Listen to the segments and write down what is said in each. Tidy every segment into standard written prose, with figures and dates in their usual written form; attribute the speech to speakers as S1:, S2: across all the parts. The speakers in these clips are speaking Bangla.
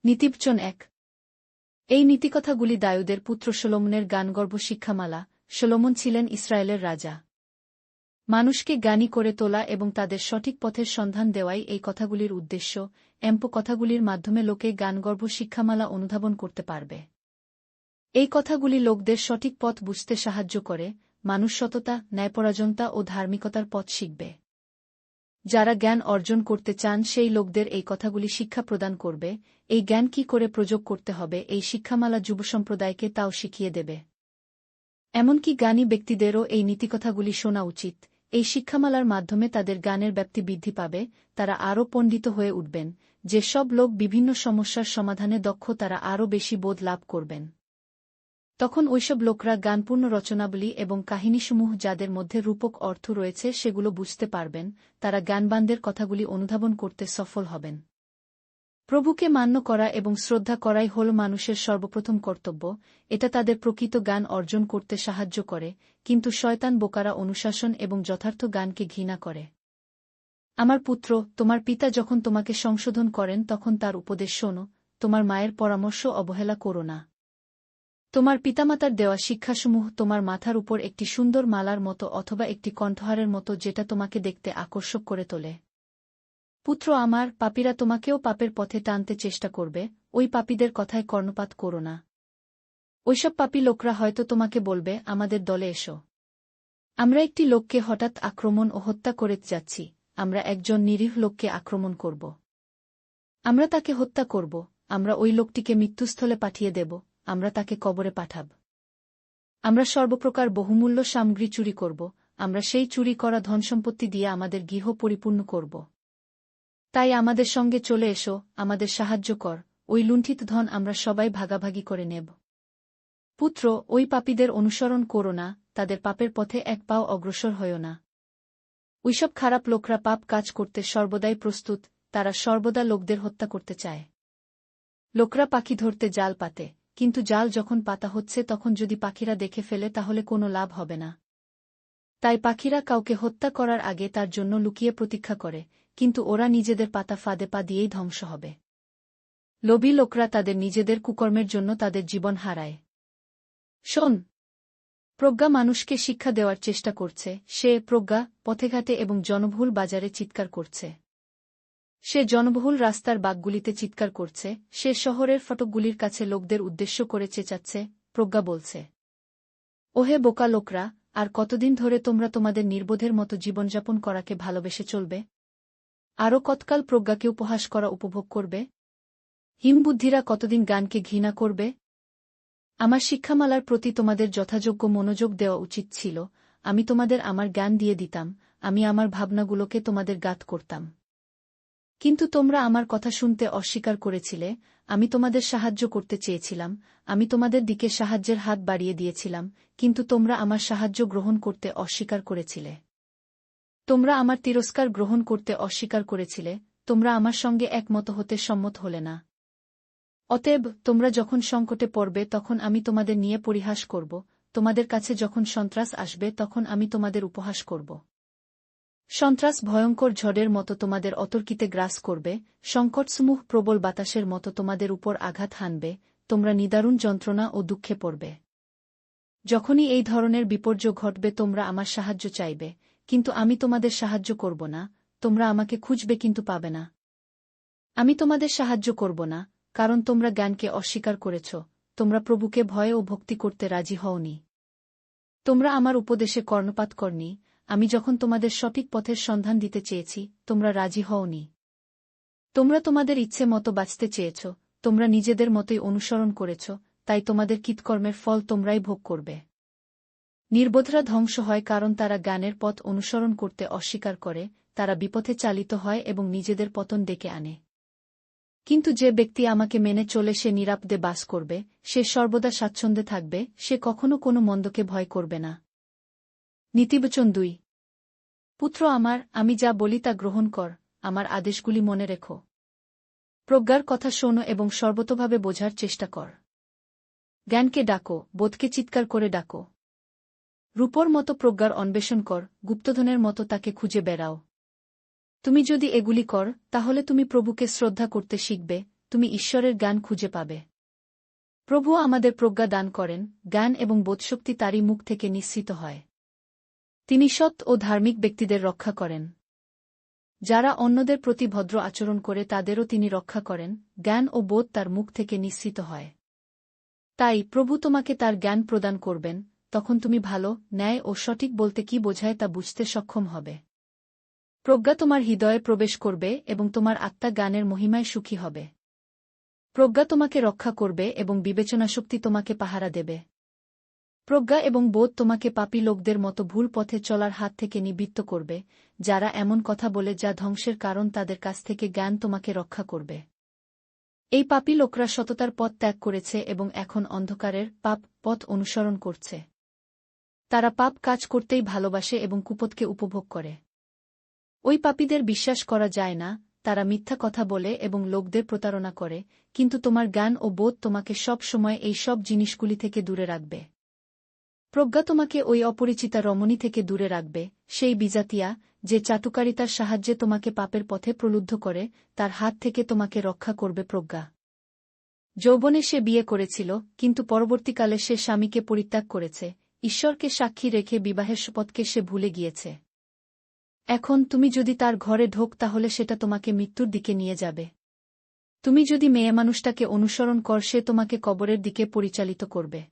S1: নীতিবচন ১। এই নীতিকথাগুলি দাউদের পুত্র সলোমনের গানগর্ভ শিক্ষামালা। সলোমন ছিলেন ইসরায়েলের রাজা। মানুষকে জ্ঞানী করে তোলা এবং তাদের সঠিক পথের সন্ধান দেওয়াই এই কথাগুলির উদ্দেশ্য। কথাগুলির মাধ্যমে লোকে গানগর্ভ শিক্ষামালা অনুধাবন করতে পারবে। এই কথাগুলি লোকদের সঠিক পথ বুঝতে সাহায্য করে, মানুষ সততা, ন্যায়পরায়ণতা ও ধার্মিকতার পথ শিখবে। যারা জ্ঞান অর্জন করতে চান সেই লোকদের এই কথাগুলি শিক্ষা প্রদান করবে। এই জ্ঞান কি করে প্রয়োগ করতে হবে এই শিক্ষামালা যুবসম্প্রদায়কে তাও শিখিয়ে দেবে। এমনকি জ্ঞানী ব্যক্তিদেরও এই নীতিকথাগুলি শোনা উচিত। এই শিক্ষামালার মাধ্যমে তাদের জ্ঞানের ব্যাপ্তি বৃদ্ধি পাবে, তারা আরও পণ্ডিত হয়ে উঠবেন। যেসব লোক বিভিন্ন সমস্যার সমাধানে দক্ষ তারা আরও বেশি বোধ লাভ করবেন। তখন ওইসব লোকরা জ্ঞানপূর্ণ রচনাবলী এবং কাহিনীসমূহ যাদের মধ্যে রূপক অর্থ রয়েছে সেগুলো বুঝতে পারবেন, তারা জ্ঞানবানদের কথাগুলি অনুধাবন করতে সফল হবেন। প্রভুকে মান্য করা এবং শ্রদ্ধা করাই হল মানুষের সর্বপ্রথম কর্তব্য। এটা তাদের প্রকৃত জ্ঞান অর্জন করতে সাহায্য করে, কিন্তু শয়তান বোকারা অনুশাসন এবং যথার্থ জ্ঞানকে ঘৃণা করে। আমার পুত্র, তোমার পিতা যখন তোমাকে সংশোধন করেন তখন তার উপদেশ শোনো, তোমার মায়ের পরামর্শ অবহেলা করো না। তোমার পিতামাতার দেওয়া শিক্ষাসমূহ তোমার মাথার উপর একটি সুন্দর মালার মতো অথবা একটি কণ্ঠহারের মতো যেটা তোমাকে দেখতে আকর্ষক করে তোলে। পুত্র আমার, পাপীরা তোমাকেও পাপের পথে টানতে চেষ্টা করবে, ওই পাপীদের কথায় কর্ণপাত করো না। ওইসব পাপী লোকরা হয়তো তোমাকে বলবে, আমাদের দলে এসো। আমরা একটি লোককে হঠাৎ আক্রমণ ও হত্যা করে যাচ্ছি, আমরা একজন নিরীহ লোককে আক্রমণ করব। আমরা তাকে হত্যা করব, আমরা ওই লোকটিকে মৃত্যুস্থলে পাঠিয়ে দেব, আমরা তাকে কবরে পাঠাব। আমরা সর্বপ্রকার বহুমূল্য সামগ্রী চুরি করব, আমরা সেই চুরি করা ধনসম্পত্তি দিয়ে আমাদের গৃহ পরিপূর্ণ করব। তাই আমাদের সঙ্গে চলে এসো, আমাদের সাহায্য কর, ওই লুণ্ঠিত ধন আমরা সবাই ভাগাভাগি করে নেব। পুত্র, ওই পাপীদের অনুসরণ করো না, তাদের পাপের পথে এক পাও অগ্রসর হয়ো না। ওইসব খারাপ লোকরা পাপ কাজ করতে সর্বদাই প্রস্তুত, তারা সর্বদা লোকদের হত্যা করতে চায়। লোকরা পাখি ধরতে জাল পাতে, কিন্তু জাল যখন পাতা হচ্ছে তখন যদি পাখিরা দেখে ফেলে তাহলে কোনো লাভ হবে না। তাই পাখিরা কাউকে হত্যা করার আগে তার জন্য লুকিয়ে প্রতীক্ষা করে, কিন্তু ওরা নিজেদের পাতা ফাঁদে পা দিয়েই ধ্বংস হবে। লোভী লোকরা তাদের নিজেদের কুকর্মের জন্য তাদের জীবন হারায়। শোন, প্রজ্ঞা মানুষকে শিক্ষা দেওয়ার চেষ্টা করছে, সে প্রজ্ঞা পথেঘাটে এবং জনবহুল বাজারে চিৎকার করছে। সে জনবহুল রাস্তার বাঁকগুলিতে চিৎকার করছে, সে শহরের ফটকগুলির কাছে লোকদের উদ্দেশ্য করে চেঁচাচ্ছে। প্রজ্ঞা বলছে, ওহে বোকা লোকরা, আর কতদিন ধরে তোমরা তোমাদের নির্বোধের মতো জীবনযাপন করাকে ভালোবেসে চলবে? আরও কতকাল প্রজ্ঞাকে উপহাস করা উপভোগ করবে? হিমবুদ্ধিরা কতদিন জ্ঞানকে ঘৃণা করবে? আমার শিক্ষামালার প্রতি তোমাদের যথাযোগ্য মনোযোগ দেওয়া উচিত ছিল। আমি তোমাদের আমার জ্ঞান দিয়ে দিতাম, আমি আমার ভাবনাগুলোকে তোমাদের গাত করতাম। কিন্তু তোমরা আমার কথা শুনতে অস্বীকার করেছিলে। আমি তোমাদের সাহায্য করতে চেয়েছিলাম, আমি তোমাদের দিকে সাহায্যের হাত বাড়িয়ে দিয়েছিলাম, কিন্তু তোমরা আমার সাহায্য গ্রহণ করতে অস্বীকার করেছিলে। তোমরা আমার তিরস্কার গ্রহণ করতে অস্বীকার করেছিলে, তোমরা আমার সঙ্গে একমত হতে সম্মত হলে না। অতএব তোমরা যখন সংকটে পড়বে তখন আমি তোমাদের নিয়ে পরিহাস করব, তোমাদের কাছে যখন সন্ত্রাস আসবে তখন আমি তোমাদের উপহাস করব। সন্ত্রাস ভয়ঙ্কর ঝড়ের মতো তোমাদের অতর্কিতে গ্রাস করবে, সংকটসমূহ প্রবল বাতাসের মতো তোমাদের উপর আঘাত হানবে, তোমরা নিদারুণ যন্ত্রণা ও দুঃখে পড়বে। যখনই এই ধরনের বিপর্যয় ঘটবে তোমরা আমার সাহায্য চাইবে, কিন্তু আমি তোমাদের সাহায্য করব না, তোমরা আমাকে খুঁজবে কিন্তু পাবে না। আমি তোমাদের সাহায্য করব না, কারণ তোমরা জ্ঞানকে অস্বীকার করেছ, তোমরা প্রভুকে ভয় ও ভক্তি করতে রাজি হওনি। তোমরা আমার উপদেশে কর্ণপাত করনি, আমি যখন তোমাদের সঠিক পথের সন্ধান দিতে চেয়েছি, তোমরা রাজি হওনি। তোমরা তোমাদের ইচ্ছে মতো বাঁচতে চেয়েছ, তোমরা নিজেদের মতোই অনুসরণ করেছ, তাই তোমাদের কৃতকর্মের ফল তোমরাই ভোগ করবে। নির্বোধরা ধ্বংস হয় কারণ তারা জ্ঞানের পথ অনুসরণ করতে অস্বীকার করে, তারা বিপথে চালিত হয় এবং নিজেদের পতন ডেকে আনে। কিন্তু যে ব্যক্তি আমাকে মেনে চলে সে নিরাপদে বাস করবে, সে সর্বদা স্বাচ্ছন্দ্যে থাকবে, সে কখনো কোনো মন্দকে ভয় করবে না। নীতিবচন ২। পুত্র আমার, আমি যা বলি তা গ্রহণ কর, আমার আদেশগুলি মনে রেখো। প্রজ্ঞার কথা শোনো এবং সর্বতোভাবে বোঝার চেষ্টা কর। জ্ঞানকে ডাকো, বোধকে চিৎকার করে ডাকো। রূপর মতো প্রজ্ঞার অন্বেষণ কর, গুপ্তধনের মতো তাকে খুঁজে বেড়াও। তুমি যদি এগুলি কর, তাহলে তুমি প্রভুকে শ্রদ্ধা করতে শিখবে, তুমি ঈশ্বরের জ্ঞান খুঁজে পাবে। প্রভু আমাদের প্রজ্ঞা দান করেন, জ্ঞান এবং বোধশক্তি তারই মুখ থেকে নিঃসৃত হয়। তিনি সৎ ও ধার্মিক ব্যক্তিদের রক্ষা করেন। যারা অন্যদের প্রতি ভদ্র আচরণ করে তাদেরও তিনি রক্ষা করেন, জ্ঞান ও বোধ তার মুখ থেকে নিঃসৃত হয়। তাই প্রভু তোমাকে তার জ্ঞান প্রদান করবেন, তখন তুমি ভালো, ন্যায় ও সঠিক বলতে কি বোঝায় তা বুঝতে সক্ষম হবে। প্রজ্ঞা তোমার হৃদয়ে প্রবেশ করবে এবং তোমার আত্মা জ্ঞানের মহিমায় সুখী হবে। প্রজ্ঞা তোমাকে রক্ষা করবে এবং বিবেচনাশক্তি তোমাকে পাহারা দেবে। প্রজ্ঞা এবং বোধ তোমাকে পাপী লোকদের মতো ভুল পথে চলার হাত থেকে নিবৃত্ত করবে, যারা এমন কথা বলে যা ধ্বংসের কারণ তাদের কাছ থেকে জ্ঞান তোমাকে রক্ষা করবে। এই পাপী লোকরা সততার পথ ত্যাগ করেছে এবং এখন অন্ধকারের পথ অনুসরণ করছে। তারা পাপ কাজ করতেই ভালোবাসে এবং কুপথকে উপভোগ করে। ওই পাপীদের বিশ্বাস করা যায় না, তারা মিথ্যা কথা বলে এবং লোকদের প্রতারণা করে, কিন্তু তোমার জ্ঞান ও বোধ তোমাকে সব সময় এই সব জিনিসগুলি থেকে দূরে রাখবে। প্রজ্ঞা তোমাকে ওই অপরিচিতা রমণী থেকে দূরে রাখবে, সেই বিজাতিয়া, যে চাটুকারিতার সাহায্যে তোমাকে পাপের পথে প্রলুব্ধ করে, তার হাত থেকে তোমাকে রক্ষা করবে প্রজ্ঞা। যৌবনে সে বিয়ে করেছিল, কিন্তু পরবর্তীকালে সে স্বামীকে পরিত্যাগ করেছে, ঈশ্বরকে সাক্ষী রেখে বিবাহের শপথকে সে ভুলে গিয়েছে। এখন তুমি যদি তার ঘরে ঢোক তাহলে সেটা তোমাকে মৃত্যুর দিকে নিয়ে যাবে। তুমি যদি মেয়েমানুষটাকে অনুসরণ কর সে তোমাকে কবরের দিকে পরিচালিত করবে।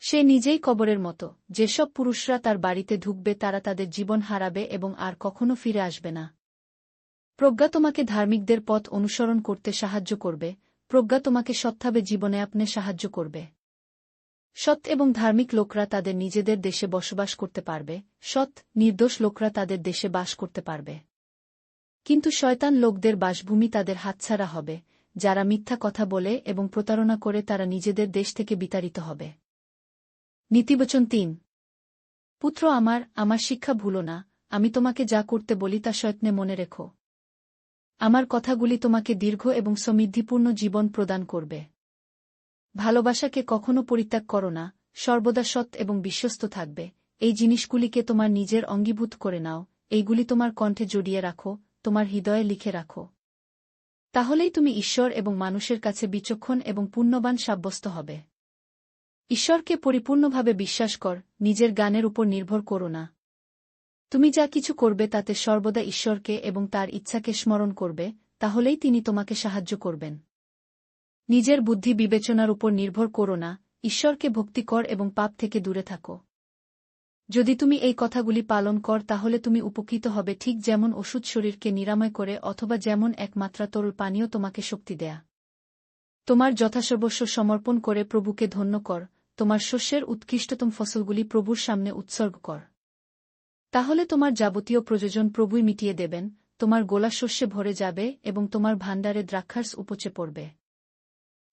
S1: সে নিজেই কবরের মতো, যেসব পুরুষরা তার বাড়িতে ঢুকবে তারা তাদের জীবন হারাবে এবং আর কখনো ফিরে আসবে না। প্রজ্ঞা তোমাকে ধার্মিকদের পথ অনুসরণ করতে সাহায্য করবে, প্রজ্ঞা তোমাকে সৎভাবে জীবনযাপনে সাহায্য করবে। সৎ এবং ধার্মিক লোকরা তাদের নিজেদের দেশে বসবাস করতে পারবে, সৎ, নির্দোষ লোকরা তাদের দেশে বাস করতে পারবে। কিন্তু শয়তান লোকদের বাসভূমি তাদের হাতছাড়া হবে, যারা মিথ্যা কথা বলে এবং প্রতারণা করে তারা নিজেদের দেশ থেকে বিতাড়িত হবে। নীতিবচন ৩। পুত্র আমার শিক্ষা ভুলো না, আমি তোমাকে যা করতে বলি তা সযত্নে মনে রেখো। আমার কথাগুলি তোমাকে দীর্ঘ এবং সমৃদ্ধিপূর্ণ জীবন প্রদান করবে। ভালোবাসাকে কখনো পরিত্যাগ করো না, সর্বদা সৎ এবং বিশ্বস্ত থাকবে, এই জিনিসগুলিকে তোমার নিজের অঙ্গীভূত করে নাও, এইগুলি তোমার কণ্ঠে জড়িয়ে রাখো, তোমার হৃদয়ে লিখে রাখো। তাহলেই তুমি ঈশ্বর এবং মানুষের কাছে বিচক্ষণ এবং পুণ্যবান সাব্যস্ত হবে। ঈশ্বরকে পরিপূর্ণভাবে বিশ্বাস কর, নিজের জ্ঞানের উপর নির্ভর করো না। তুমি যা কিছু করবে তাতে সর্বদা ঈশ্বরকে এবং তার ইচ্ছাকে স্মরণ করবে, তাহলেই তিনি তোমাকে সাহায্য করবেন। নিজের বুদ্ধি বিবেচনার উপর নির্ভর করো না, ঈশ্বরকে ভক্তি কর এবং পাপ থেকে দূরে থাকো। যদি তুমি এই কথাগুলি পালন কর তাহলে তুমি উপকৃত হবে, ঠিক যেমন ওষুধ শরীরকে নিরাময় করে অথবা যেমন একমাত্রা তরল পানীয় তোমাকে শক্তি দেয়া। তোমার যথাসর্বস্ব সমর্পণ করে প্রভুকে ধন্য কর, তোমার শস্যের উৎকৃষ্টতম ফসলগুলি প্রভুর সামনে উৎসর্গ কর। তাহলে তোমার যাবতীয় প্রয়োজন প্রভুই মিটিয়ে দেবেন, তোমার গোলা শস্যে ভরে যাবে এবং তোমার ভাণ্ডারে দ্রাক্ষারস উপচে পড়বে।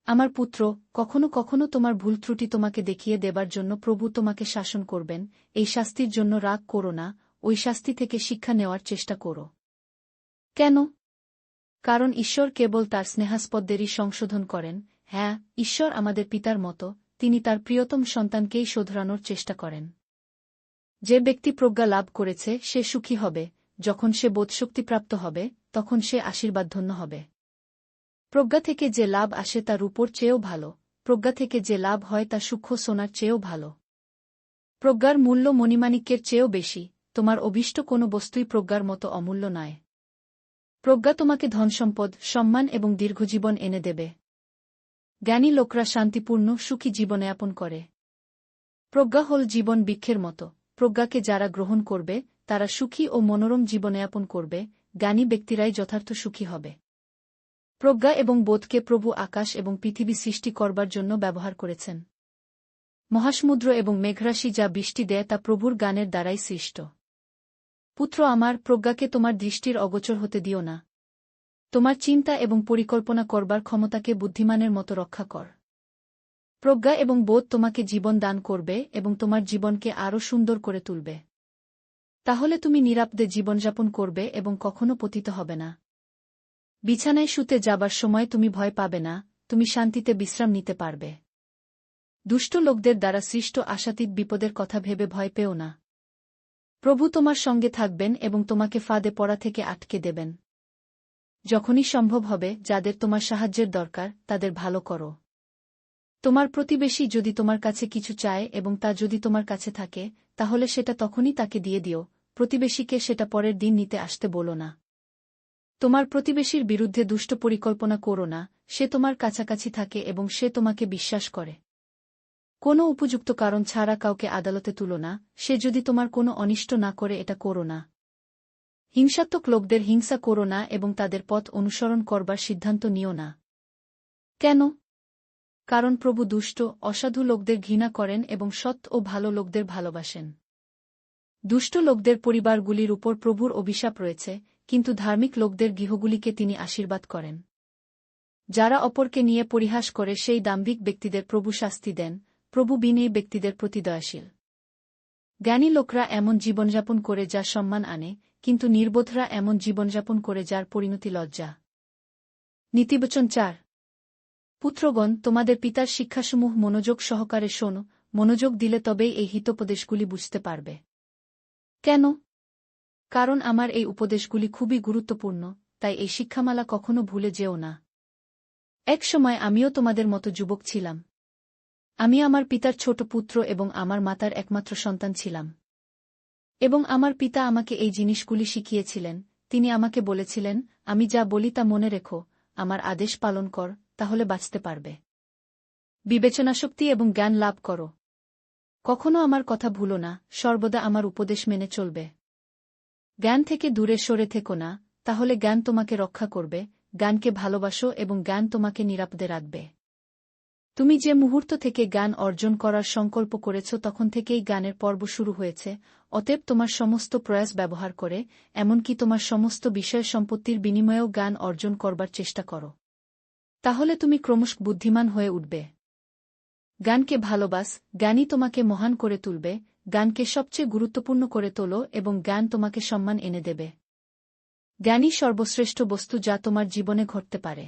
S1: আমার পুত্র, কখনো কখনো তোমার ভুল ত্রুটি তোমাকে দেখিয়ে দেবার জন্য প্রভু তোমাকে শাসন করবেন, এই শাস্তির জন্য রাগ করো না, ওই শাস্তি থেকে শিক্ষা নেওয়ার চেষ্টা করো। কেন? কারণ ঈশ্বর কেবল তার স্নেহাস্পদদেরই সংশোধন করেন। হ্যাঁ, ঈশ্বর আমাদের পিতার মতো, তিনি তার প্রিয়তম সন্তানকেই শোধরানোর চেষ্টা করেন। যে ব্যক্তি প্রজ্ঞা লাভ করেছে সে সুখী হবে, যখন সে বোধশক্তিপ্রাপ্ত হবে তখন সে আশীর্বাদধন্য হবে। প্রজ্ঞা থেকে যে লাভ আসে তা রূপোর চেয়েও ভালো, প্রজ্ঞা থেকে যে লাভ হয় তা সূক্ষ্ম সোনার চেয়েও ভালো। প্রজ্ঞার মূল্য মণিমাণিক্যের চেয়েও বেশি, তোমার অভীষ্ট কোনো বস্তুই প্রজ্ঞার মতো অমূল্য নয়। প্রজ্ঞা তোমাকে ধনসম্পদ, সম্মান এবং দীর্ঘজীবন এনে দেবে। জ্ঞানী লোকরা শান্তিপূর্ণ সুখী জীবনযাপন করে। প্রজ্ঞা হল জীবন বৃক্ষের মতো, প্রজ্ঞাকে যারা গ্রহণ করবে তারা সুখী ও মনোরম জীবনযাপন করবে, জ্ঞানী ব্যক্তিরাই যথার্থ সুখী হবে। প্রজ্ঞা এবং বোধকে প্রভু আকাশ এবং পৃথিবী সৃষ্টি করবার জন্য ব্যবহার করেছেন। মহাসমুদ্র এবং মেঘরাশি যা বৃষ্টি দেয় তা প্রভুর জ্ঞানের দ্বারাই সৃষ্ট। পুত্র আমার, প্রজ্ঞাকে তোমার দৃষ্টির অগোচর হতে দিও না। তোমার চিন্তা এবং পরিকল্পনা করবার ক্ষমতাকে বুদ্ধিমানের মতো রক্ষা কর। প্রজ্ঞা এবং বোধ তোমাকে জীবন দান করবে এবং তোমার জীবনকে আরও সুন্দর করে তুলবে। তাহলে তুমি নিরাপদে জীবনযাপন করবে এবং কখনো পতিত হবে না। বিছানায় শুতে যাবার সময় তুমি ভয় পাবে না, তুমি শান্তিতে বিশ্রাম নিতে পারবে। দুষ্ট লোকদের দ্বারা সৃষ্ট আশাতীত বিপদের কথা ভেবে ভয় পেও না। প্রভু তোমার সঙ্গে থাকবেন এবং তোমাকে ফাঁদে পড়া থেকে আটকে দেবেন। যখনই সম্ভব হবে যাদের তোমার সাহায্যের দরকার তাদের ভালো করো। তোমার প্রতিবেশী যদি তোমার কাছে কিছু চায় এবং তা যদি তোমার কাছে থাকে, তাহলে সেটা তখনই তাকে দিয়ে দিও, প্রতিবেশীকে সেটা পরের দিন নিতে আসতে বলো না। তোমার প্রতিবেশীর বিরুদ্ধে দুষ্ট পরিকল্পনা করো না, সে তোমার কাছাকাছি থাকে এবং সে তোমাকে বিশ্বাস করে। কোনো উপযুক্ত কারণ ছাড়া কাউকে আদালতে তুলো না, সে যদি তোমার কোনো অনিষ্ট না করে এটা করো না। হিংসাত্মক লোকদের হিংসা করো না এবং তাদের পথ অনুসরণ করবার সিদ্ধান্ত নিও না। কেন? কারণ প্রভু দুষ্ট, অসাধু লোকদের ঘৃণা করেন এবং সৎ ও ভালো লোকদের ভালোবাসেন। দুষ্ট লোকদের পরিবারগুলির উপর প্রভুর অভিশাপ রয়েছে, কিন্তু ধার্মিক লোকদের গৃহগুলিকে তিনি আশীর্বাদ করেন। যারা অপরকে নিয়ে পরিহাস করে সেই দাম্ভিক ব্যক্তিদের প্রভু শাস্তি দেন, প্রভু বিনয়ী ব্যক্তিদের প্রতি দয়াশীল। জ্ঞানী লোকরা এমন জীবনযাপন করে যা সম্মান আনে, কিন্তু নির্বোধরা এমন জীবনযাপন করে যার পরিণতি লজ্জা। নীতিবচন ৪। পুত্রগণ, তোমাদের পিতার শিক্ষাসমূহ মনোযোগ সহকারে শোনো, মনোযোগ দিলে তবেই এই হিতোপদেশগুলি বুঝতে পারবে। কেন? কারণ আমার এই উপদেশগুলি খুবই গুরুত্বপূর্ণ, তাই এই শিক্ষামালা কখনো ভুলে যেও না। এক সময় আমিও তোমাদের মতো যুবক ছিলাম। আমি আমার পিতার ছোট পুত্র এবং আমার মাতার একমাত্র সন্তান ছিলাম। এবং আমার পিতা আমাকে এই জিনিসগুলি শিখিয়েছিলেন, তিনি আমাকে বলেছিলেন, আমি যা বলি তা মনে রেখো, আমার আদেশ পালন কর, তাহলে বাঁচতে পারবে। বিবেচনাশক্তি এবং জ্ঞান লাভ করো। কখনো আমার কথা ভুলো না, সর্বদা আমার উপদেশ মেনে চলবে। জ্ঞান থেকে দূরে সরে থেকো না, তাহলে জ্ঞান তোমাকে রক্ষা করবে, জ্ঞানকে ভালোবাসো এবং জ্ঞান তোমাকে নিরাপদে রাখবে। তুমি যে মুহূর্ত থেকে জ্ঞান অর্জন করার সংকল্প করেছ তখন থেকেই জ্ঞানের পর্ব শুরু হয়েছে, অতএব তোমার সমস্ত প্রয়াস ব্যবহার করে, এমনকি তোমার সমস্ত বিষয় সম্পত্তির বিনিময়েও জ্ঞান অর্জন করবার চেষ্টা করো। তাহলে তুমি ক্রমশ বুদ্ধিমান হয়ে উঠবে। জ্ঞানকে ভালোবাস, জ্ঞানই তোমাকে মহান করে তুলবে, জ্ঞানকে সবচেয়ে গুরুত্বপূর্ণ করে তোলো এবং জ্ঞান তোমাকে সম্মান এনে দেবে। জ্ঞানই সর্বশ্রেষ্ঠ বস্তু যা তোমার জীবনে ঘটতে পারে।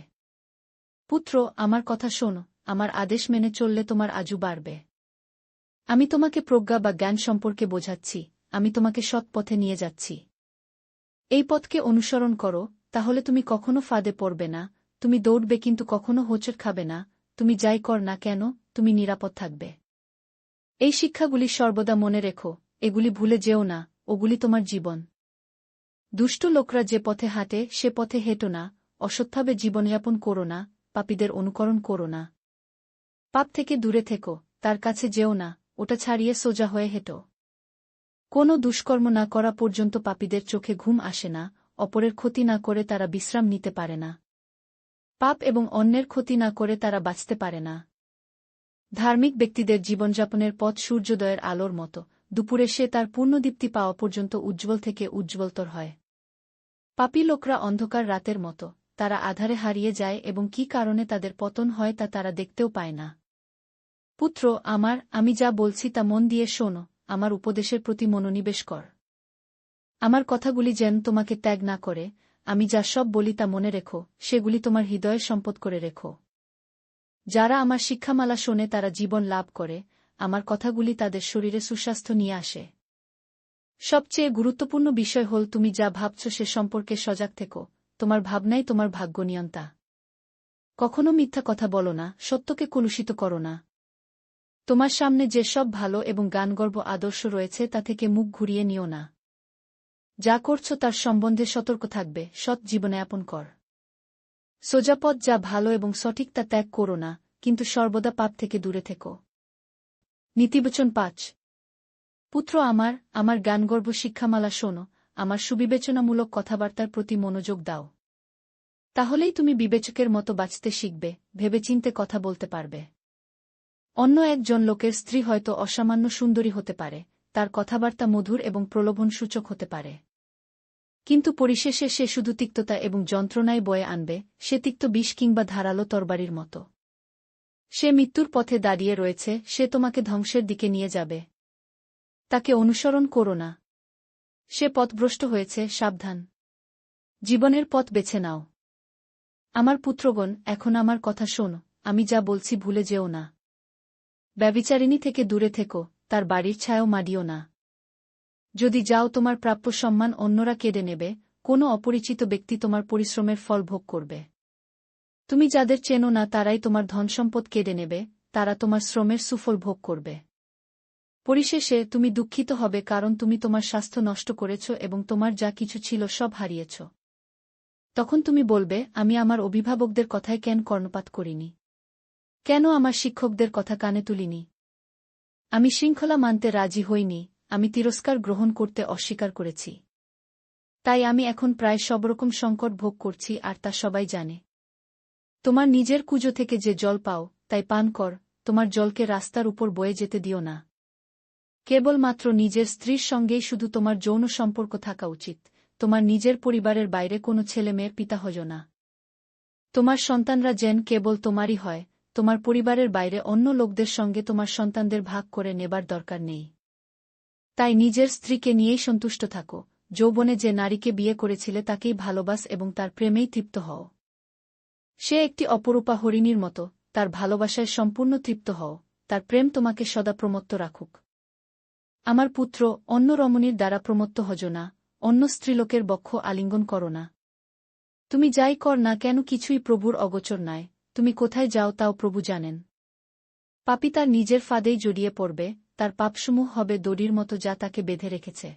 S1: পুত্র, আমার কথা শোনো, আমার আদেশ মেনে চললে তোমার আজু বাড়বে। আমি তোমাকে প্রজ্ঞা বা জ্ঞান সম্পর্কে বোঝাচ্ছি, আমি তোমাকে সৎ পথে নিয়ে যাচ্ছি। এই পথকে অনুসরণ করো, তাহলে তুমি কখনো ফাঁদে পড়বে না, তুমি দৌড়বে কিন্তু কখনো হোঁচট খাবে না, তুমি যাই কর না কেন, তুমি নিরাপদ থাকবে। এই শিক্ষাগুলি সর্বদা মনে রেখো, এগুলি ভুলে যেও না, ওগুলি তোমার জীবন। দুষ্ট লোকরা যে পথে হাঁটে সে পথে হেঁটো না, অসৎভাবে জীবনযাপন করো না, পাপীদের অনুকরণ করো না। পাপ থেকে দূরে থেকো, তার কাছে যেও না, ওটা ছাড়িয়ে সোজা হয়ে হেঁটো। কোনো দুষ্কর্ম না করা পর্যন্ত পাপীদের চোখে ঘুম আসে না, অপরের ক্ষতি না করে তারা বিশ্রাম নিতে পারে না। পাপ এবং অন্যের ক্ষতি না করে তারা বাঁচতে পারে না। ধার্মিক ব্যক্তিদের জীবনযাপনের পথ সূর্যোদয়ের আলোর মতো, দুপুরে সে তার পূর্ণদীপ্তি পাওয়া পর্যন্ত উজ্জ্বল থেকে উজ্জ্বলতর হয়। পাপী লোকরা অন্ধকার রাতের মতো, তারা আধারে হারিয়ে যায় এবং কী কারণে তাদের পতন হয় তা তারা দেখতেও পায় না। পুত্র আমার, আমি যা বলছি তা মন দিয়ে শোনো, আমার উপদেশের প্রতি মনোনিবেশ কর। আমার কথাগুলি যেন তোমাকে ত্যাগ না করে, আমি যা সব বলি তা মনে রেখো, সেগুলি তোমার হৃদয়ে সম্পদ করে রেখো। যারা আমার শিক্ষামালা শোনে তারা জীবন লাভ করে, আমার কথাগুলি তাদের শরীরে সুস্বাস্থ্য নিয়ে আসে। সবচেয়ে গুরুত্বপূর্ণ বিষয় হল তুমি যা ভাবছ সে সম্পর্কে সজাগ থেকো, তোমার ভাবনাই তোমার ভাগ্য নিয়ন্তা। কখনো মিথ্যা কথা বলো না, সত্যকে কলুষিত করো না। তোমার সামনে যে সব ভালো এবং জ্ঞানগর্ভ আদর্শ রয়েছে তা থেকে মুখ ঘুরিয়ে নিও না। যা করছ তার সম্বন্ধে সতর্ক থাকবে, সৎ জীবনযাপন কর। সোজাপথ যা ভালো এবং সঠিক তা ত্যাগ করো না, কিন্তু সর্বদা পাপ থেকে দূরে থেকো। নীতিবচন ৫। পুত্র আমার জ্ঞানগর্ভ শিক্ষামালা শোনো, আমার সুবিবেচনামূলক কথাবার্তার প্রতি মনোযোগ দাও। তাহলেই তুমি বিবেচকের মতো বাঁচতে শিখবে, ভেবেচিন্তে কথা বলতে পারবে। অন্য একজন লোকের স্ত্রী হয়তো অসামান্য সুন্দরী হতে পারে, তার কথাবার্তা মধুর এবং প্রলোভনসূচক হতে পারে। কিন্তু পরিশেষে সে শুধু তিক্ততা এবং যন্ত্রণায় বয়ে আনবে, সে তিক্ত বিষ কিংবা ধারালো তরবারির মতো। সে মৃত্যুর পথে দাঁড়িয়ে রয়েছে, সে তোমাকে ধ্বংসের দিকে নিয়ে যাবে। তাকে অনুসরণ করো না। সে পথভ্রষ্ট হয়েছে, সাবধান। জীবনের পথ বেছে নাও। আমার পুত্রগণ, এখন আমার কথা শোনো, আমি যা বলছি ভুলে যেও না। ব্যভিচারিণী থেকে দূরে থেকো, তার বাড়ির ছায়াও মাডিও না। যদি যাও তোমার প্রাপ্য সম্মান অন্যরা কেড়ে নেবে, কোনো অপরিচিত ব্যক্তি তোমার পরিশ্রমের ফল ভোগ করবে। তুমি যাদের চেনো না তারাই তোমার ধনসম্পদ কেড়ে নেবে, তারা তোমার শ্রমের সুফল ভোগ করবে। পরিশেষে তুমি দুঃখিত হবে কারণ তুমি তোমার স্বাস্থ্য নষ্ট করেছ এবং তোমার যা কিছু ছিল সব হারিয়েছ। তখন তুমি বলবে, আমি আমার অভিভাবকদের কথায় কেন কর্ণপাত করিনি? কেন আমার শিক্ষকদের কথা কানে তুলিনি? আমি শৃঙ্খলা মানতে রাজি হইনি, আমি তিরস্কার গ্রহণ করতে অস্বীকার করেছি। তাই আমি এখন প্রায় সবরকম সংকট ভোগ করছি আর তা সবাই জানে। তোমার নিজের কুজো থেকে যে জল পাও তাই পান কর, তোমার জলকে রাস্তার উপর বয়ে যেতে দিও না। কেবলমাত্র নিজের স্ত্রীর সঙ্গেই শুধু তোমার যৌন সম্পর্ক থাকা উচিত, তোমার নিজের পরিবারের বাইরে কোনো ছেলেমেয়ের পিতা হজো না। তোমার সন্তানরা যেন কেবল তোমারই হয়, তোমার পরিবারের বাইরে অন্য লোকদের সঙ্গে তোমার সন্তানদের ভাগ করে নেবার দরকার নেই। তাই নিজের স্ত্রীকে নিয়েই সন্তুষ্ট থাকো, যৌবনে যে নারীকে বিয়ে করেছিলে তাকেই ভালোবাস এবং তার প্রেমেই তৃপ্ত হও। সে একটি অপরূপা হরিণীর মতো, তার ভালোবাসায় সম্পূর্ণ তৃপ্ত হও, তার প্রেম তোমাকে সদা প্রমত্ত রাখুক। আমার পুত্র, অন্য রমণীর দ্বারা প্রমত্ত হজ না, অন্য স্ত্রীলোকের বক্ষ আলিঙ্গন করো না। তুমি যাই কর না কেন কিছুই প্রভুর অগোচর নয়, তুমি কোথায় যাও তাও প্রভু জানেন। পাপী তার নিজের ফাঁদেই জড়িয়ে পড়বে, তার পাপসমূহ হবে দড়ির মতো যা তাকে বেঁধে রেখেছে।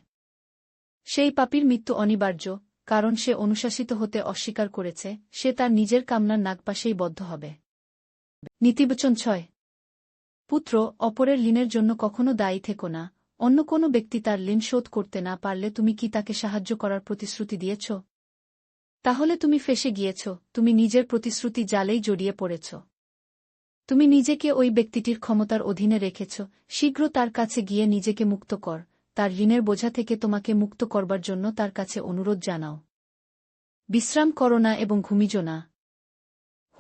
S1: সেই পাপীর মৃত্যু অনিবার্য, কারণ সে অনুশাসিত হতে অস্বীকার করেছে, সে তার নিজের কামনার নাগপাশেই বদ্ধ হবে। নীতিবচন 6। পুত্র, অপরের ঋণের জন্য কখনো দায়ী থেকো না। অন্য কোনো ব্যক্তি তার ঋণ শোধ করতে না পারলে তুমি কি তাকে সাহায্য করার প্রতিশ্রুতি দিয়েছ? তাহলে তুমি ফেঁসে গিয়েছ, তুমি নিজের প্রতিশ্রুতি জালেই জড়িয়ে পড়েছ। তুমি নিজেকে ওই ব্যক্তিটির ক্ষমতার অধীনে রেখেছ, শীঘ্র তার কাছে গিয়ে নিজেকে মুক্ত কর, তার ঋণের বোঝা থেকে তোমাকে মুক্ত করবার জন্য তার কাছে অনুরোধ জানাও। বিশ্রাম করো না এবং ঘুমিজো না।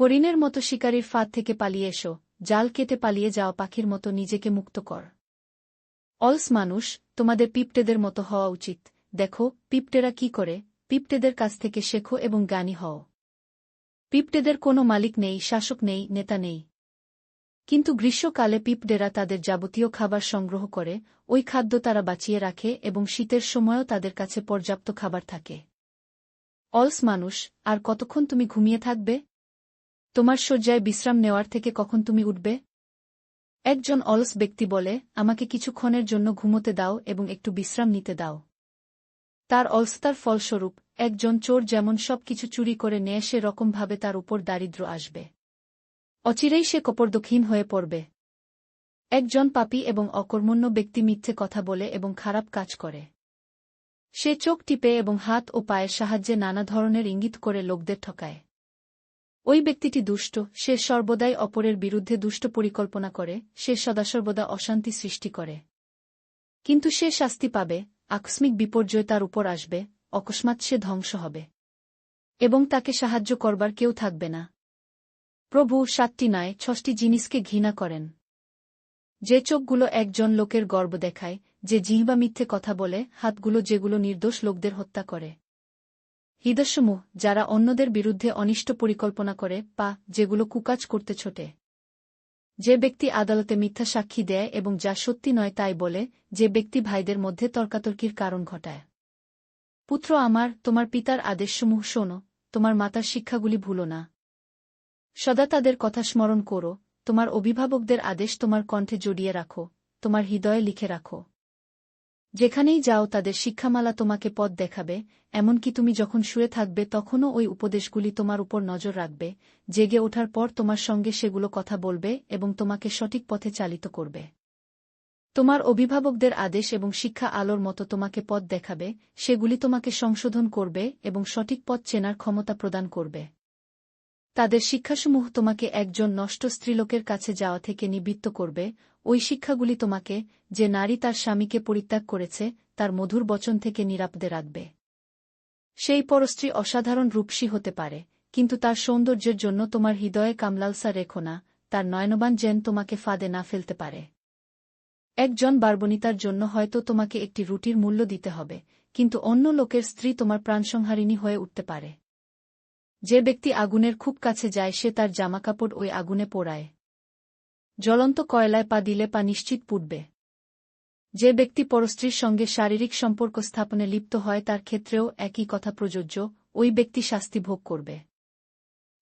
S1: হরিণের মতো শিকারীর ফাঁদ থেকে পালিয়ে এসো, জাল কেটে পালিয়ে যাওয়া পাখির মতো নিজেকে মুক্ত কর। অলস মানুষ, তোমাদের পিঁপড়েদের মতো হওয়া উচিত। দেখো, পিঁপড়েরা কি করে, পিঁপড়েদের কাছ থেকে শেখো এবং জ্ঞানী হও। পিঁপড়েদের কোনো মালিক নেই, শাসক নেই, নেতা নেই। কিন্তু গ্রীষ্মকালে পিঁপড়েরা তাদের যাবতীয় খাবার সংগ্রহ করে, ওই খাদ্য তারা বাঁচিয়ে রাখে এবং শীতের সময়ও তাদের কাছে পর্যাপ্ত খাবার থাকে। অলস মানুষ, আর কতক্ষণ তুমি ঘুমিয়ে থাকবে? তোমার শয্যায় বিশ্রাম নেওয়ার থেকে কখন তুমি উঠবে? একজন অলস ব্যক্তি বলে, আমাকে কিছুক্ষণের জন্য ঘুমোতে দাও এবং একটু বিশ্রাম নিতে দাও। তার অলসতার ফলস্বরূপ, একজন চোর যেমন সবকিছু চুরি করে নেয় সে রকমভাবে তার উপর দারিদ্র্য আসবে। অচিরেই সে কপর্দকহীন হয়ে পড়বে। একজন পাপী এবং অকর্মণ্য ব্যক্তি মিথ্যে কথা বলে এবং খারাপ কাজ করে। সে চোখ টিপে এবং হাত ও পায়ের সাহায্যে নানা ধরনের ইঙ্গিত করে লোকদের ঠকায়। ওই ব্যক্তিটি দুষ্ট, সে সর্বদাই অপরের বিরুদ্ধে দুষ্ট পরিকল্পনা করে, সে সদাসর্বদা অশান্তি সৃষ্টি করে। কিন্তু সে শাস্তি পাবে, আকস্মিক বিপর্যয় তার উপর আসবে, অকস্মাৎ সে ধ্বংস হবে। এবং তাকে সাহায্য করবার কেউ থাকবে না। প্রভু 7টি নয় 6টি জিনিসকে ঘৃণা করেন। যে চোখগুলো একজন লোকের গর্ব দেখায়, যে জিহ্বা মিথ্যে কথা বলে, হাতগুলো যেগুলো নির্দোষ লোকদের হত্যা করে। হৃদয়সমূহ, যারা অন্যদের বিরুদ্ধে অনিষ্ট পরিকল্পনা করে, পা, যেগুলো কুকাজ করতে ছোটে। যে ব্যক্তি আদালতে মিথ্যা সাক্ষী দেয় এবং যা সত্যি নয় তাই বলে, যে ব্যক্তি ভাইদের মধ্যে তর্কাতর্কির কারণ ঘটায়। পুত্র আমার, তোমার পিতার আদেশসমূহ শোনো, তোমার মাতার শিক্ষাগুলি ভুলো না। সদা তাদের কথা স্মরণ করো, তোমার অভিভাবকদের আদেশ তোমার কণ্ঠে জড়িয়ে রাখো, তোমার হৃদয়ে লিখে রাখো। যেখানেই যাও তাদের শিক্ষামালা তোমাকে পথ দেখাবে, এমনকি তুমি যখন শুয়ে থাকবে তখনও ওই উপদেশগুলি তোমার উপর নজর রাখবে, জেগে ওঠার পর তোমার সঙ্গে সেগুলো কথা বলবে এবং তোমাকে সঠিক পথে চালিত করবে। তোমার অভিভাবকদের আদেশ এবং শিক্ষা আলোর মতো তোমাকে পথ দেখাবে, সেগুলি তোমাকে সংশোধন করবে এবং সঠিক পথ চেনার ক্ষমতা প্রদান করবে। তাদের শিক্ষাসমূহ তোমাকে একজন নষ্ট স্ত্রীলোকের কাছে যাওয়া থেকে নিবৃত্ত করবে, ওই শিক্ষাগুলি তোমাকে, যে নারী তার স্বামীকে পরিত্যাগ করেছে, তার মধুর বচন থেকে নিরাপদে রাখবে। সেই পরস্ত্রী অসাধারণ রূপসী হতে পারে, কিন্তু তার সৌন্দর্যের জন্য তোমার হৃদয়ে কামলালসা রেখো না, তার নয়নবান যেন তোমাকে ফাঁদে না ফেলতে পারে। একজন বারবনিতার জন্য হয়তো তোমাকে একটি রুটির মূল্য দিতে হবে, কিন্তু অন্য লোকের স্ত্রী তোমার প্রাণসংহারিণী হয়ে উঠতে পারে। যে ব্যক্তি আগুনের খুব কাছে যায় সে তার জামাকাপড় ওই আগুনে পোড়ায়। জ্বলন্ত কয়লায় পা দিলে পা নিশ্চিত পুড়বে। যে ব্যক্তি পরস্ত্রীর সঙ্গে শারীরিক সম্পর্ক স্থাপনে লিপ্ত হয় তার ক্ষেত্রেও একই কথা প্রযোজ্য, ওই ব্যক্তি শাস্তি ভোগ করবে।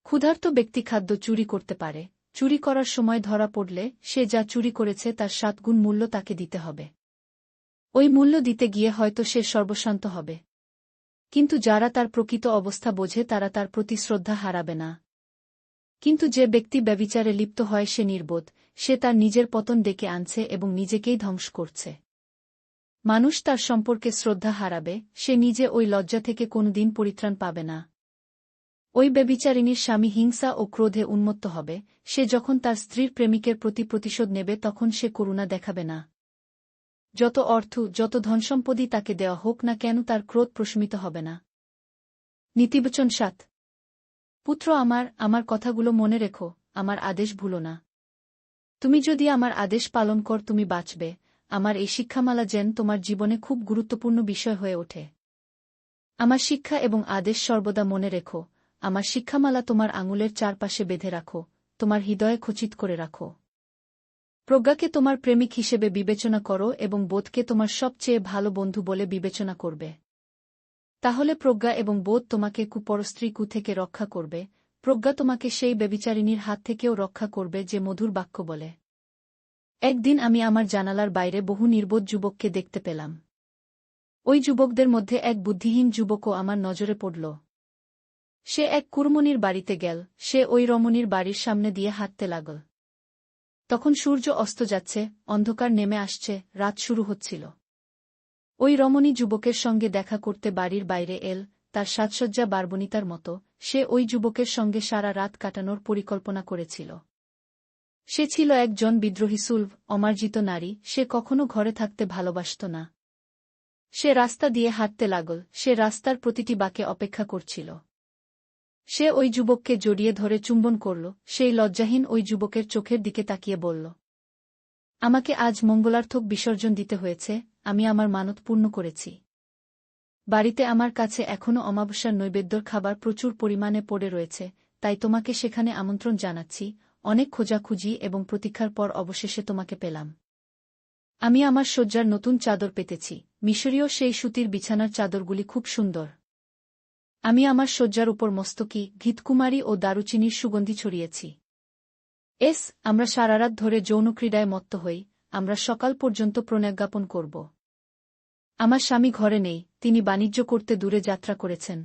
S1: ক্ষুধার্ত ব্যক্তি খাদ্য চুরি করতে পারে, চুরি করার সময় ধরা পড়লে সে যা চুরি করেছে তার 7 গুণ মূল্য তাকে দিতে হবে। ওই মূল্য দিতে গিয়ে হয়তো সে সর্বশান্ত হবে, কিন্তু যারা তার প্রকৃত অবস্থা বোঝে তারা তার প্রতি শ্রদ্ধা হারাবে না। কিন্তু যে ব্যক্তি ব্যভিচারে লিপ্ত হয় সে নির্বোধ, সে তার নিজের পতন ডেকে আনছে এবং নিজেকেই ধ্বংস করছে। মানুষ তার সম্পর্কে শ্রদ্ধা হারাবে, সে নিজে ওই লজ্জা থেকে কোনোদিন পরিত্রাণ পাবে না। ওই ব্যভিচারিণীর স্বামী হিংসা ও ক্রোধে উন্মত্ত হবে, সে যখন তার স্ত্রীর প্রেমিকের প্রতি প্রতিশোধ নেবে তখন সে করুণা দেখাবে না। যত অর্থ, যত ধনসম্পদই তাকে দেওয়া হোক না কেন তার ক্রোধ প্রশমিত হবে না। নীতিবচন 7। পুত্র আমার কথাগুলো মনে রেখো, আমার আদেশ ভুলো না। তুমি যদি আমার আদেশ পালন কর তুমি বাঁচবে। আমার এই শিক্ষামালা যেন তোমার জীবনে খুব গুরুত্বপূর্ণ বিষয় হয়ে ওঠে। আমার শিক্ষা এবং আদেশ সর্বদা মনে রেখো। আমার শিক্ষামালা তোমার আঙুলের চারপাশে বেঁধে রাখো, তোমার হৃদয়ে খচিত করে রাখো। প্রজ্ঞাকে তোমার প্রেমিক হিসেবে বিবেচনা করো এবং বোধকে তোমার সবচেয়ে ভালো বন্ধু বলে বিবেচনা করবে। তাহলে প্রজ্ঞা এবং বোধ তোমাকে কুপরস্ত্রী থেকে রক্ষা করবে, প্রজ্ঞা তোমাকে সেই ব্যভিচারিণীর হাত থেকেও রক্ষা করবে যে মধুর বাক্য বলে। একদিন আমি আমার জানালার বাইরে বহু নির্বোধ যুবককে দেখতে পেলাম। ওই যুবকদের মধ্যে এক বুদ্ধিহীন যুবকও আমার নজরে পড়ল। সে এক কুড়মণির বাড়িতে গেল, সে ওই রমণীর বাড়ির সামনে দিয়ে হাঁটতে লাগল। তখন সূর্য অস্ত যাচ্ছে, অন্ধকার নেমে আসছে, রাত শুরু হচ্ছিল। ওই রমণী যুবকের সঙ্গে দেখা করতে বাড়ির বাইরে এল, তার সাজসজ্জা বারবনিতার মতো, সে ওই যুবকের সঙ্গে সারা রাত কাটানোর পরিকল্পনা করেছিল। সে ছিল একজন বিদ্রোহী সুলভ, অমার্জিত নারী, সে কখনো ঘরে থাকতে ভালোবাসত না। সে রাস্তা দিয়ে হাঁটতে লাগল, সে রাস্তার প্রতিটি বাঁকে অপেক্ষা করছিল। সে ওই যুবককে জড়িয়ে ধরে চুম্বন করল, সেই লজ্জাহীন ওই যুবকের চোখের দিকে তাকিয়ে বলল, আমাকে আজ মঙ্গলার্থক বিসর্জন দিতে হয়েছে, আমি আমার মানত পূর্ণ করেছি। বাড়িতে আমার কাছে এখনও অমাবস্যার নৈবেদ্যর খাবার প্রচুর পরিমাণে পড়ে রয়েছে, তাই তোমাকে সেখানে আমন্ত্রণ জানাচ্ছি। অনেক খোঁজাখুঁজি এবং প্রতীক্ষার পর অবশেষে তোমাকে পেলাম। আমি আমার শয্যার নতুন চাদর পেতেছি, মিশরীয় সেই সুতির বিছানার চাদরগুলি খুব সুন্দর। আমি আমার শয্যার উপর মস্তকি, ঘৃতকুমারী ও দারুচিনির সুগন্ধি ছড়িয়েছি। আমরা সারারাত ধরে যৌনক্রীড়ায় মত্ত হই, আমরা সকাল পর্যন্ত প্রণয়জ্ঞাপন করব। আমার স্বামী ঘরে নেই, তিনি বাণিজ্য করতে দূরে যাত্রা করেছেন।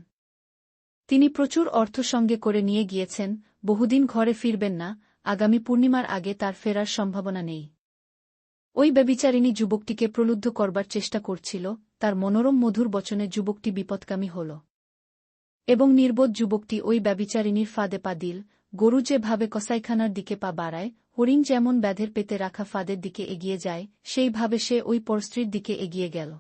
S1: তিনি প্রচুর অর্থ সঙ্গে করে নিয়ে গিয়েছেন, বহুদিন ঘরে ফিরবেন না, আগামী পূর্ণিমার আগে তার ফেরার সম্ভাবনা নেই। ওই ব্যভিচারিণী যুবকটিকে প্রলুব্ধ করবার চেষ্টা করছিল, তার মনোরম মধুর বচনে যুবকটি বিপদগামী হল। এবং নির্বোধ যুবকটি ওই ব্যভিচারিণীর ফাঁদে পা দিল, গরু যেভাবে কসাইখানার দিকে পা বাড়ায়, হরিণ যেমন ব্যাধের পেতে রাখা ফাঁদের দিকে এগিয়ে যায়, সেইভাবে সে ওই পরস্ত্রীর দিকে এগিয়ে গেল।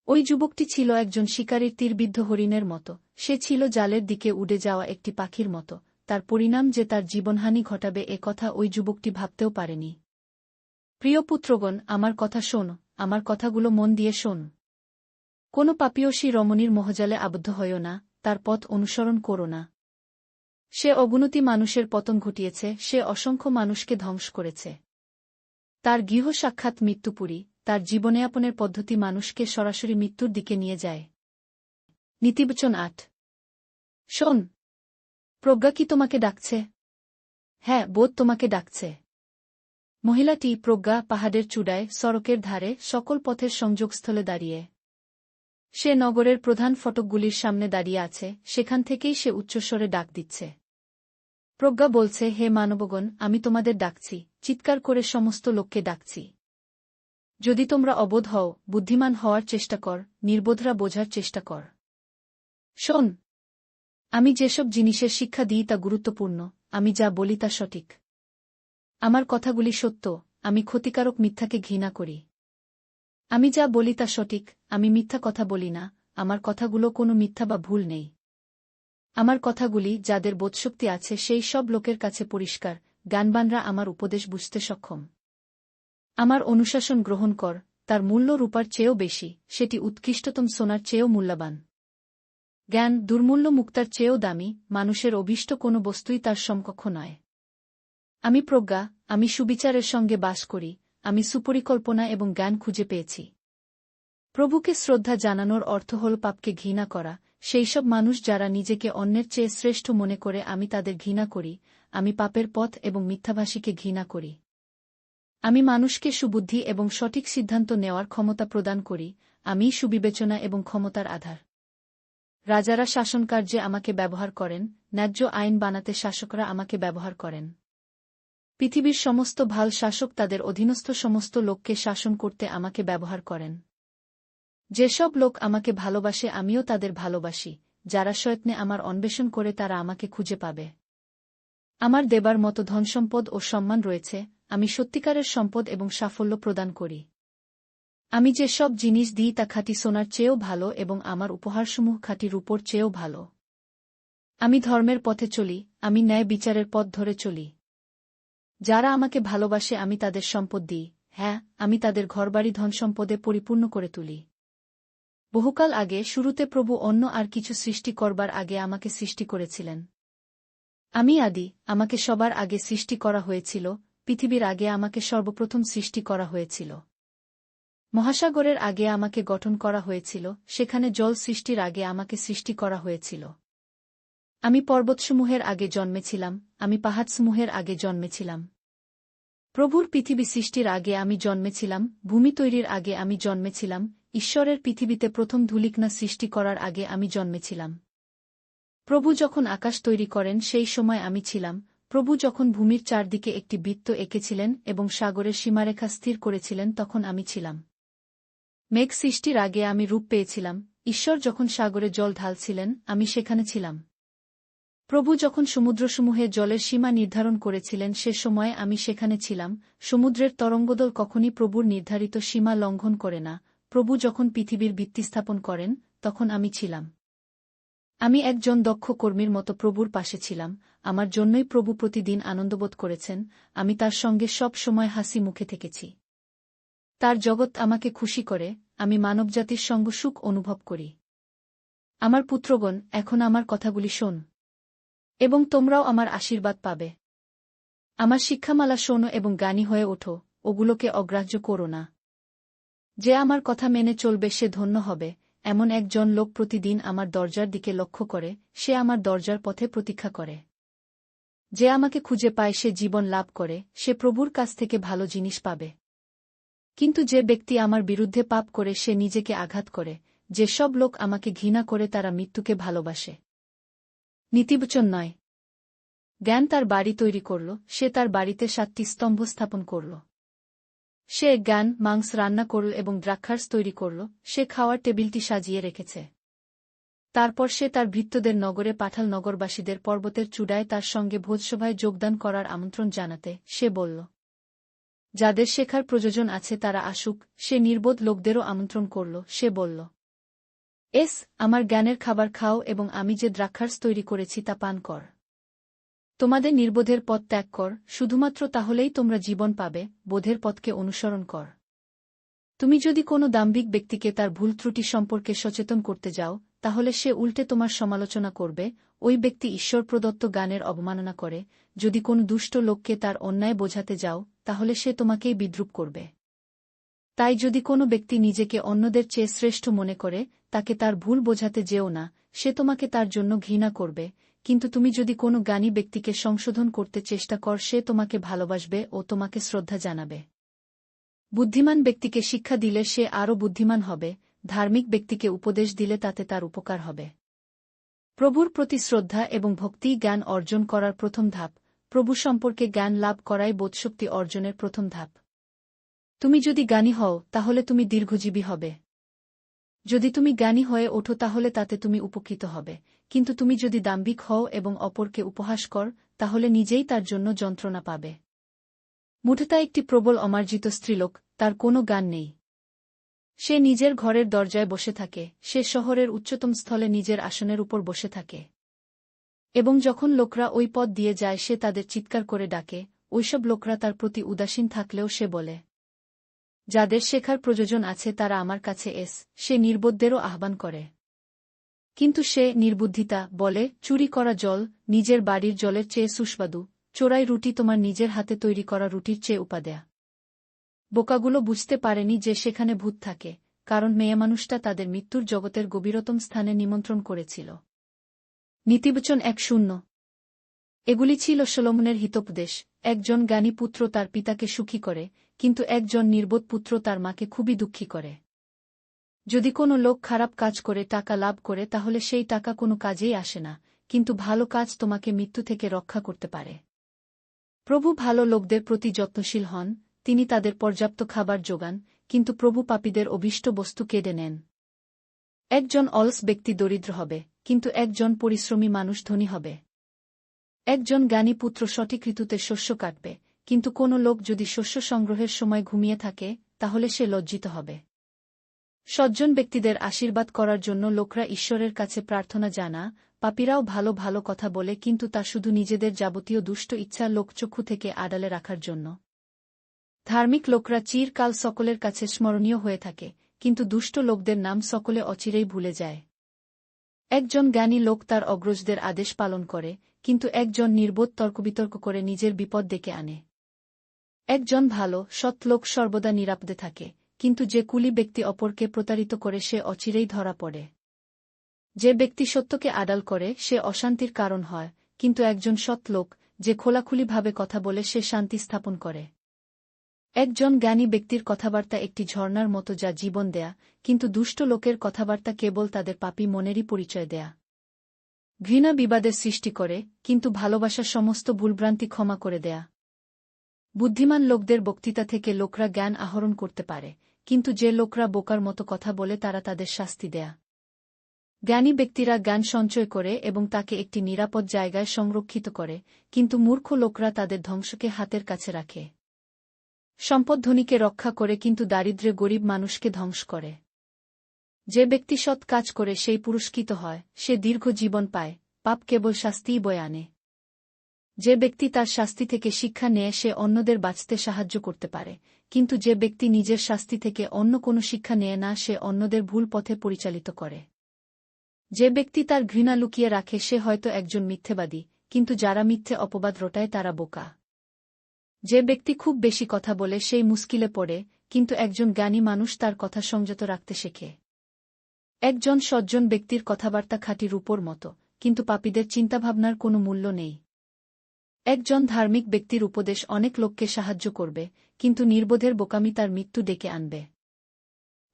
S1: ওই যুবকটি ছিল একজন শিকারীর তীরবিদ্ধ হরিণের মতো, সে ছিল জালের দিকে উড়ে যাওয়া একটি পাখির মতো, তার পরিণাম যে তার জীবনহানি ঘটাবে এ কথা ওই যুবকটি ভাবতেও পারেনি। প্রিয় পুত্রগণ, আমার কথা শোন, আমার কথাগুলো মন দিয়ে শোন। কোনো পাপীয়সী রমণীর মোহজালে আবদ্ধ হয়ো না, তার পথ অনুসরণ করো না। সে অগুনতি মানুষের পতন ঘটিয়েছে, সে অসংখ্য মানুষকে ধ্বংস করেছে। তার গৃহ সাক্ষাৎ মৃত্যুপুরী, তার জীবনযাপনের পদ্ধতি মানুষকে সরাসরি মৃত্যুর দিকে নিয়ে যায়। নীতিবচন 8। শোন, প্রজ্ঞা কি তোমাকে ডাকছে? হ্যাঁ, বোধ তোমাকে ডাকছে। মহিলাটি প্রজ্ঞা পাহাড়ের চূড়ায়, সড়কের ধারে, সকল পথের সংযোগস্থলে দাঁড়িয়ে। সে নগরের প্রধান ফটকগুলির সামনে দাঁড়িয়ে আছে, সেখান থেকেই সে উচ্চস্বরে ডাক দিচ্ছে। প্রজ্ঞা বলছে, হে মানবগণ, আমি তোমাদের ডাকছি, চিৎকার করে সমস্ত লোককে ডাকছি। যদি তোমরা অবোধ হও, বুদ্ধিমান হওয়ার চেষ্টা কর, নির্বোধরা বোঝার চেষ্টা কর। শোন, আমি যেসব জিনিসের শিক্ষা দিই তা গুরুত্বপূর্ণ, আমি যা বলি তা সঠিক। আমার কথাগুলি সত্য, আমি ক্ষতিকারক মিথ্যাকে ঘৃণা করি। আমি যা বলি তা সঠিক, আমি মিথ্যা কথা বলি না, আমার কথাগুলো কোনো মিথ্যা বা ভুল নেই। আমার কথাগুলি যাদের বোধশক্তি আছে সেই সব লোকের কাছে পরিষ্কার, জ্ঞানবানরা আমার উপদেশ বুঝতে সক্ষম। আমার অনুশাসন গ্রহণ কর, তার মূল্য রূপার চেয়েও বেশি, সেটি উৎকৃষ্টতম সোনার চেয়েও মূল্যবান। জ্ঞান দুর্মূল্য মুক্তার চেয়েও দামি, মানুষের অভীষ্ট কোনো বস্তুই তার সমকক্ষ নয়। আমি প্রজ্ঞা, আমি সুবিচারের সঙ্গে বাস করি, আমি সুপরিকল্পনা এবং জ্ঞান খুঁজে পেয়েছি। প্রভুকে শ্রদ্ধা জানানোর অর্থ হল পাপকে ঘৃণা করা। সেইসব মানুষ যারা নিজেকে অন্যের চেয়ে শ্রেষ্ঠ মনে করে আমি তাদের ঘৃণা করি। আমি পাপের পথ এবং মিথ্যাভাষীকে ঘৃণা করি। আমি মানুষকে সুবুদ্ধি এবং সঠিক সিদ্ধান্ত নেওয়ার ক্ষমতা প্রদান করি। আমিই সুবিবেচনা এবং ক্ষমতার আধার। রাজারা শাসনকার্যে আমাকে ব্যবহার করেন, ন্যায্য আইন বানাতে শাসকরা আমাকে ব্যবহার করেন। পৃথিবীর সমস্ত ভাল শাসক তাদের অধীনস্থ সমস্ত লোককে শাসন করতে আমাকে ব্যবহার করেন। যেসব লোক আমাকে ভালোবাসে আমিও তাদের ভালোবাসি, যারা সযত্নে আমার অন্বেষণ করে তারা আমাকে খুঁজে পাবে। আমার দেবার মতো ধনসম্পদ ও সম্মান রয়েছে, আমি সত্যিকারের সম্পদ এবং সাফল্য প্রদান করি। আমি যে সব জিনিস দিই তা খাঁটি সোনার চেয়েও ভালো এবং আমার উপহারসমূহ খাঁটি রূপোর চেয়েও ভালো। আমি ধর্মের পথে চলি, আমি ন্যায় বিচারের পথ ধরে চলি। যারা আমাকে ভালোবাসে আমি তাদের সম্পদ দিই, হ্যাঁ, আমি তাদের ঘরবাড়ি ধনসম্পদে পরিপূর্ণ করে তুলি। বহুকাল আগে শুরুতে প্রভু অন্য আর কিছু সৃষ্টি করবার আগে আমাকে সৃষ্টি করেছিলেন। আমি আদি, আমাকে সবার আগে সৃষ্টি করা হয়েছিল, পৃথিবীর আগে আমাকে সর্বপ্রথম সৃষ্টি করা হয়েছিল। মহাসাগরের আগে আমাকে গঠন করা হয়েছিল, সেখানে জল সৃষ্টির আগে আমাকে সৃষ্টি করা হয়েছিল। আমি পর্বতসমূহের আগে জন্মেছিলাম, আমি পাহাড়সমূহের আগে জন্মেছিলাম। প্রভুর পৃথিবী সৃষ্টির আগে আমি জন্মেছিলাম, ভূমি তৈরির আগে আমি জন্মেছিলাম, ঈশ্বরের পৃথিবীতে প্রথম ধূলিকণা সৃষ্টি করার আগে আমি জন্মেছিলাম। প্রভু যখন আকাশ তৈরি করেন সেই সময় আমি ছিলাম, প্রভু যখন ভূমির চারদিকে একটি বৃত্ত এঁকেছিলেন এবং সাগরের সীমারেখা স্থির করেছিলেন তখন আমি ছিলাম। মেঘ সৃষ্টির আগে আমি রূপ পেয়েছিলাম, ঈশ্বর যখন সাগরে জল ঢালছিলেন আমি সেখানে ছিলাম। প্রভু যখন সমুদ্রসমূহে জলের সীমা নির্ধারণ করেছিলেন সে সময়ে আমি সেখানে ছিলাম। সমুদ্রের তরঙ্গদল কখনই প্রভুর নির্ধারিত সীমা লঙ্ঘন করে না। প্রভু যখন পৃথিবীর ভিত্তি স্থাপন করেন তখন আমি ছিলাম। আমি একজন দক্ষ কর্মীর মতো প্রভুর পাশে ছিলাম, আমার জন্যই প্রভু প্রতিদিন আনন্দবোধ করেছেন, আমি তার সঙ্গে সব সময় হাসি মুখে থেকেছি। তার জগৎ আমাকে খুশি করে, আমি মানবজাতির সঙ্গ সুখ অনুভব করি। আমার পুত্রগণ, এখন আমার কথাগুলি শোন, এবং তোমরাও আমার আশীর্বাদ পাবে। আমার শিক্ষামালা শোনো এবং জ্ঞানী হয়ে ওঠো, ওগুলোকে অগ্রাহ্য করো না। যে আমার কথা মেনে চলবে সে ধন্য হবে, এমন একজন লোক প্রতিদিন আমার দরজার দিকে লক্ষ্য করে, সে আমার দরজার পথে প্রতীক্ষা করে। যে আমাকে খুঁজে পায় সে জীবন লাভ করে, সে প্রভুর কাছ থেকে ভালো জিনিস পাবে। কিন্তু যে ব্যক্তি আমার বিরুদ্ধে পাপ করে সে নিজেকে আঘাত করে, যে সব লোক আমাকে ঘৃণা করে তারা মৃত্যুকে ভালোবাসে। নীতিবচন নয়। জ্ঞান তার বাড়ি তৈরি করল, সে তার বাড়িতে 7টি স্তম্ভ স্থাপন করল। সে জ্ঞান মাংস রান্না করল এবং দ্রাক্ষারস তৈরি করল, সে খাওয়ার টেবিলটি সাজিয়ে রেখেছে। তারপর সে তার ভৃত্যদের নগরে পাঠাল নগরবাসীদের পর্বতের চূড়ায় তার সঙ্গে ভোজসভায় যোগদান করার আমন্ত্রণ জানাতে। সে বলল, যাদের শেখার প্রয়োজন আছে তারা আসুক। সে নির্বোধ লোকদেরও আমন্ত্রণ করল। সে বলল, আমার জ্ঞানের খাবার খাও এবং আমি যে দ্রাক্ষারস তৈরি করেছি তা পান কর। তোমাদের নির্বোধের পথ ত্যাগ কর, শুধুমাত্র তাহলেই তোমরা জীবন পাবে, বোধের পথকে অনুসরণ কর। তুমি যদি কোনো দাম্ভিক ব্যক্তিকে তার ভুল ত্রুটি সম্পর্কে সচেতন করতে যাও, তাহলে সে উল্টে তোমার সমালোচনা করবে। ওই ব্যক্তি ঈশ্বর প্রদত্ত জ্ঞানের অবমাননা করে। যদি কোনো দুষ্ট লোককে তার অন্যায় বোঝাতে যাও, তাহলে সে তোমাকেই বিদ্রূপ করবে। তাই যদি কোনো ব্যক্তি নিজেকে অন্যদের চেয়ে শ্রেষ্ঠ মনে করে, তাকে তার ভুল বোঝাতে যেও না, সে তোমাকে তার জন্য ঘৃণা করবে। কিন্তু তুমি যদি কোনো জ্ঞানী ব্যক্তিকে সংশোধন করতে চেষ্টা কর, সে তোমাকে ভালোবাসবে ও তোমাকে শ্রদ্ধা জানাবে। বুদ্ধিমান ব্যক্তিকে শিক্ষা দিলে সে আরও বুদ্ধিমান হবে, ধার্মিক ব্যক্তিকে উপদেশ দিলে তাতে তার উপকার হবে। প্রভুর প্রতি শ্রদ্ধা এবং ভক্তি জ্ঞান অর্জন করার প্রথম ধাপ। প্রভু সম্পর্কে জ্ঞান লাভ করাই বোধশক্তি অর্জনের প্রথম ধাপ। তুমি যদি জ্ঞানী হও তাহলে তুমি দীর্ঘজীবী হবে। যদি তুমি জ্ঞানী হয়ে ওঠো তাহলে তাতে তুমি উপকৃত হবে, কিন্তু তুমি যদি দাম্ভিক হও এবং অপরকে উপহাস কর, তাহলে নিজেই তার জন্য যন্ত্রণা পাবে। মূঢ়তা একটি প্রবল অমার্জিত স্ত্রীলোক, তার কোনো জ্ঞান নেই। সে নিজের ঘরের দরজায় বসে থাকে, সে শহরের উচ্চতম স্থলে নিজের আসনের উপর বসে থাকে। এবং যখন লোকরা ওই পথ দিয়ে যায় সে তাদের চিৎকার করে ডাকে। ওইসব লোকরা তার প্রতি উদাসীন থাকলেও সে বলে, যাদের শেখার প্রয়োজন আছে তারা আমার কাছে সে নির্বোধদেরও আহ্বান করে। কিন্তু সে নির্বুদ্ধিতা বলে, চুরি করা জল নিজের বাড়ির জলের চেয়ে সুস্বাদু, চোরাই রুটি তোমার নিজের হাতে তৈরি করা রুটির চেয়ে উপাদেয়। বোকাগুলো বুঝতে পারেনি যে সেখানে ভূত থাকে, কারণ মেয়েমানুষটা তাদের মৃত্যুর জগতের গভীরতম স্থানে নিমন্ত্রণ করেছিল। নীতিবচন ১-০ এগুলি ছিল সলোমনের হিতোপদেশ। একজন জ্ঞানী পুত্র তার পিতাকে সুখী করে, কিন্তু একজন নির্বোধ পুত্র তার মাকে খুবই দুঃখী করে। যদি কোনো লোক খারাপ কাজ করে টাকা লাভ করে তাহলে সেই টাকা কোনো কাজেই আসে না, কিন্তু ভালো কাজ তোমাকে মৃত্যু থেকে রক্ষা করতে পারে। প্রভু ভালো লোকদের প্রতি যত্নশীল হন, তিনি তাদের পর্যাপ্ত খাবার যোগান, কিন্তু প্রভু পাপীদের অভীষ্ট বস্তু কেড়ে নেন। একজন অলস ব্যক্তি দরিদ্র হবে, কিন্তু একজন পরিশ্রমী মানুষ ধনী হবে। একজন জ্ঞানী পুত্র সঠিক ঋতুতে শস্য কাটবে, কিন্তু কোনো লোক যদি শস্য সংগ্রহের সময় ঘুমিয়ে থাকে তাহলে সে লজ্জিত হবে। সজ্জন ব্যক্তিদের আশীর্বাদ করার জন্য লোকরা ঈশ্বরের কাছে প্রার্থনা জানা, পাপীরাও ভালো ভালো কথা বলে, কিন্তু তা শুধু নিজেদের যাবতীয় দুষ্ট ইচ্ছা লোকচক্ষু থেকে আড়ালে রাখার জন্য। ধার্মিক লোকরা চিরকাল সকলের কাছে স্মরণীয় হয়ে থাকে, কিন্তু দুষ্ট লোকদের নাম সকলে অচিরেই ভুলে যায়। একজন জ্ঞানী লোক তার অগ্রজদের আদেশ পালন করে, কিন্তু একজন নির্বোধ তর্কবিতর্ক করে নিজের বিপদ ডেকে আনে। একজন ভালো সৎ লোক সর্বদা নিরাপদে থাকে, কিন্তু যে কুলি ব্যক্তি অপরকে প্রতারিত করে সে অচিরেই ধরা পড়ে। যে ব্যক্তি সত্যকে আড়াল করে সে অশান্তির কারণ হয়, কিন্তু একজন সৎ লোক যে খোলাখুলিভাবে কথা বলে সে শান্তি স্থাপন করে। একজন জ্ঞানী ব্যক্তির কথাবার্তা একটি ঝর্ণার মতো যা জীবন দেয়া, কিন্তু দুষ্ট লোকের কথাবার্তা কেবল তাদের পাপী মনেরই পরিচয় দেয়া। ঘৃণা বিবাদের সৃষ্টি করে, কিন্তু ভালোবাসা সমস্ত ভুলভ্রান্তি ক্ষমা করে দেয়া। বুদ্ধিমান লোকদের বক্তৃতা থেকে লোকরা জ্ঞান আহরণ করতে পারে, কিন্তু যে লোকরা বোকার মতো কথা বলে তারা তাদের শাস্তি দেয়া। জ্ঞানী ব্যক্তিরা জ্ঞান সঞ্চয় করে এবং তাকে একটি নিরাপদ জায়গায় সংরক্ষিত করে, কিন্তু মূর্খ লোকরা তাদের ধ্বংসকে হাতের কাছে রাখে। সম্পদ ধনীকে রক্ষা করে, কিন্তু দারিদ্র্যে গরিব মানুষকে ধ্বংস করে। যে ব্যক্তি সৎ কাজ করে সেই পুরস্কৃত হয়, সে দীর্ঘ জীবন পায়, পাপ কেবল শাস্তিই বয়ে আনে। যে ব্যক্তি তার শাস্তি থেকে শিক্ষা নেয় সে অন্যদের বাঁচতে সাহায্য করতে পারে, কিন্তু যে ব্যক্তি নিজের শাস্তি থেকে অন্য কোনো শিক্ষা নেয় না সে অন্যদের ভুল পথে পরিচালিত করে। যে ব্যক্তি তার ঘৃণা লুকিয়ে রাখে সে হয়তো একজন মিথ্যেবাদী, কিন্তু যারা মিথ্যে অপবাদ রটায় তারা বোকা। যে ব্যক্তি খুব বেশি কথা বলে সেই মুশকিলে পড়ে, কিন্তু একজন জ্ঞানী মানুষ তার কথা সংযত রাখতে শেখে। একজন সজ্জন ব্যক্তির কথাবার্তা খাঁটি রূপোর মতো, কিন্তু পাপীদের চিন্তাভাবনার কোনো মূল্য নেই। একজন ধার্মিক ব্যক্তির উপদেশ অনেক লোককে সাহায্য করবে, কিন্তু নির্বোধের বোকামি তার মৃত্যু ডেকে আনবে।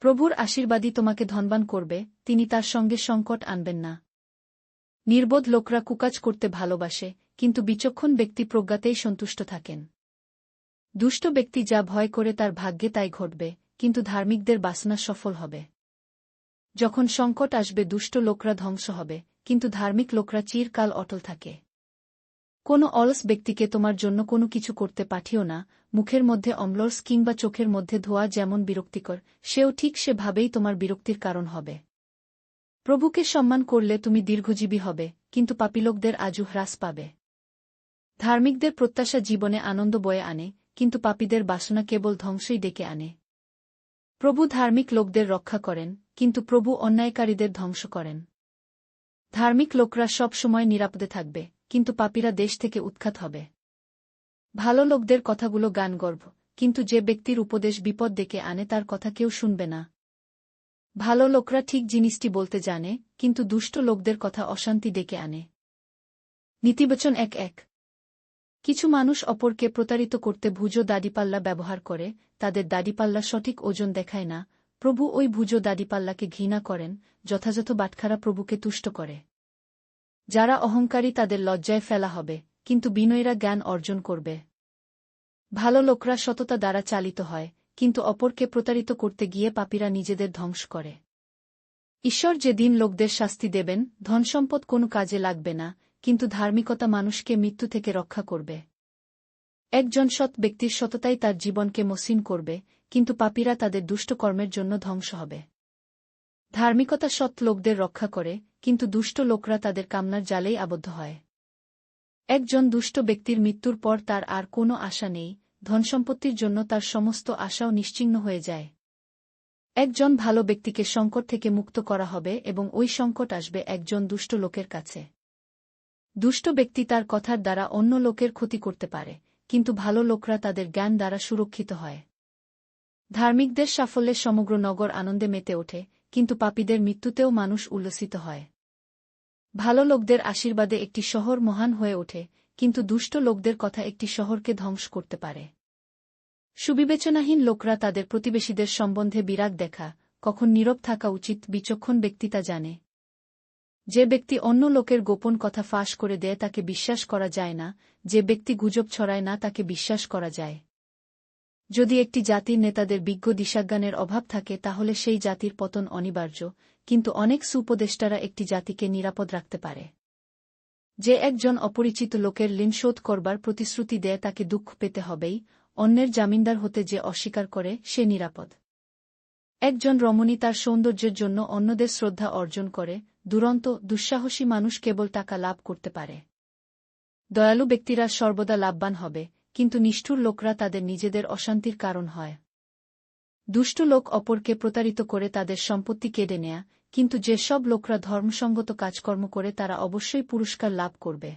S1: প্রভুর আশীর্বাদই তোমাকে ধনবান করবে, তিনি তার সঙ্গে সংকট আনবেন না। নির্বোধ লোকরা কুকাজ করতে ভালোবাসে, কিন্তু বিচক্ষণ ব্যক্তি প্রজ্ঞাতেই সন্তুষ্ট থাকেন। দুষ্ট ব্যক্তি যা ভয় করে তার ভাগ্যে তাই ঘটবে, কিন্তু ধার্মিকদের বাসনা সফল হবে। যখন সংকট আসবে দুষ্ট লোকরা ধ্বংস হবে, কিন্তু ধার্মিক লোকরা চিরকাল অটল থাকে। কোনো অলস ব্যক্তিকে তোমার জন্য কোনো কিছু করতে পাঠিও না, মুখের মধ্যে অম্লরস কিংবা চোখের মধ্যে ধোয়া যেমন বিরক্তিকর, সেও ঠিক সেভাবেই তোমার বিরক্তির কারণ হবে। প্রভুকে সম্মান করলে তুমি দীর্ঘজীবী হবে, কিন্তু পাপীলোকদের আজু হ্রাস পাবে। ধার্মিকদের প্রত্যাশা জীবনে আনন্দ বয়ে আনে, কিন্তু পাপীদের বাসনা কেবল ধ্বংসই ডেকে আনে। প্রভু ধার্মিক লোকদের রক্ষা করেন, কিন্তু প্রভু অন্যায়কারীদের ধ্বংস করেন। ধার্মিক লোকরা সব সময় নিরাপদে থাকবে, কিন্তু পাপীরা দেশ থেকে উৎখাত হবে। ভালো লোকদের কথাগুলো গানগর্ভ, কিন্তু যে ব্যক্তির উপদেশ বিপদ ডেকে আনে তার কথা কেউ শুনবে না। ভালো লোকরা ঠিক জিনিসটি বলতে জানে, কিন্তু দুষ্ট লোকদের কথা অশান্তি ডেকে আনে। নীতিবচন ১-১ কিছু মানুষ অপরকে প্রতারিত করতে ভুজো দাড়িপাল্লা ব্যবহার করে, তাদের দাড়িপাল্লা সঠিক ওজন দেখায় না। প্রভু ওই ভুজো দাড়িপাল্লাকে ঘৃণা করেন, যথাযথ বাটখারা প্রভুকে তুষ্ট করে। যারা অহংকারী তাদের লজ্জায় ফেলা হবে, কিন্তু বিনয়ীরা জ্ঞান অর্জন করবে। ভালো লোকরা সততা দ্বারা চালিত হয়, কিন্তু অপরকে প্রতারিত করতে গিয়ে পাপীরা নিজেদের ধ্বংস করে। ঈশ্বর যেদিন লোকদের শাস্তি দেবেন, ধনসম্পদ কোনো কাজে লাগবে না, কিন্তু ধার্মিকতা মানুষকে মৃত্যু থেকে রক্ষা করবে। একজন সৎ ব্যক্তির সততাই তার জীবনকে মসৃণ করবে, কিন্তু পাপীরা তাদের দুষ্ট কর্মের জন্য ধ্বংস হবে। ধার্মিকতা সৎ লোকদের রক্ষা করে, কিন্তু দুষ্ট লোকরা তাদের কামনার জালেই আবদ্ধ হয়। একজন দুষ্ট ব্যক্তির মৃত্যুর পর তার আর কোনো আশা নেই, ধনসম্পত্তির জন্য তার সমস্ত আশাও নিশ্চিহ্ন হয়ে যায়। একজন ভালো ব্যক্তিকে সংকট থেকে মুক্ত করা হবে এবং ওই সংকট আসবে একজন দুষ্ট লোকের কাছে। দুষ্ট ব্যক্তি তার কথার দ্বারা অন্য লোকের ক্ষতি করতে পারে, কিন্তু ভালো লোকরা তাদের জ্ঞান দ্বারা সুরক্ষিত হয়। ধার্মিকদের সাফল্যে সমগ্র নগর আনন্দে মেতে ওঠে, কিন্তু পাপীদের মৃত্যুতেও মানুষ উল্লসিত হয়। ভালো লোকদের আশীর্বাদে একটি শহর মহান হয়ে ওঠে, কিন্তু দুষ্ট লোকদের কথা একটি শহরকে ধ্বংস করতে পারে। সুবিবেচনাহীন লোকরা তাদের প্রতিবেশীদের সম্বন্ধে বিরাগ দেখা, কখন নীরব থাকা উচিত বিচক্ষণ ব্যক্তি তা জানে। যে ব্যক্তি অন্য লোকের গোপন কথা ফাঁস করে দেয় তাকে বিশ্বাস করা যায় না, যে ব্যক্তি গুজব ছড়ায় না তাকে বিশ্বাস করা যায়। যদি একটি জাতির নেতাদের বিজ্ঞ দিশাজ্ঞানের অভাব থাকে তাহলে সেই জাতির পতন অনিবার্য, কিন্তু অনেক সুপদেষ্টারা একটি জাতিকে নিরাপদ রাখতে পারে। যে একজন অপরিচিত লোকের ঋণ শোধ করবার প্রতিশ্রুতি দেয় তাকে দুঃখ পেতে হবেই, অন্যের জামিনদার হতে যে অস্বীকার করে সে নিরাপদ। একজন রমণী তার সৌন্দর্যের জন্য অন্যদের শ্রদ্ধা অর্জন করে, দুরন্ত দুঃসাহসী মানুষ কেবল টাকা লাভ করতে পারে। দয়ালু ব্যক্তিরা সর্বদা লাভবান হবে, কিন্তু নিষ্ঠুর লোকরা তাদের নিজেদের অশান্তির কারণ হয়। দুষ্ট লোক অপরকে প্রতারিত করে তাদের সম্পত্তি কেড়ে নেয়া, কিন্তু যে সব লোকরা ধর্মসঙ্গত কাজকর্ম করে তারা অবশ্যই পুরস্কার লাভ করবে।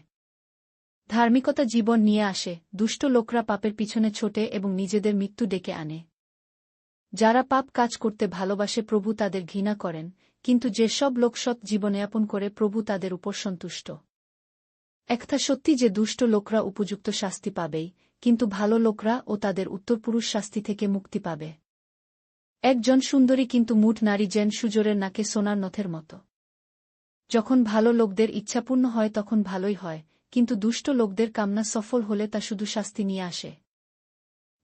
S1: ধার্মিকতা জীবন নিয়ে আসে, দুষ্ট লোকরা পাপের পিছনে ছোটে এবং নিজেদের মৃত্যু ডেকে আনে। যারা পাপ কাজ করতে ভালোবাসে প্রভু তাদের ঘৃণা করেন, কিন্তু যে সব লোক সৎ জীবনযাপন করে প্রভু তাদের উপর সন্তুষ্ট। একটা সত্যি যে দুষ্ট লোকরা উপযুক্ত শাস্তি পাবেই, কিন্তু ভালো লোকরা ও তাদের উত্তরপুরুষ শাস্তি থেকে মুক্তি পাবে। একজন সুন্দরী কিন্তু মূঢ় নারী যেন সুজোরের নাকে সোনার নথের মতো। যখন ভালো লোকদের ইচ্ছাপূর্ণ হয় তখন ভালোই হয়, কিন্তু দুষ্ট লোকদের কামনা সফল হলে তা শুধু শাস্তি নিয়ে আসে।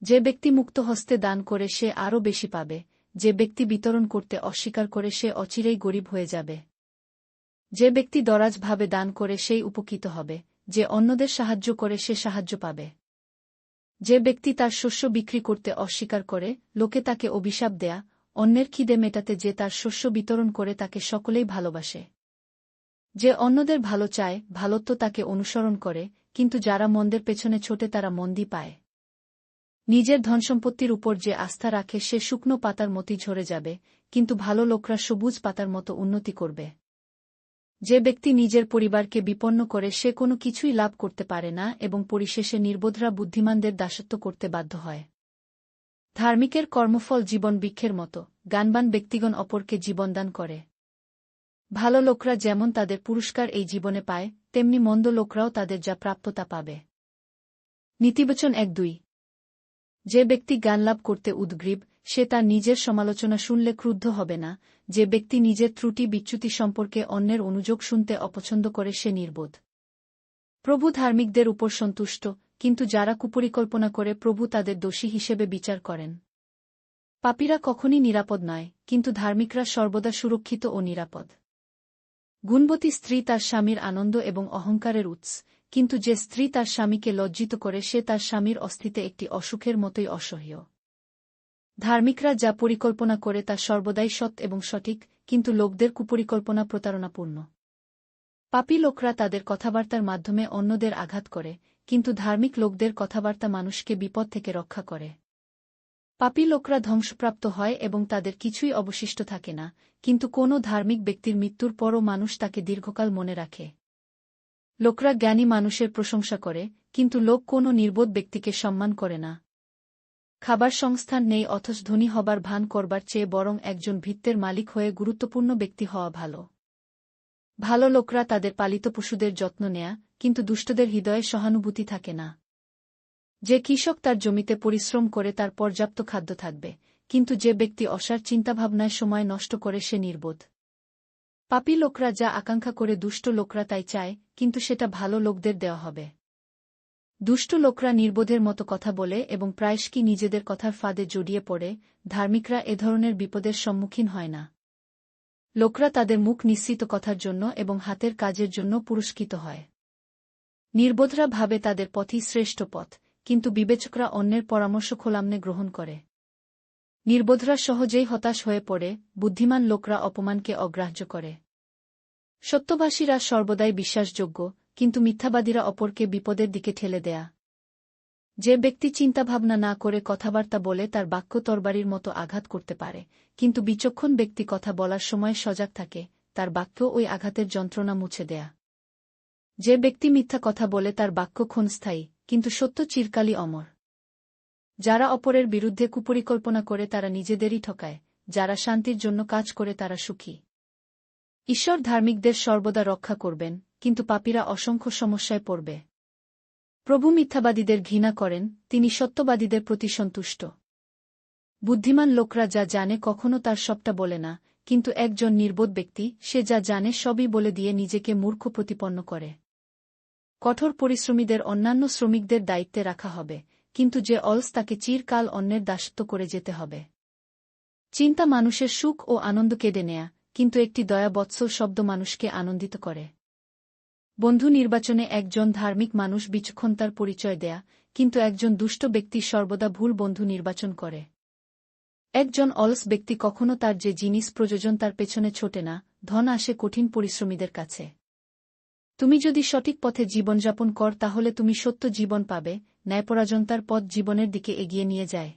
S1: যে ব্যক্তি মুক্ত হস্তে দান করে সে আরও বেশি পাবে, যে ব্যক্তি বিতরণ করতে অস্বীকার করে সে অচিরেই গরিব হয়ে যাবে। যে ব্যক্তি দরাজভাবে দান করে সেই উপকৃত হবে, যে অন্যদের সাহায্য করে সে সাহায্য পাবে। যে ব্যক্তি তার শস্য বিক্রি করতে অস্বীকার করে, লোকে তাকে অভিশাপ দেয়া, অন্যের খিদে মেটাতে যে তার শস্য বিতরণ করে তাকে সকলেই ভালোবাসে। যে অন্যদের ভালো চায়, ভালোত্ব তাকে অনুসরণ করে, কিন্তু যারা মন্দের পেছনে ছোটে তারা মন্দই পায়। নিজের ধনসম্পত্তির উপর যে আস্থা রাখে সে শুকনো পাতার মতোই ঝরে যাবে, কিন্তু ভালো লোকরা সবুজ পাতার মতো উন্নতি করবে। যে ব্যক্তি নিজের পরিবারকে বিপন্ন করে সে কোনো কিছুই লাভ করতে পারে না এবং পরিশেষে নির্বোধরা বুদ্ধিমানদের দাসত্ব করতে বাধ্য হয়। ধার্মিকের কর্মফল জীবন বৃক্ষের মতো, জ্ঞানবান ব্যক্তিগণ অপরকে জীবনদান করে। ভালো লোকরা যেমন তাদের পুরস্কার এই জীবনে পায়, তেমনি মন্দ লোকরাও তাদের যা প্রাপ্য তা পাবে। নীতিবচন ১-২। যে ব্যক্তি জ্ঞান লাভ করতে উদ্গ্রীব, সে তার নিজের সমালোচনা শুনলে ক্রুদ্ধ হবে না, যে ব্যক্তি নিজের ত্রুটি বিচ্যুতি সম্পর্কে অন্যের অনুযোগ শুনতে অপছন্দ করে সে নির্বোধ। প্রভু ধার্মিকদের উপর সন্তুষ্ট, কিন্তু যারা কুপরিকল্পনা করে প্রভু তাদের দোষী হিসেবে বিচার করেন। পাপীরা কখনই নিরাপদ নয়, কিন্তু ধার্মিকরা সর্বদা সুরক্ষিত ও নিরাপদ। গুণবতী স্ত্রী তার স্বামীর আনন্দ এবং অহংকারের উৎস, কিন্তু যে স্ত্রী তার স্বামীকে লজ্জিত করে সে তার স্বামীর অস্তিত্বে একটি অসুখের মতোই অসহ্য। ধার্মিকরা যা পরিকল্পনা করে তা সর্বদাই সৎ এবং সঠিক, কিন্তু লোকদের কুপরিকল্পনা প্রতারণাপূর্ণ। পাপী লোকরা তাদের কথাবার্তার মাধ্যমে অন্যদের আঘাত করে, কিন্তু ধার্মিক লোকদের কথাবার্তা মানুষকে বিপদ থেকে রক্ষা করে। পাপী লোকরা ধ্বংসপ্রাপ্ত হয় এবং তাদের কিছুই অবশিষ্ট থাকে না, কিন্তু কোনো ধার্মিক ব্যক্তির মৃত্যুর পরও মানুষ তাকে দীর্ঘকাল মনে রাখে। লোকরা জ্ঞানী মানুষের প্রশংসা করে, কিন্তু লোক কোনো নির্বোধ ব্যক্তিকে সম্মান করে না। খাবার সংস্থান নেই অথচ ধনী হবার ভান করবার চেয়ে বরং একজন ভৃত্যের মালিক হয়ে গুরুত্বপূর্ণ ব্যক্তি হওয়া ভালো। ভালো লোকরা তাদের পালিত পশুদের যত্ন নেয়া, কিন্তু দুষ্টদের হৃদয়ে সহানুভূতি থাকে না। যে কৃষক তার জমিতে পরিশ্রম করে তার পর্যাপ্ত খাদ্য থাকবে, কিন্তু যে ব্যক্তি অসার চিন্তাভাবনায় সময় নষ্ট করে সে নির্বোধ। পাপী লোকরা যা আকাঙ্ক্ষা করে দুষ্ট লোকরা তাই চায়, কিন্তু সেটা ভালো লোকদের দেওয়া হবে। দুষ্ট লোকরা নির্বোধের মতো কথা বলে এবং প্রায়শই নিজেদের কথার ফাঁদে জড়িয়ে পড়ে, ধার্মিকরা এ ধরনের বিপদের সম্মুখীন হয় না। লোকরা তাদের মুখ নিঃসৃত কথার জন্য এবং হাতের কাজের জন্য পুরস্কৃত হয়। নির্বোধরা ভাবে তাদের পথই শ্রেষ্ঠ পথ, কিন্তু বিবেচকরা অন্যের পরামর্শ খোলামনে গ্রহণ করে। নির্বোধরা সহজেই হতাশ হয়ে পড়ে, বুদ্ধিমান লোকরা অপমানকে অগ্রাহ্য করে। সত্যভাষীরা সর্বদাই বিশ্বাসযোগ্য, কিন্তু মিথ্যাবাদীরা অপরকে বিপদের দিকে ঠেলে দেয়া। যে ব্যক্তি চিন্তাভাবনা না করে কথাবার্তা বলে তার বাক্য তরবারির মতো আঘাত করতে পারে, কিন্তু বিচক্ষণ ব্যক্তি কথা বলার সময় সজাগ থাকে, তার বাক্য ওই আঘাতের যন্ত্রণা মুছে দেয়া। যে ব্যক্তি মিথ্যা কথা বলে তার বাক্য ক্ষণস্থায়ী, কিন্তু সত্য চিরকালই অমর। যারা অপরের বিরুদ্ধে কুপরিকল্পনা করে তারা নিজেদেরই ঠকায়, যারা শান্তির জন্য কাজ করে তারা সুখী। ঈশ্বর ধার্মিকদের সর্বদা রক্ষা করবেন, কিন্তু পাপীরা অসংখ্য সমস্যায় পড়বে। প্রভু মিথ্যাবাদীদের ঘৃণা করেন, তিনি সত্যবাদীদের প্রতি সন্তুষ্ট। বুদ্ধিমান লোকরা যা জানে কখনো তার সবটা বলে না, কিন্তু একজন নির্বোধ ব্যক্তি সে যা জানে সবই বলে দিয়ে নিজেকে মূর্খ প্রতিপন্ন করে। কঠোর পরিশ্রমীদের অন্যান্য শ্রমিকদের দায়িত্বে রাখা হবে, কিন্তু যে অলস তাকে চিরকাল অন্যের দাসত্ব করে যেতে হবে। চিন্তা মানুষের সুখ ও আনন্দ কেড়ে নেয়া, কিন্তু একটি দয়াবৎসল শব্দ মানুষকে আনন্দিত করে। বন্ধু নির্বাচনে একজন ধার্মিক মানুষ বিচক্ষণতার পরিচয় দেয়া, কিন্তু একজন দুষ্ট ব্যক্তি সর্বদা ভুল বন্ধু নির্বাচন করে। একজন অলস ব্যক্তি কখনো তার যে জিনিস প্রয়োজন তার পেছনে ছোটে না, ধন আসে কঠিন পরিশ্রমীদের কাছে। তুমি যদি সঠিক পথে জীবনযাপন কর তাহলে তুমি সত্য জীবন পাবে, ন্যায়পরায়ণতার পথ জীবনের দিকে এগিয়ে নিয়ে যায়।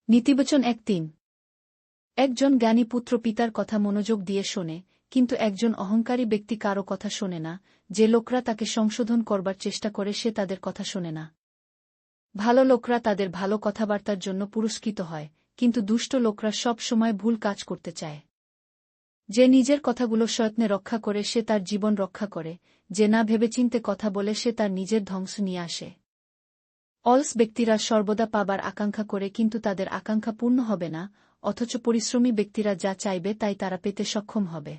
S1: নীতিবচন 1:3। একজন জ্ঞানী পুত্র পিতার কথা মনোযোগ দিয়ে শোনে, কিন্তু একজন অহংকারী ব্যক্তি কারও কথা শোনে না। যে লোকরা তাকে সংশোধন করবার চেষ্টা করে সে তাদের কথা শোনে না। ভালো লোকরা তাদের ভালো কথাবার্তার জন্য পুরস্কৃত হয়, কিন্তু দুষ্ট লোকরা সব সময় ভুল কাজ করতে চায়। যে নিজের কথাগুলো সযত্নে রক্ষা করে সে তার জীবন রক্ষা করে, যে না ভেবেচিন্তে কথা বলে সে তার নিজের ধ্বংস নিয়ে আসে। অলস ব্যক্তিরা সর্বদা পাবার আকাঙ্ক্ষা করে কিন্তু তাদের আকাঙ্ক্ষা পূর্ণ হবে না, অথচ পরিশ্রমী ব্যক্তিরা যা চাইবে তাই তারা পেতে সক্ষম হবে।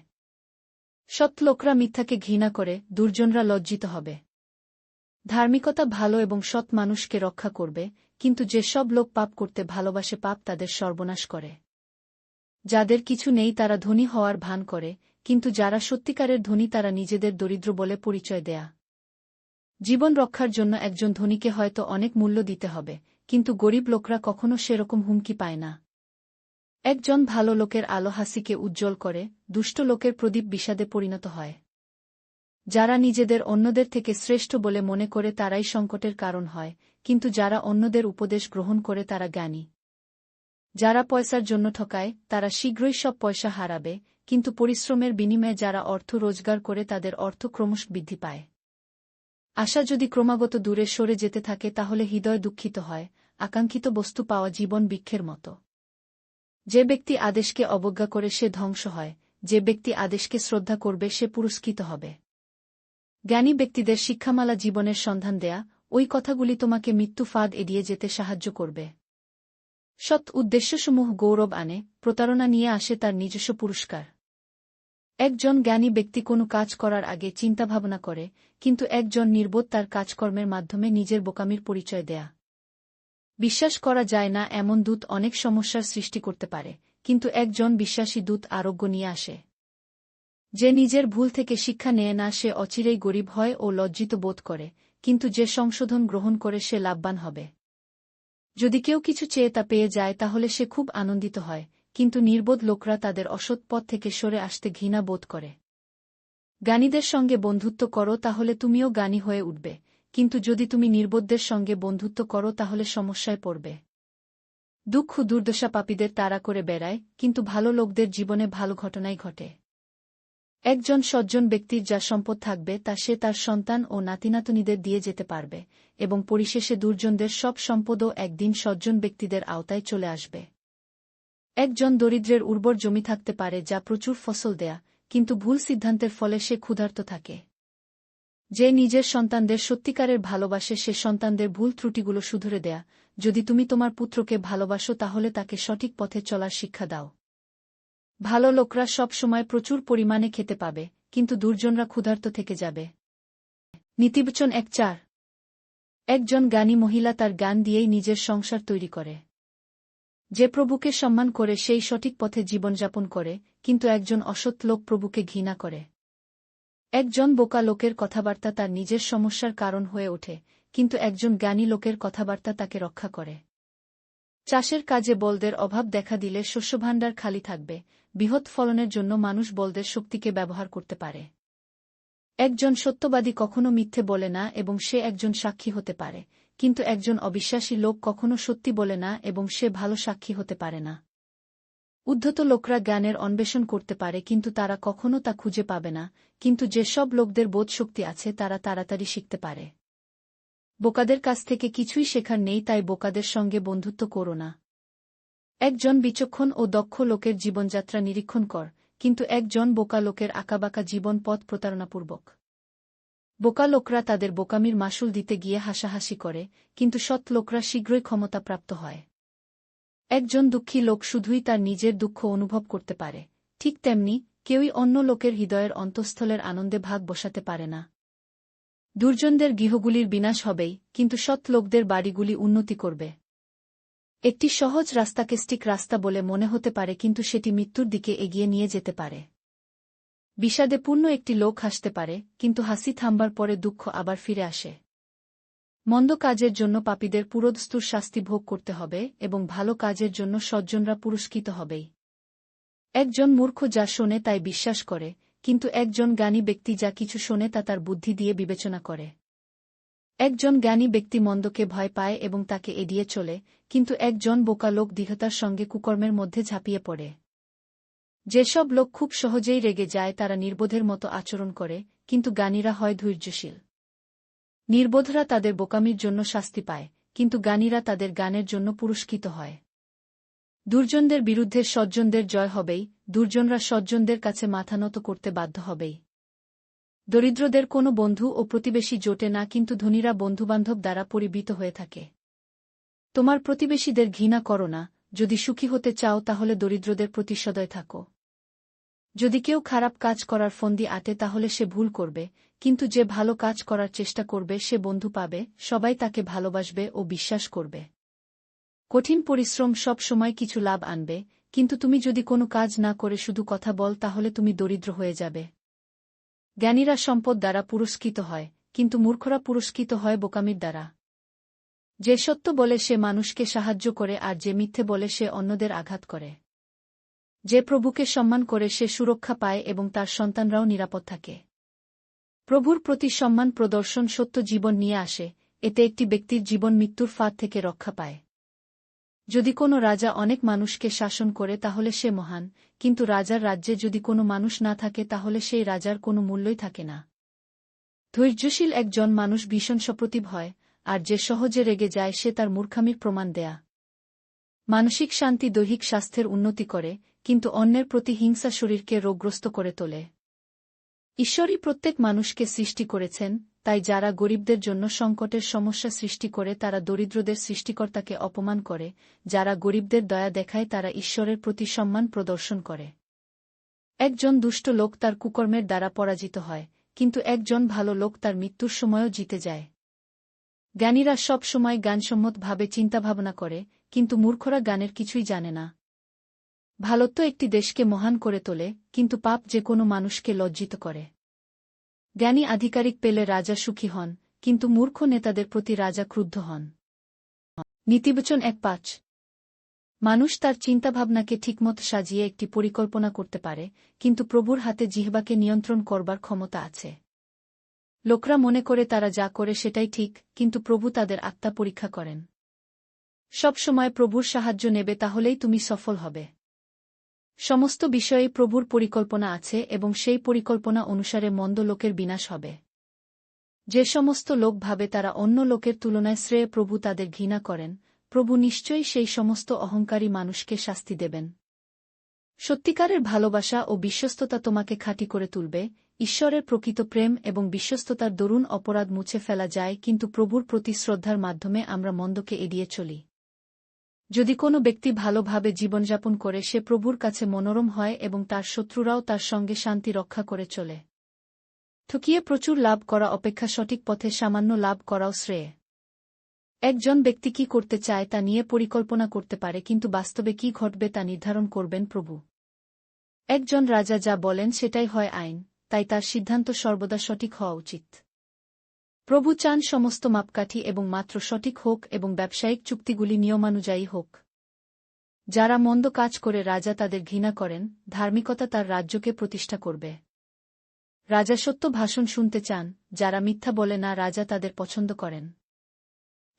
S1: সৎ লোকরা মিথ্যাকে ঘৃণা করে, দুর্জনরা লজ্জিত হবে। ধার্মিকতা ভালো এবং সৎ মানুষকে রক্ষা করবে, কিন্তু যে সব লোক পাপ করতে ভালোবাসে পাপ তাদের সর্বনাশ করে। যাদের কিছু নেই তারা ধনী হওয়ার ভান করে, কিন্তু যারা সত্যিকারের ধনী তারা নিজেদের দরিদ্র বলে পরিচয় দেয়া। জীবন রক্ষার জন্য একজন ধনীকে হয়তো অনেক মূল্য দিতে হবে, কিন্তু গরিব লোকরা কখনো সেরকম হুমকি পায় না। একজন ভালো লোকের আলো হাসিকে উজ্জ্বল করে, দুষ্ট লোকের প্রদীপ বিষাদে পরিণত হয়। যারা নিজেদের অন্যদের থেকে শ্রেষ্ঠ বলে মনে করে তারাই সংকটের কারণ হয়, কিন্তু যারা অন্যদের উপদেশ গ্রহণ করে তারা জ্ঞানী। যারা পয়সার জন্য ঠকায় তারা শীঘ্রই সব পয়সা হারাবে, কিন্তু পরিশ্রমের বিনিময়ে যারা অর্থ রোজগার করে তাদের অর্থ ক্রমশ বৃদ্ধি পায়। আশা যদি ক্রমাগত দূরে সরে যেতে থাকে তাহলে হৃদয় দুঃখিত হয়, আকাঙ্ক্ষিত বস্তু পাওয়া জীবন বৃক্ষের মতো। যে ব্যক্তি আদেশকে অবজ্ঞা করে সে ধ্বংস হয়, যে ব্যক্তি আদেশকে শ্রদ্ধা করবে সে পুরস্কৃত হবে। জ্ঞানী ব্যক্তিদের শিক্ষামালা জীবনের সন্ধান দেয়া, ওই কথাগুলি তোমাকে মৃত্যু ফাঁদ এড়িয়ে যেতে সাহায্য করবে। সৎ উদ্দেশ্যসমূহ গৌরব আনে, প্রতারণা নিয়ে আসে তার নিজস্ব পুরস্কার। একজন জ্ঞানী ব্যক্তি কোনো কাজ করার আগে চিন্তাভাবনা করে, কিন্তু একজন নির্বোধ তার কাজকর্মের মাধ্যমে নিজের বোকামির পরিচয় দেয়া। বিশ্বাস করা যায় না এমন দূত অনেক সমস্যার সৃষ্টি করতে পারে, কিন্তু একজন বিশ্বাসী দূত আরোগ্য নিয়ে আসে। যে নিজের ভুল থেকে শিক্ষা নেয় না সে অচিরেই গরিব হয় ও লজ্জিত বোধ করে, কিন্তু যে সংশোধন গ্রহণ করে সে লাভবান হবে। যদি কেউ কিছু চেয়ে তা পেয়ে যায় তাহলে সে খুব আনন্দিত হয়, কিন্তু নির্বোধ লোকরা তাদের অসৎ পথ থেকে সরে আসতে ঘৃণা বোধ করে। জ্ঞানীদের সঙ্গে বন্ধুত্ব করো তাহলে তুমিও জ্ঞানী হয়ে উঠবে, কিন্তু যদি তুমি নির্বোধদের সঙ্গে বন্ধুত্ব করো তাহলে সমস্যায় পড়বে। দুঃখ দুর্দশা পাপীদের তাড়া করে বেড়ায়, কিন্তু ভালো লোকদের জীবনে ভালো ঘটনাই ঘটে। একজন সজ্জন ব্যক্তির যা সম্পদ থাকবে তা সে তার সন্তান ও নাতিনাতনীদের দিয়ে যেতে পারবে, এবং পরিশেষে দুর্জনদের সব সম্পদও একদিন সজ্জন ব্যক্তিদের আওতায় চলে আসবে। একজন দরিদ্রের উর্বর জমি থাকতে পারে যা প্রচুর ফসল দেয়া, কিন্তু ভুল সিদ্ধান্তের ফলে সে ক্ষুধার্ত থাকে। যে নিজের সন্তানদের সত্যিকারের ভালোবাসে সে সন্তানদের ভুল ত্রুটিগুলো শুধরে দেয়া। যদি তুমি তোমার পুত্রকে ভালোবাসো তাহলে তাকে সঠিক পথে চলার শিক্ষা দাও। ভালো লোকরা সব সময় প্রচুর পরিমাণে খেতে পাবে, কিন্তু দুর্জনরা ক্ষুধার্ত থেকে যাবে। নীতিবচন 1:4। একজন জ্ঞানী মহিলা তার জ্ঞান দিয়েই নিজের সংসার তৈরি করে। যে প্রভুকে সম্মান করে সেই সঠিক পথে জীবনযাপন করে, কিন্তু একজন অসৎ লোক প্রভুকে ঘৃণা করে। একজন বোকা লোকের কথাবার্তা তার নিজের সমস্যার কারণ হয়ে ওঠে, কিন্তু একজন জ্ঞানী লোকের কথাবার্তা তাকে রক্ষা করে। চাষের কাজে বলদের অভাব দেখা দিলে শস্যভাণ্ডার খালি থাকবে, বৃহৎ ফলনের জন্য মানুষ বলদের শক্তিকে ব্যবহার করতে পারে। একজন সত্যবাদী কখনো মিথ্যে বলে না এবং সে একজন সাক্ষী হতে পারে, কিন্তু একজন অবিশ্বাসী লোক কখনো সত্যি বলে না এবং সে ভালো সাক্ষী হতে পারে না। উদ্ধত লোকরা জ্ঞানের অন্বেষণ করতে পারে কিন্তু তারা কখনো তা খুঁজে পাবে না, কিন্তু যেসব লোকদের বোধশক্তি আছে তারা তাড়াতাড়ি শিখতে পারে। বোকাদের কাছ থেকে কিছুই শেখার নেই, তাই বোকাদের সঙ্গে বন্ধুত্ব করো না। একজন বিচক্ষণ ও দক্ষ লোকের জীবনযাত্রা নিরীক্ষণ কর, কিন্তু একজন বোকা লোকের আঁকাবাঁকা জীবন পথ প্রতারণাপূর্বক। বোকা লোকরা তাদের বোকামির মাসুল দিতে গিয়ে হাসাহাসি করে, কিন্তু সৎ লোকরা শীঘ্রই ক্ষমতাপ্রাপ্ত হয়। একজন দুঃখী লোক শুধুই তার নিজের দুঃখ অনুভব করতে পারে, ঠিক তেমনি কেউই অন্য লোকের হৃদয়ের অন্তঃস্থলের আনন্দে ভাগ বসাতে পারে না। দুর্জনদের গৃহগুলির বিনাশ হবেই, কিন্তু সৎ লোকদের বাড়িগুলি উন্নতি করবে। একটি সহজ রাস্তাকে স্টিক রাস্তা বলে মনে হতে পারে, কিন্তু সেটি মৃত্যুর দিকে এগিয়ে নিয়ে যেতে পারে। বিষাদে পূর্ণ একটি লোক হাসতে পারে, কিন্তু হাসি থামবার পরে দুঃখ আবার ফিরে আসে। মন্দ কাজের জন্য পাপীদের পুরোদস্তুর শাস্তি ভোগ করতে হবে, এবং ভালো কাজের জন্য সজ্জনরা পুরস্কৃত হবেই। একজন মূর্খ যা শোনে তাই বিশ্বাস করে, কিন্তু একজন জ্ঞানী ব্যক্তি যা কিছু শোনে তা তার বুদ্ধি দিয়ে বিবেচনা করে। একজন জ্ঞানী ব্যক্তি মন্দকে ভয় পায় এবং তাকে এড়িয়ে চলে, কিন্তু একজন বোকা লোক দৃঢ়তার সঙ্গে কুকর্মের মধ্যে ঝাঁপিয়ে পড়ে। যেসব লোক খুব সহজেই রেগে যায় তারা নির্বোধের মতো আচরণ করে, কিন্তু জ্ঞানীরা হয় ধৈর্যশীল। নির্বোধরা তাদের বোকামির জন্য শাস্তি পায়, কিন্তু জ্ঞানীরা তাদের জ্ঞানের জন্য পুরস্কৃত হয়। দুর্জনদের বিরুদ্ধে সজ্জনদের জয় হবেই, দুর্জনরা সজ্জনদের কাছে মাথা নত করতে বাধ্য হবেই। দরিদ্রদের কোনো বন্ধু ও প্রতিবেশী জোটে না, কিন্তু ধনীরা বন্ধুবান্ধব দ্বারা পরিবৃত হয়ে থাকে। তোমার প্রতিবেশীদের ঘৃণা করো না, যদি সুখী হতে চাও তাহলে দরিদ্রদের প্রতি সদয় থাকো। যদি কেউ খারাপ কাজ করার ফন্দি আঁটে তাহলে সে ভুল করবে, কিন্তু যে ভালো কাজ করার চেষ্টা করবে সে বন্ধু পাবে, সবাই তাকে ভালোবাসবে ও বিশ্বাস করবে। কঠিন পরিশ্রম সব সময় কিছু লাভ আনবে, কিন্তু তুমি যদি কোনো কাজ না করে শুধু কথা বল তাহলে তুমি দরিদ্র হয়ে যাবে। জ্ঞানীরা সম্পদ দ্বারা পুরস্কৃত হয়, কিন্তু মূর্খরা পুরস্কৃত হয় বোকামির দ্বারা। যে সত্য বলে সে মানুষকে সাহায্য করে, আর যে মিথ্যে বলে সে অন্যদের আঘাত করে। যে প্রভুকে সম্মান করে সে সুরক্ষা পায় এবং তার সন্তানরাও নিরাপদ থাকে। প্রভুর প্রতি সম্মান প্রদর্শন সত্য জীবন নিয়ে আসে, এতে একটি ব্যক্তির জীবন মৃত্যুর ফাঁদ থেকে রক্ষা পায়। যদি কোনো রাজা অনেক মানুষকে শাসন করে তাহলে সে মহান, কিন্তু রাজার রাজ্যে যদি কোনো মানুষ না থাকে তাহলে সেই রাজার কোনো মূল্যই থাকে না। ধৈর্যশীল একজন মানুষ ভীষণ সপ্রতিভ হয়, আর যে সহজে রেগে যায় সে তার মূর্খামির প্রমাণ দেয়া। মানসিক শান্তি দৈহিক স্বাস্থ্যের উন্নতি করে, কিন্তু অন্যের প্রতি হিংসা শরীরকে রোগগ্রস্ত করে তোলে। ঈশ্বরই প্রত্যেক মানুষকে সৃষ্টি করেছেন, তাই যারা গরিবদের জন্য সংকটের সমস্যা সৃষ্টি করে তারা দরিদ্রদের সৃষ্টিকর্তাকে অপমান করে, যারা গরিবদের দয়া দেখায় তারা ঈশ্বরের প্রতি সম্মান প্রদর্শন করে। একজন দুষ্ট লোক তার কুকর্মের দ্বারা পরাজিত হয়, কিন্তু একজন ভালো লোক তার মৃত্যুর সময়ও জিতে যায়। জ্ঞানীরা সব সময় জ্ঞানসম্মতভাবে চিন্তাভাবনা করে, কিন্তু মূর্খরা জ্ঞানের কিছুই জানে না। ভালোত্ব একটি দেশকে মহান করে তোলে, কিন্তু পাপ যে কোনো মানুষকে লজ্জিত করে। জ্ঞানী আধিকারিক পেলে রাজা সুখী হন, কিন্তু মূর্খ নেতাদের প্রতি রাজা ক্রুদ্ধ হন। নীতিবচন ১.৫ মানুষ তার চিন্তাভাবনাকে ঠিকমতো সাজিয়ে একটি পরিকল্পনা করতে পারে, কিন্তু প্রভুর হাতে জিহ্বাকে নিয়ন্ত্রণ করবার ক্ষমতা আছে। লোকরা মনে করে তারা যা করে সেটাই ঠিক, কিন্তু প্রভু তাদের আত্মা পরীক্ষা করেন। সব সময় প্রভুর সাহায্য নেবে তাহলেই তুমি সফল হবে। সমস্ত বিষয়ে প্রভুর পরিকল্পনা আছে এবং সেই পরিকল্পনা অনুসারে মন্দ লোকের বিনাশ হবে। যে সমস্ত লোক ভাবে তারা অন্য লোকের তুলনায় শ্রেয়, প্রভু তাদের ঘৃণা করেন। প্রভু নিশ্চয়ই সেই সমস্ত অহংকারী মানুষকে শাস্তি দেবেন। সত্যিকারের ভালোবাসা ও বিশ্বস্ততা তোমাকে খাঁটি করে তুলবে। ঈশ্বরের প্রকৃত প্রেম এবং বিশ্বস্ততার দরুন অপরাধ মুছে ফেলা যায়, কিন্তু প্রভুর প্রতি শ্রদ্ধার মাধ্যমে আমরা মন্দকে এড়িয়ে চলি। যদি কোনো ব্যক্তি ভালোভাবে জীবনযাপন করে সে প্রভুর কাছে মনোরম হয় এবং তার শত্রুরাও তার সঙ্গে শান্তি রক্ষা করে চলে। ঠকিয়ে প্রচুর লাভ করা অপেক্ষা সঠিক পথে সামান্য লাভ করাও শ্রেয়। একজন ব্যক্তি কি করতে চায় তা নিয়ে পরিকল্পনা করতে পারে, কিন্তু বাস্তবে কি ঘটবে তা নির্ধারণ করবেন প্রভু। একজন রাজা যা বলেন সেটাই হয় আইন, তাই তার সিদ্ধান্ত সর্বদা সঠিক হওয়া উচিত। প্রভু চান সমস্ত মাপকাঠি এবং মাত্র সঠিক হোক এবং ব্যবসায়িক চুক্তিগুলি নিয়মানুযায়ী হোক। যারা মন্দ কাজ করে রাজা তাদের ঘৃণা করেন, ধার্মিকতা তার রাজ্যকে প্রতিষ্ঠা করবে। রাজা সত্য ভাষণ শুনতে চান, যারা মিথ্যা বলে না রাজা তাদের পছন্দ করেন।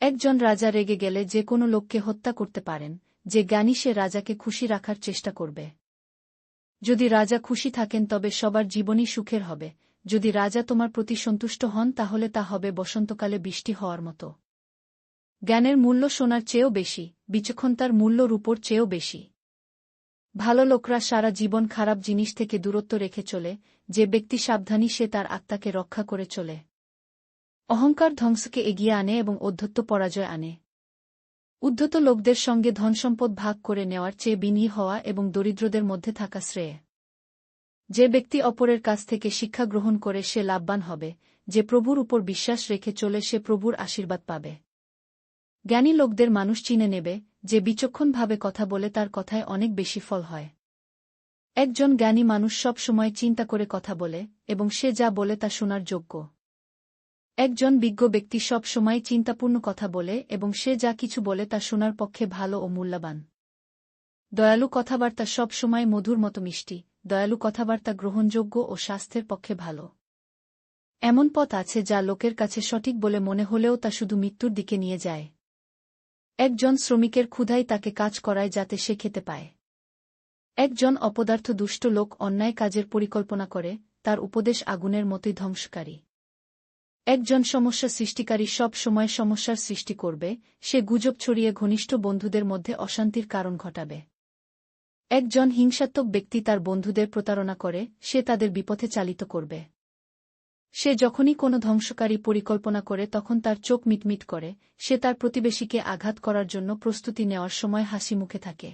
S1: একজন রাজা রেগে গেলে যে কোনো লোককে হত্যা করতে পারেন, যে জ্ঞানী সে রাজাকে খুশি রাখার চেষ্টা করবে। যদি রাজা খুশি থাকেন তবে সবার জীবনই সুখের হবে, যদি রাজা তোমার প্রতি সন্তুষ্ট হন তাহলে তা হবে বসন্তকালে বৃষ্টি হওয়ার মতো। জ্ঞানের মূল্য সোনার চেয়েও বেশি, বিচক্ষণতার মূল্য রূপোর চেয়েও বেশি। ভালো লোকরা সারা জীবন খারাপ জিনিস থেকে দূরত্ব রেখে চলে, যে ব্যক্তি সাবধানী সে তার আত্মাকে রক্ষা করে চলে। অহংকার ধ্বংসকে এগিয়ে আনে এবং ঔদ্ধত্য পরাজয় আনে। উদ্ধত লোকদের সঙ্গে ধনসম্পদ ভাগ করে নেওয়ার চেয়ে বিনয়ী হওয়া এবং দরিদ্রদের মধ্যে থাকা শ্রেয়। যে ব্যক্তি অপরের কাছ থেকে শিক্ষা গ্রহণ করে সে লাভবান হবে, যে প্রভুর উপর বিশ্বাস রেখে চলে সে প্রভুর আশীর্বাদ পাবে। জ্ঞানী লোকদের মানুষ চিনে নেবে, যে বিচক্ষণভাবে কথা বলে তার কথায় অনেক বেশি ফল হয়। একজন জ্ঞানী মানুষ সব সময় চিন্তা করে কথা বলে, এবং সে যা বলে তা শোনার যোগ্য। একজন বিজ্ঞ ব্যক্তি সব সময় চিন্তাপূর্ণ কথা বলে এবং সে যা কিছু বলে তা শোনার পক্ষে ভালো ও মূল্যবান। দয়ালু কথাবার্তা সব সময় মধুর মতো মিষ্টি, দয়ালু কথাবার্তা গ্রহণযোগ্য ও স্বাস্থ্যের পক্ষে ভালো। এমন পথ আছে যা লোকের কাছে সঠিক বলে মনে হলেও তা শুধু মৃত্যুর দিকে নিয়ে যায়। একজন শ্রমিকের ক্ষুধাই তাকে কাজ করায় যাতে সে খেতে পায়। একজন অপদার্থ দুষ্ট লোক অন্যায় কাজের পরিকল্পনা করে, তার উপদেশ আগুনের মতোই ধ্বংসকারী। একজন সমস্যা সৃষ্টিকারী সব সময় সমস্যার সৃষ্টি করবে, সে গুজব ছড়িয়ে ঘনিষ্ঠ বন্ধুদের মধ্যে অশান্তির কারণ ঘটাবে। একজন হিংসাত্মক ব্যক্তি তার বন্ধুদের প্রতারণা করে, সে তাদের বিপথে চালিত করবে। সে যখনই কোনো ধ্বংসকারী পরিকল্পনা করে তখন তার চোখ মিটমিট করে, সে তার প্রতিবেশীকে আঘাত করার জন্য প্রস্তুতি নেওয়ার সময় হাসি মুখে থাকে।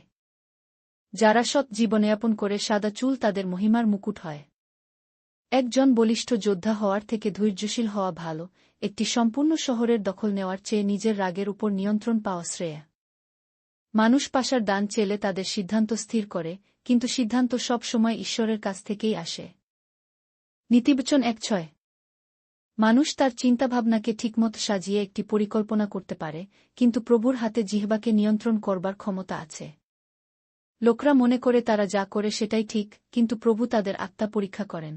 S1: যারা সৎ জীবনযাপন করে সাদা চুল তাদের মহিমার মুকুট হয়। একজন বলিষ্ঠ যোদ্ধা হওয়ার থেকে ধৈর্যশীল হওয়া ভালো, একটি সম্পূর্ণ শহরের দখল নেওয়ার চেয়ে নিজের রাগের উপর নিয়ন্ত্রণ পাওয়া শ্রেয়। মানুষ পাশার দান চেলে তাদের সিদ্ধান্ত স্থির করে, কিন্তু সিদ্ধান্ত সব সময় ঈশ্বরের কাছ থেকেই আসে। নীতিবচন ১:৬। মানুষ তার চিন্তাভাবনাকে ঠিকমতো সাজিয়ে একটি পরিকল্পনা করতে পারে, কিন্তু প্রভুর হাতে জিহ্বাকে নিয়ন্ত্রণ করবার ক্ষমতা আছে। লোকরা মনে করে তারা যা করে সেটাই ঠিক, কিন্তু প্রভু তাদের আত্মা পরীক্ষা করেন।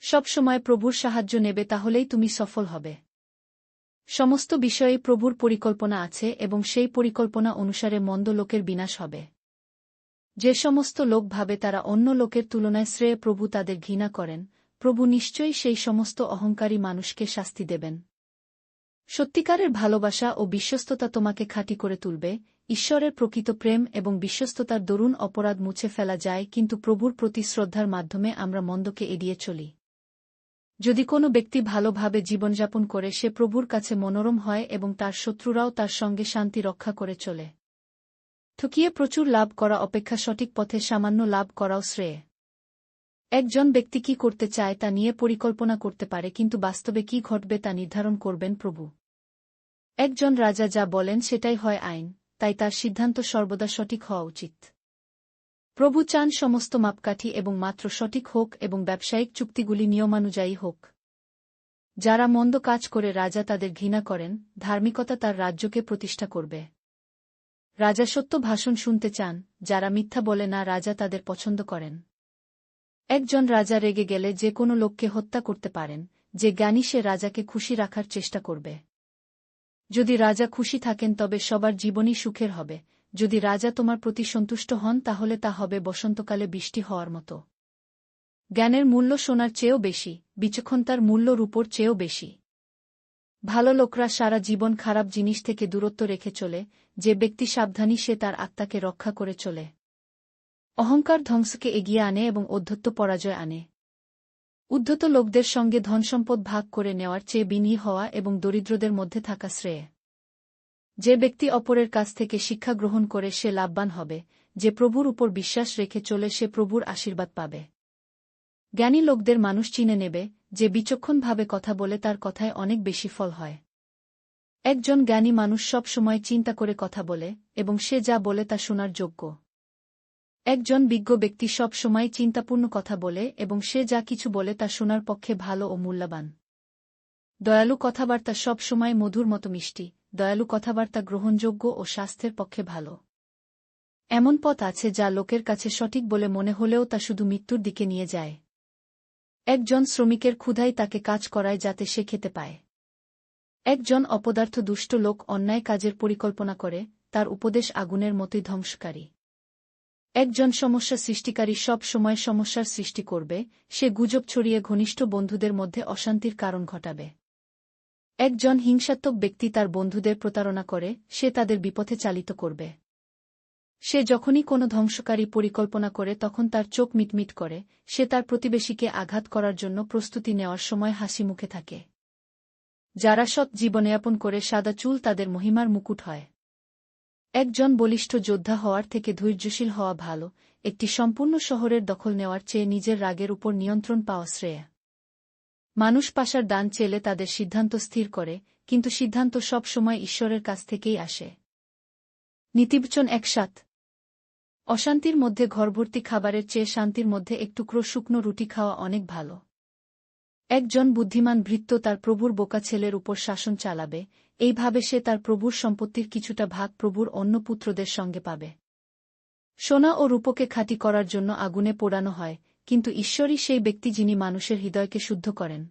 S1: সব সময় প্রভুর সাহায্য নেবে তাহলেই তুমি সফল হবে। সমস্ত বিষয়ে প্রভুর পরিকল্পনা আছে এবং সেই পরিকল্পনা অনুসারে মন্দ লোকের বিনাশ হবে। যে সমস্ত লোক ভাবে তারা অন্য লোকের তুলনায় শ্রেয় প্রভু তাদের ঘৃণা করেন, প্রভু নিশ্চয়ই সেই সমস্ত অহংকারী মানুষকে শাস্তি দেবেন। সত্যিকারের ভালোবাসা ও বিশ্বস্ততা তোমাকে খাঁটি করে তুলবে। ঈশ্বরের প্রকৃত প্রেম এবং বিশ্বস্ততার দরুন অপরাধ মুছে ফেলা যায়, কিন্তু প্রভুর প্রতি শ্রদ্ধার মাধ্যমে আমরা মন্দকে এড়িয়ে চলি। যদি কোনো ব্যক্তি ভালোভাবে জীবনযাপন করে সে প্রভুর কাছে মনোরম হয় এবং তার শত্রুরাও তার সঙ্গে শান্তি রক্ষা করে চলে। ঠকিয়ে প্রচুর লাভ করা অপেক্ষা সঠিক পথে সামান্য লাভ করাও শ্রেয়। একজন ব্যক্তি কি করতে চায় তা নিয়ে পরিকল্পনা করতে পারে, কিন্তু বাস্তবে কি ঘটবে তা নির্ধারণ করবেন প্রভু। একজন রাজা যা বলেন সেটাই হয় আইন, তাই তার সিদ্ধান্ত সর্বদা সঠিক হওয়া উচিত। প্রভু চান সমস্ত মাপকাঠি এবং মাত্র সঠিক হোক এবং ব্যবসায়িক চুক্তিগুলি নিয়মানুযায়ী হোক। যারা মন্দ কাজ করে রাজা তাদের ঘৃণা করেন, ধার্মিকতা তার রাজ্যকে প্রতিষ্ঠা করবে। রাজা সত্য ভাষণ শুনতে চান, যারা মিথ্যা বলে না রাজা তাদের পছন্দ করেন। একজন রাজা রেগে গেলে যে কোনো লোককে হত্যা করতে পারেন, যে জ্ঞানী সে রাজাকে খুশি রাখার চেষ্টা করবে। যদি রাজা খুশি থাকেন তবে সবার জীবনই সুখের হবে, যদি রাজা তোমার প্রতি সন্তুষ্ট হন তাহলে তা হবে বসন্তকালে বৃষ্টি হওয়ার মতো। জ্ঞানের মূল্য সোনার চেয়েও বেশি, বিচক্ষণতার মূল্য রূপোর চেয়েও বেশি। ভালো লোকরা সারা জীবন খারাপ জিনিস থেকে দূরত্ব রেখে চলে, যে ব্যক্তি সাবধানী সে তার আত্মাকে রক্ষা করে চলে। অহংকার ধ্বংসকে এগিয়ে আনে এবং ঔদ্ধত্য পরাজয় আনে। উদ্ধত লোকদের সঙ্গে ধনসম্পদ ভাগ করে নেওয়ার চেয়ে বিনয়ী হওয়া এবং দরিদ্রদের মধ্যে থাকা শ্রেয়। যে ব্যক্তি অপরের কাছ থেকে শিক্ষা গ্রহণ করে সে লাভবান হবে, যে প্রভুর উপর বিশ্বাস রেখে চলে সে প্রভুর আশীর্বাদ পাবে। জ্ঞানী লোকদের মানুষ চিনে নেবে, যে বিচক্ষণভাবে কথা বলে তার কথায় অনেক বেশি ফল হয়। একজন জ্ঞানী মানুষ সব সময় চিন্তা করে কথা বলে এবং সে যা বলে তা শোনার যোগ্য। একজন বিজ্ঞ ব্যক্তি সব সময় চিন্তাপূর্ণ কথা বলে এবং সে যা কিছু বলে তা শোনার পক্ষে ভালো ও মূল্যবান। দয়ালু কথাবার্তা সব সময় মধুর মতো মিষ্টি, দয়ালু কথাবার্তা গ্রহণযোগ্য ও স্বাস্থ্যের পক্ষে ভালো। এমন পথ আছে যা লোকের কাছে সঠিক বলে মনে হলেও তা শুধু মৃত্যুর দিকে নিয়ে যায়। একজন শ্রমিকের ক্ষুধাই তাকে কাজ করায় যাতে সে খেতে পায়। একজন অপদার্থ দুষ্ট লোক অন্যায় কাজের পরিকল্পনা করে, তার উপদেশ আগুনের মতোই ধ্বংসকারী। একজন সমস্যা সৃষ্টিকারী সব সময় সমস্যার সৃষ্টি করবে, সে গুজব ছড়িয়ে ঘনিষ্ঠ বন্ধুদের মধ্যে অশান্তির কারণ ঘটাবে। একজন হিংসাত্মক ব্যক্তি তার বন্ধুদের প্রতারণা করে, সে তাদের বিপথে চালিত করবে। সে যখনই কোনো ধ্বংসকারী পরিকল্পনা করে তখন তার চোখ মিটমিট করে, সে তার প্রতিবেশীকে আঘাত করার জন্য প্রস্তুতি নেওয়ার সময় হাসি মুখে থাকে। যারা সৎ জীবনযাপন করে সাদা চুল তাদের মহিমার মুকুট হয়। একজন বলিষ্ঠ যোদ্ধা হওয়ার থেকে ধৈর্যশীল হওয়া ভালো, একটি সম্পূর্ণ শহরের দখল নেওয়ার চেয়ে নিজের রাগের উপর নিয়ন্ত্রণ পাওয়া শ্রেয়। মানুষ পাশার দান চেলে তাদের সিদ্ধান্ত স্থির করে, কিন্তু সিদ্ধান্ত সব সময় ঈশ্বরের কাছ থেকেই আসে। নীতিবচন ১৭। অশান্তির মধ্যে ঘরভর্তি খাবারের চেয়ে শান্তির মধ্যে একটুকরো শুকনো রুটি খাওয়া অনেক ভালো। একজন বুদ্ধিমান ভৃত্য তার প্রভুর বোকা ছেলের উপর শাসন চালাবে, এইভাবে সে তার প্রভুর সম্পত্তির কিছুটা ভাগ প্রভুর অন্য পুত্রদের সঙ্গে পাবে। সোনা ও রূপকে খাঁটি করার জন্য আগুনে পোড়ানো হয়, কিন্তু ঈশ্বরই সেই ব্যক্তি যিনি মানুষের হৃদয়কে শুদ্ধ করেন।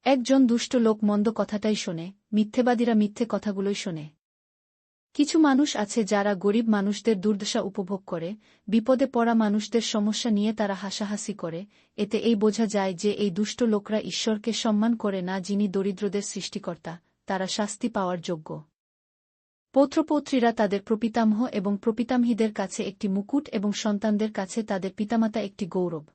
S1: একজন দুষ্ট লোক মন্দ কথাটাই শোনে, মিথ্যেবাদীরা মিথ্যে কথাগুলোই শোনে। কিছু মানুষ আছে যারা গরিব মানুষদের দুর্দশা উপভোগ করে, বিপদে পড়া মানুষদের সমস্যা নিয়ে তারা হাসাহাসি করে, এতে এই বোঝা যায় যে এই দুষ্ট লোকরা ঈশ্বরকে সম্মান করে না যিনি দরিদ্রদের সৃষ্টিকর্তা, তারা শাস্তি পাওয়ার যোগ্য। পৌত্রপৌত্রীরা তাদের প্রপিতামহ এবং প্রপিতামহীদের কাছে একটি মুকুট এবং সন্তানদের কাছে তাদের পিতামাতা একটি গৌরব।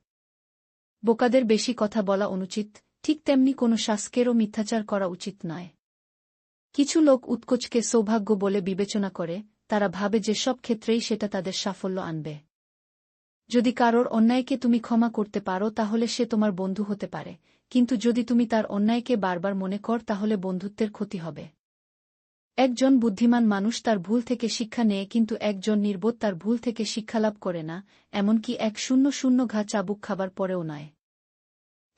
S1: বোকাদের বেশি কথা বলা অনুচিত, ঠিক তেমনি কোনো শাসকেরও মিথ্যাচার করা উচিত নয়। কিছু লোক উৎকোচকে সৌভাগ্য বলে বিবেচনা করে, তারা ভাবে যে সব ক্ষেত্রেই সেটা তাদের সাফল্য আনবে। যদি কারোর অন্যায়কে তুমি ক্ষমা করতে পারো তাহলে সে তোমার বন্ধু হতে পারে, কিন্তু যদি তুমি তার অন্যায়কে বারবার মনে কর তাহলে বন্ধুত্বের ক্ষতি হবে। একজন বুদ্ধিমান মানুষ তার ভুল থেকে শিক্ষা নেয়, কিন্তু একজন নির্বোধ তার ভুল থেকে শিক্ষালাভ করে না, এমনকি ১০০ ঘা চাবুক খাবার পরেও নয়।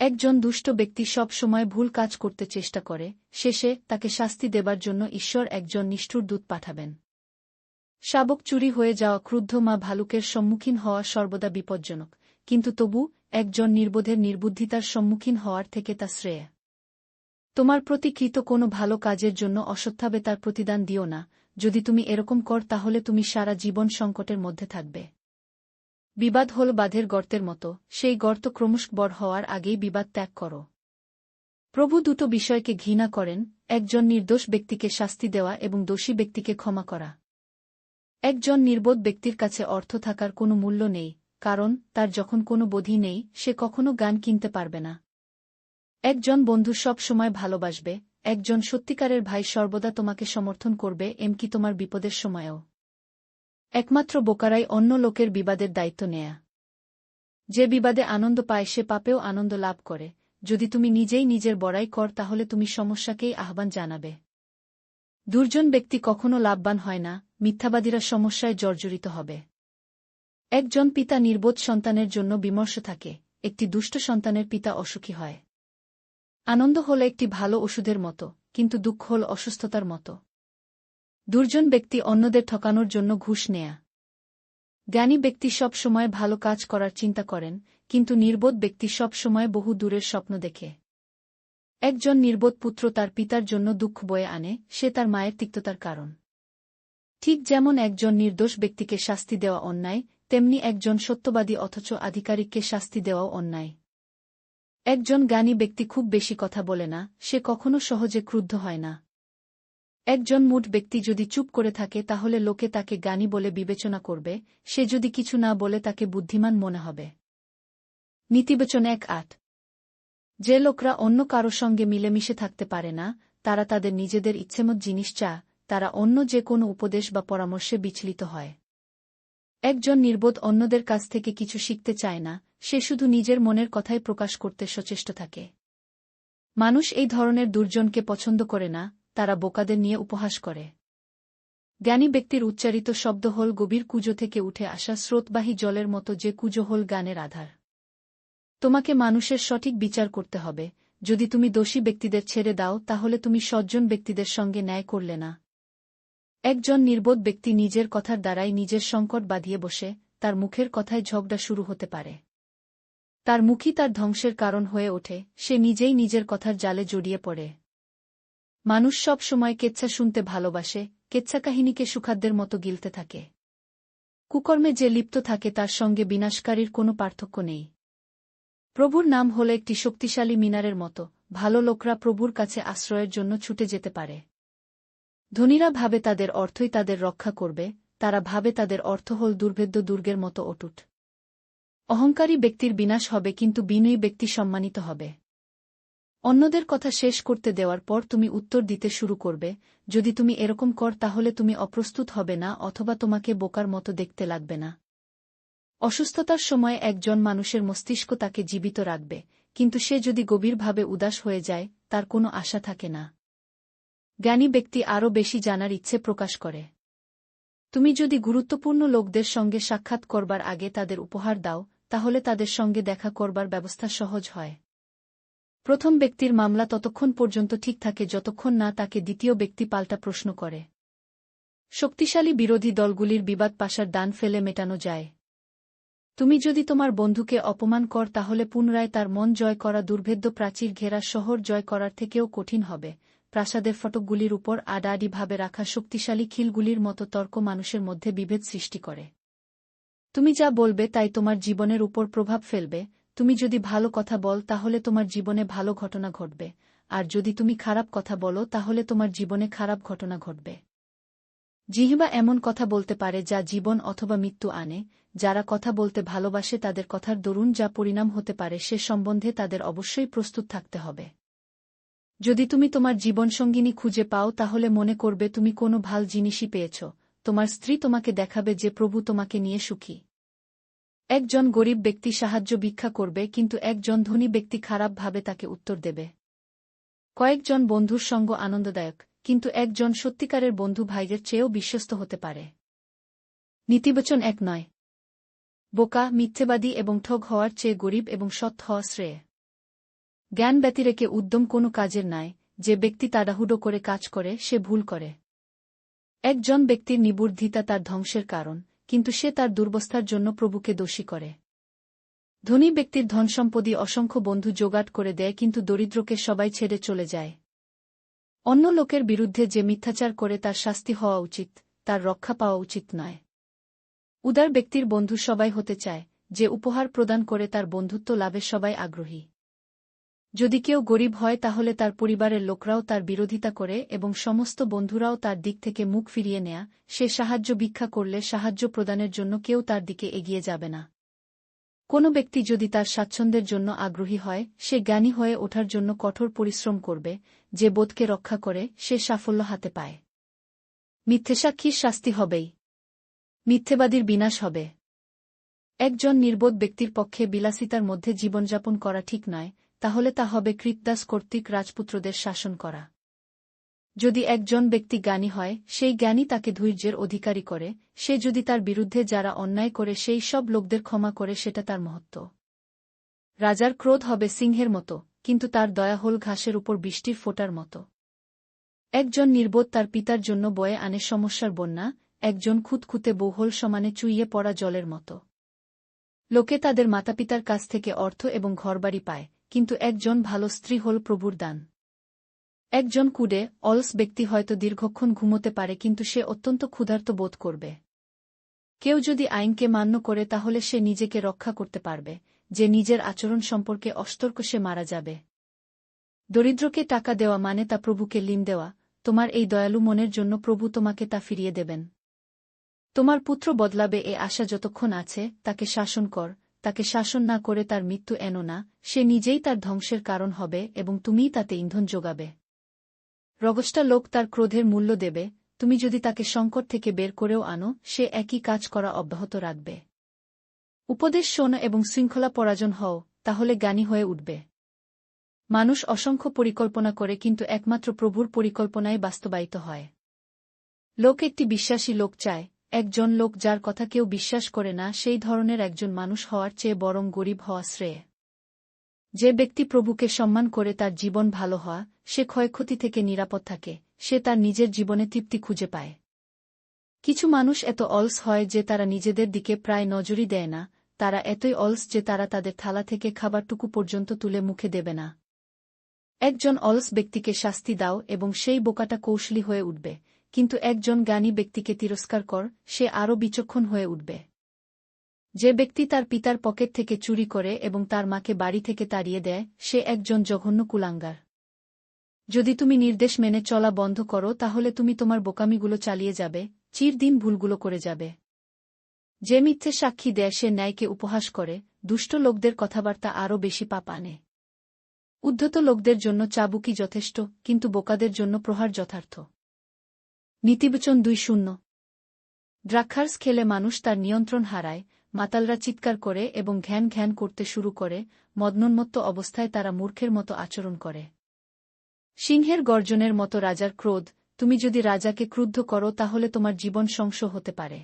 S1: একজন দুষ্ট ব্যক্তি সব সময় ভুল কাজ করতে চেষ্টা করে, শেষে তাকে শাস্তি দেবার জন্য ঈশ্বর একজন নিষ্ঠুর দূত পাঠাবেন। শাবক চুরি হয়ে যাওয়া ক্রুদ্ধ মা ভালুকের সম্মুখীন হওয়া সর্বদা বিপজ্জনক, কিন্তু তবু একজন নির্বোধের নির্বুদ্ধিতার সম্মুখীন হওয়ার থেকে তা শ্রেয়। তোমার প্রতি কৃত কোনো ভালো কাজের জন্য অসৎভাবে তার প্রতিদান দিও না, যদি তুমি এরকম কর তাহলে তুমি সারা জীবন সংকটের মধ্যে থাকবে। বিবাদ হল বাঁধের গর্তের মতো, সেই গর্ত ক্রমশ বড় হওয়ার আগেই বিবাদ ত্যাগ করো। প্রভু দুটো বিষয়কে ঘৃণা করেন, একজন নির্দোষ ব্যক্তিকে শাস্তি দেওয়া এবং দোষী ব্যক্তিকে ক্ষমা করা। একজন নির্বোধ ব্যক্তির কাছে অর্থ থাকার কোনো মূল্য নেই, কারণ তার যখন কোনো বোধই নেই সে কখনো গান কিনতে পারবে না। একজন বন্ধু সব সময় ভালোবাসবে, একজন সত্যিকারের ভাই সর্বদা তোমাকে সমর্থন করবে, এমনকি তোমার বিপদের সময়েও। একমাত্র বোকারাই অন্য লোকের বিবাদের দায়িত্ব নেয়া। যে বিবাদে আনন্দ পায় সে পাপেও আনন্দ লাভ করে, যদি তুমি নিজেই নিজের বড়াই কর তাহলে তুমি সমস্যাকেই আহ্বান জানাবে। দুর্জন ব্যক্তি কখনো লাভবান হয় না, মিথ্যাবাদীরা সমস্যায় জর্জরিত হবে। একজন পিতা নির্বোধ সন্তানের জন্য বিমর্ষ থাকে, একটি দুষ্ট সন্তানের পিতা অসুখী হয়। আনন্দ হল একটি ভালো ওষুধের মতো, কিন্তু দুঃখ হল অসুস্থতার মতো। দুর্জন ব্যক্তি অন্যদের ঠকানোর জন্য ঘুষ নেয়া। জ্ঞানী ব্যক্তি সব সময় ভালো কাজ করার চিন্তা করেন, কিন্তু নির্বোধ ব্যক্তি সব সময় বহু দূরের স্বপ্ন দেখে। একজন নির্বোধ পুত্র তার পিতার জন্য দুঃখ বয়ে আনে, সে তার মায়ের তিক্ততার কারণ। ঠিক যেমন একজন নির্দোষ ব্যক্তিকে শাস্তি দেওয়া অন্যায়, তেমনি একজন সত্যবাদী অথচ আধিকারিককে শাস্তি দেওয়াও অন্যায়। একজন জ্ঞানী ব্যক্তি খুব বেশি কথা বলে না, সে কখনো সহজে ক্রুদ্ধ হয় না। একজন মূঢ় ব্যক্তি যদি চুপ করে থাকে তাহলে লোকে তাকে জ্ঞানী বলে বিবেচনা করবে, সে যদি কিছু না বলে তাকে বুদ্ধিমান মনে হবে। নীতিবচন ১৮। যে লোকরা অন্য কারো সঙ্গে মিলেমিশে থাকতে পারে না, তারা তাদের নিজেদের ইচ্ছেমত জিনিস চায়, তারা অন্য যে কোনো উপদেশ বা পরামর্শে বিচলিত হয়। একজন নির্বোধ অন্যদের কাছ থেকে কিছু শিখতে চায় না, সে শুধু নিজের মনের কথাই প্রকাশ করতে সচেষ্ট থাকে। মানুষ এই ধরনের দুর্জনকে পছন্দ করে না, তারা বোকাদের নিয়ে উপহাস করে। জ্ঞানী ব্যক্তির উচ্চারিত শব্দ হল গভীর কুজো থেকে উঠে আসা স্রোতবাহী জলের মতো, যে কুজো হল জ্ঞানের আধার। তোমাকে মানুষের সঠিক বিচার করতে হবে, যদি তুমি দোষী ব্যক্তিদের ছেড়ে দাও তাহলে তুমি সজ্জন ব্যক্তিদের সঙ্গে ন্যায় করলে না। একজন নির্বোধ ব্যক্তি নিজের কথার দ্বারাই নিজের সংকট বাঁধিয়ে বসে, তার মুখের কথায় ঝগড়া শুরু হতে পারে। তার মুখই তার ধ্বংসের কারণ হয়ে ওঠে, সে নিজেই নিজের কথার জালে জড়িয়ে পড়ে। মানুষ সব সময় কেচ্ছা শুনতে ভালোবাসে, কেচ্ছা কাহিনীকে সুখাদ্যের মতো গিলতে থাকে। কুকর্মে যে লিপ্ত থাকে তার সঙ্গে বিনাশকারীর কোনো পার্থক্য নেই। প্রভুর নাম হল একটি শক্তিশালী মিনারের মতো, ভালো লোকরা প্রভুর কাছে আশ্রয়ের জন্য ছুটে যেতে পারে। ধনীরা ভাবে তাদের অর্থই তাদের রক্ষা করবে, তারা ভাবে তাদের অর্থ হল দুর্ভেদ্য দুর্গের মতো অটুট। অহংকারী ব্যক্তির বিনাশ হবে কিন্তু বিনয়ী ব্যক্তি সম্মানিত হবে। অন্যদের কথা শেষ করতে দেওয়ার পর তুমি উত্তর দিতে শুরু করবে, যদি তুমি এরকম কর তাহলে তুমি অপ্রস্তুত হবে না অথবা তোমাকে বোকার মতো দেখতে লাগবে না। অসুস্থতার সময় একজন মানুষের মস্তিষ্ক তাকে জীবিত রাখবে, কিন্তু সে যদি গভীরভাবে উদাস হয়ে যায় তার কোনো আশা থাকে না। জ্ঞানী ব্যক্তি আরও বেশি জানার ইচ্ছে প্রকাশ করে। তুমি যদি গুরুত্বপূর্ণ লোকদের সঙ্গে সাক্ষাৎ করবার আগে তাদের উপহার দাও, তাহলে তাদের সঙ্গে দেখা করবার ব্যবস্থা সহজ হয়। প্রথম ব্যক্তির মামলা ততক্ষণ পর্যন্ত ঠিক থাকে যতক্ষণ না তাকে দ্বিতীয় ব্যক্তি পাল্টা প্রশ্ন করে। শক্তিশালী বিরোধী দলগুলির বিবাদ পাশার দান ফেলে মেটানো যায়। তুমি যদি তোমার বন্ধুকে অপমান কর তাহলে পুনরায় তার মন জয় করা দুর্ভেদ্য প্রাচীর ঘেরা শহর জয় করার থেকেও কঠিন হবে। প্রাসাদের ফটকগুলির উপর আড়াআড়িভাবে রাখা শক্তিশালী খিলগুলির মতো তর্ক মানুষের মধ্যে বিভেদ সৃষ্টি করে। তুমি যা বলবে তাই তোমার জীবনের উপর প্রভাব ফেলবে। তুমি যদি ভালো কথা বল তাহলে তোমার জীবনে ভালো ঘটনা ঘটবে, আর যদি তুমি খারাপ কথা বলো তাহলে তোমার জীবনে খারাপ ঘটনা ঘটবে। জিহ্বা এমন কথা বলতে পারে যা জীবন অথবা মৃত্যু আনে। যারা কথা বলতে ভালোবাসে তাদের কথার দরুন যা পরিণাম হতে পারে সে সম্বন্ধে তাদের অবশ্যই প্রস্তুত থাকতে হবে। যদি তুমি তোমার জীবনসঙ্গিনী খুঁজে পাও তাহলে মনে করবে তুমি কোনো ভাল জিনিসই পেয়েছ। তোমার স্ত্রী তোমাকে দেখাবে যে প্রভু তোমাকে নিয়ে সুখী। একজন গরিব ব্যক্তি সাহায্য ভিক্ষা করবে কিন্তু একজন ধনী ব্যক্তি খারাপভাবে তাকে উত্তর দেবে। কয়েকজন বন্ধুর সঙ্গ আনন্দদায়ক, কিন্তু একজন সত্যিকারের বন্ধু ভাইদের চেয়েও বিশ্বস্ত হতে পারে। নীতিবচন এক নয়। বোকা, মিথ্যেবাদী এবং ঠগ হওয়ার চেয়ে গরিব এবং সৎ হওয়া শ্রেয়। জ্ঞান ব্যতিরেকে উদ্যম কোনো কাজের নাই। যে ব্যক্তি তাড়াহুড়ো করে কাজ করে সে ভুল করে। একজন ব্যক্তির নিবুদ্ধিতা তার ধ্বংসের কারণ, কিন্তু সে তার দুর্বস্থার জন্য প্রভুকে দোষী করে। ধনী ব্যক্তির ধনসম্পত্তি অসংখ্য বন্ধু জোগাড় করে দেয় কিন্তু দরিদ্রকে সবাই ছেড়ে চলে যায়। অন্য লোকের বিরুদ্ধে যে মিথ্যাচার করে তার শাস্তি হওয়া উচিত, তার রক্ষা পাওয়া উচিত নয়। উদার ব্যক্তির বন্ধু সবাই হতে চায়, যে উপহার প্রদান করে তার বন্ধুত্ব লাভে সবাই আগ্রহী। যদি কেউ গরিব হয় তাহলে তার পরিবারের লোকরাও তার বিরোধিতা করে এবং সমস্ত বন্ধুরাও তার দিক থেকে মুখ ফিরিয়ে নেয়া। সে সাহায্য ভিক্ষা করলে সাহায্য প্রদানের জন্য কেউ তার দিকে এগিয়ে যাবে না। কোনো ব্যক্তি যদি তার স্বাচ্ছন্দ্যের জন্য আগ্রহী হয় সে জ্ঞানী হয়ে ওঠার জন্য কঠোর পরিশ্রম করবে। যে বোধকে রক্ষা করে সে সাফল্য হাতে পায়। মিথ্যেসাক্ষীর শাস্তি হবেই। মিথ্যেবাদীর বিনাশ হবে। একজন নির্বোধ ব্যক্তির পক্ষে বিলাসিতার মধ্যে জীবনযাপন করা ঠিক নয়, তাহলে তা হবে কৃতদাস কর্তৃক রাজপুত্রদের শাসন করা। যদি একজন ব্যক্তি জ্ঞানী হয় সেই জ্ঞানী তাকে ধৈর্যের অধিকারী করে। সে যদি তার বিরুদ্ধে যারা অন্যায় করে সেই সব লোকদের ক্ষমা করে সেটা তার মহত্ত্ব। রাজার ক্রোধ হবে সিংহের মতো, কিন্তু তার দয়া হল ঘাসের উপর বৃষ্টির ফোঁটার মতো। একজন নির্বোধ তার পিতার জন্য বয়ে আনে সমস্যার বন্যা, একজন খুঁতখুঁতে বউ হল সমানে চুইয়ে পড়া জলের মতো। লোকে তাদের মাতাপিতার কাছ থেকে অর্থ এবং ঘরবাড়ি পায়, কিন্তু একজন ভালো স্ত্রী হল প্রভুর দান। একজন কুডে, অলস ব্যক্তি হয়তো দীর্ঘক্ষণ ঘুমোতে পারে কিন্তু সে অত্যন্ত ক্ষুধার্ত বোধ করবে। কেউ যদি আইনকে মান্য করে তাহলে সে নিজেকে রক্ষা করতে পারবে। যে নিজের আচরণ সম্পর্কে অসতর্ক সে মারা যাবে। দরিদ্রকে টাকা দেওয়া মানে তা প্রভুকে ঋণ দেওয়া। তোমার এই দয়ালু মনের জন্য প্রভু তোমাকে তা ফিরিয়ে দেবেন। তোমার পুত্র বদলাবে এ আশা যতক্ষণ আছে তাকে শাসন কর। তাকে শাসন না করে তার মৃত্যু এনো না, সে নিজেই তার ধ্বংসের কারণ হবে এবং তুমিই তাতে ইন্ধন যোগাবে। রগষ্টা লোক তার ক্রোধের মূল্য দেবে। তুমি যদি তাকে সংকট থেকে বের করেও আনো সে একই কাজ করা অব্যাহত রাখবে। উপদেশ শোনো এবং শৃঙ্খলা পরাজন হও, তাহলে জ্ঞানী হয়ে উঠবে। মানুষ অসংখ্য পরিকল্পনা করে কিন্তু একমাত্র প্রভুর পরিকল্পনাই বাস্তবায়িত হয়। লোক একটি বিশ্বাসী লোক চায়। একজন লোক যার কথা কেউ বিশ্বাস করে না সেই ধরনের একজন মানুষ হওয়ার চেয়ে বরং গরিব হওয়া শ্রেয়। যে ব্যক্তি প্রভুকে সম্মান করে তার জীবন ভালো হওয়া, সে ক্ষয়ক্ষতি থেকে নিরাপদ থাকে, সে তার নিজের জীবনে তৃপ্তি খুঁজে পায়। কিছু মানুষ এত অলস হয় যে তারা নিজেদের দিকে প্রায় নজরই দেয় না। তারা এতই অলস যে তারা তাদের থালা থেকে খাবারটুকু পর্যন্ত তুলে মুখে দেবে না। একজন অলস ব্যক্তিকে শাস্তি দাও এবং সেই বোকাটা কৌশলী হয়ে উঠবে, কিন্তু একজন জ্ঞানী ব্যক্তিকে তিরস্কার কর, সে আরও বিচক্ষণ হয়ে উঠবে। যে ব্যক্তি তার পিতার পকেট থেকে চুরি করে এবং তার মাকে বাড়ি থেকে তাড়িয়ে দেয়, সে একজন জঘন্য কুলাঙ্গার। যদি তুমি নির্দেশ মেনে চলা বন্ধ করো তাহলে তুমি তোমার বোকামিগুলো চালিয়ে যাবে, চিরদিন ভুলগুলো করে যাবে। যে মিথ্যে সাক্ষী দেয় সে ন্যায়কে উপহাস করে, দুষ্ট লোকদের কথাবার্তা আরও বেশি পাপ আনে। উদ্ধত লোকদের জন্য চাবুকি যথেষ্ট, কিন্তু বোকাদের জন্য প্রহার যথার্থ। নীতিবচন 2:0। দ্রাক্ষারস খেলে মানুষ তার নিয়ন্ত্রণ হারায়, মাতালরা চিৎকার করে এবং ঘ্যান ঘ্যান করতে শুরু করে, মদনোন্মত্ত অবস্থায় তারা মূর্খের মতো আচরণ করে। সিংহের গর্জনের মতো রাজার ক্রোধ, তুমি যদি রাজাকে ক্রুদ্ধ করো তাহলে তোমার জীবন ধ্বংস হতে পারে।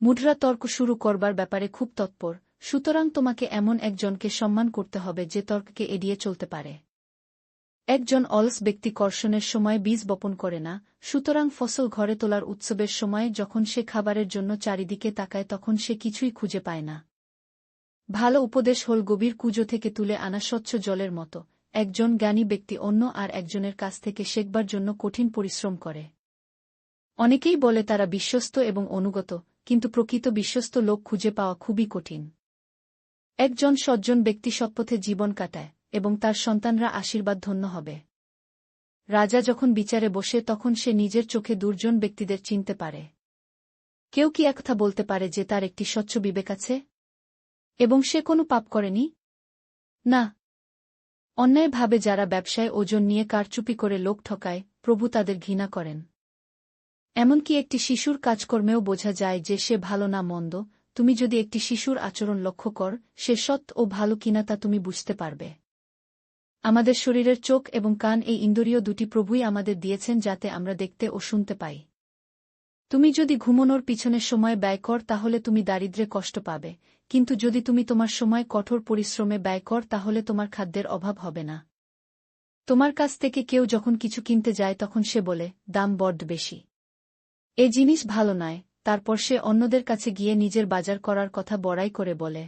S1: মূঢ়রা তর্ক শুরু করবার ব্যাপারে খুব তৎপর, সুতরাং তোমাকে এমন একজনকে সম্মান করতে হবে যে তর্ককে এড়িয়ে চলতে পারে। একজন অলস ব্যক্তি কর্ষণের সময় বীজ বপন করে না, সুতরাং ফসল ঘরে তোলার উৎসবের সময় যখন সে খাবারের জন্য চারিদিকে তাকায় তখন সে কিছুই খুঁজে পায় না। ভালো উপদেশ হল গভীর কুজো থেকে তুলে আনা স্বচ্ছ জলের মতো। একজন জ্ঞানী ব্যক্তি অন্য আর একজনের কাছ থেকে শেখবার জন্য কঠিন পরিশ্রম করে। অনেকেই বলে তারা বিশ্বস্ত এবং অনুগত, কিন্তু প্রকৃত বিশ্বস্ত লোক খুঁজে পাওয়া খুবই কঠিন। একজন সজ্জন ব্যক্তি সৎপথে জীবন কাটায়, এবং তার সন্তানরা আশীর্বাদ ধন্য হবে। রাজা যখন বিচারে বসে তখন সে নিজের চোখে দুর্জন ব্যক্তিদের চিনতে পারে। কেউ কি একথা বলতে পারে যে তার একটি স্বচ্ছ বিবেক আছে? এবং সে কোনো পাপ করেনি? না। অন্যায়ভাবে যারা ব্যবসায় ওজন নিয়ে কারচুপি করে লোক ঠকায়, প্রভু তাদের ঘৃণা করেন। এমনকি একটি শিশুর কাজকর্মেও বোঝা যায় যে সে ভালো না মন্দ। তুমি যদি একটি শিশুর আচরণ লক্ষ্য কর, সে সৎ ও ভালো কিনা তা তুমি বুঝতে পারবে। আমাদের শরীরের চোখ এবং কান, এই ইন্দ্রিয় দুটি প্রভুই আমাদের দিয়েছেন যাতে আমরা দেখতে ও শুনতে পাই। তুমি যদি ঘুমানোর পিছনে সময় ব্যয় কর তাহলে তুমি দারিদ্র্যে কষ্ট পাবে, কিন্তু যদি তুমি তোমার সময় কঠোর পরিশ্রমে ব্যয় কর তাহলে তোমার খাদ্যের অভাব হবে না। তোমার কাছ থেকে কেউ যখন কিছু কিনতে যায় তখন সে বলে, দাম বড্ড বেশি, এ জিনিস ভালো নয়, তারপর সে অন্যদের কাছে গিয়ে নিজের বাজার করার কথা বড়াই করে বলে।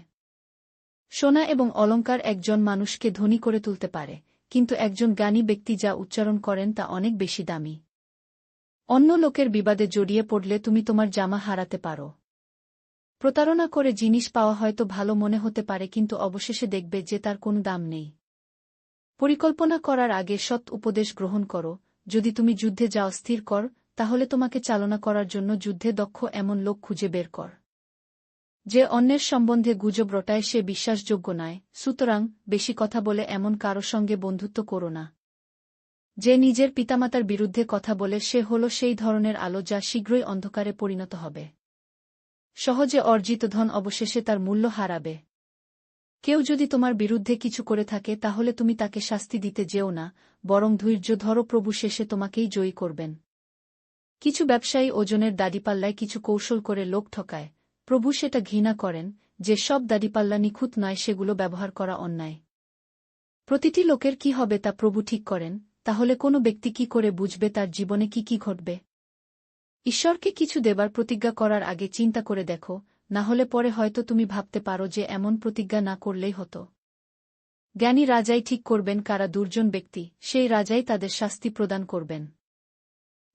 S1: সোনা এবং অলংকার একজন মানুষকে ধনী করে তুলতে পারে, কিন্তু একজন জ্ঞানী ব্যক্তি যা উচ্চারণ করেন তা অনেক বেশি দামি। অন্য লোকের বিবাদে জড়িয়ে পড়লে তুমি তোমার জামা হারাতে পারো। প্রতারণা করে জিনিস পাওয়া হয়তো ভালো মনে হতে পারে, কিন্তু অবশেষে দেখবে যে তার কোনো দাম নেই। পরিকল্পনা করার আগে সৎ উপদেশ গ্রহণ করো। যদি তুমি যুদ্ধে যাও স্থির কর, তাহলে তোমাকে চালনা করার জন্য যুদ্ধে দক্ষ এমন লোক খুঁজে বের কর। যে অন্যের সম্বন্ধে গুজব রটায় সে বিশ্বাসযোগ্য নয়, সুতরাং বেশি কথা বলে এমন কারো সঙ্গে বন্ধুত্ব করো না। যে নিজের পিতামাতার বিরুদ্ধে কথা বলে সে হল সেই ধরনের আলো যা শীঘ্রই অন্ধকারে পরিণত হবে। সহজে অর্জিত ধন অবশেষে তার মূল্য হারাবে। কেউ যদি তোমার বিরুদ্ধে কিছু করে থাকে তাহলে তুমি তাকে শাস্তি দিতে যেও না, বরং ধৈর্য ধরো, প্রভু শেষে তোমাকেই জয়ী করবেন। কিছু ব্যবসায়ী ওজনের দাড়িপাল্লায় কিছু কৌশল করে লোক ঠকায়, প্রভু সেটা ঘৃণা করেন। যে সব দাড়িপাল্লা নিখুঁত নয় সেগুলো ব্যবহার করা অন্যায়। প্রতিটি লোকের কি হবে তা প্রভু ঠিক করেন, তাহলে কোনো ব্যক্তি কি করে বুঝবে তার জীবনে কি কি ঘটবে? ঈশ্বরকে কিছু দেবার প্রতিজ্ঞা করার আগে চিন্তা করে দেখো, না হলে পরে হয়তো তুমি ভাবতে পারো যে এমন প্রতিজ্ঞা না করলেই হতো। জ্ঞানী রাজাই ঠিক করবেন কারা দুর্জন ব্যক্তি, সেই রাজাই তাদের শাস্তি প্রদান করবেন।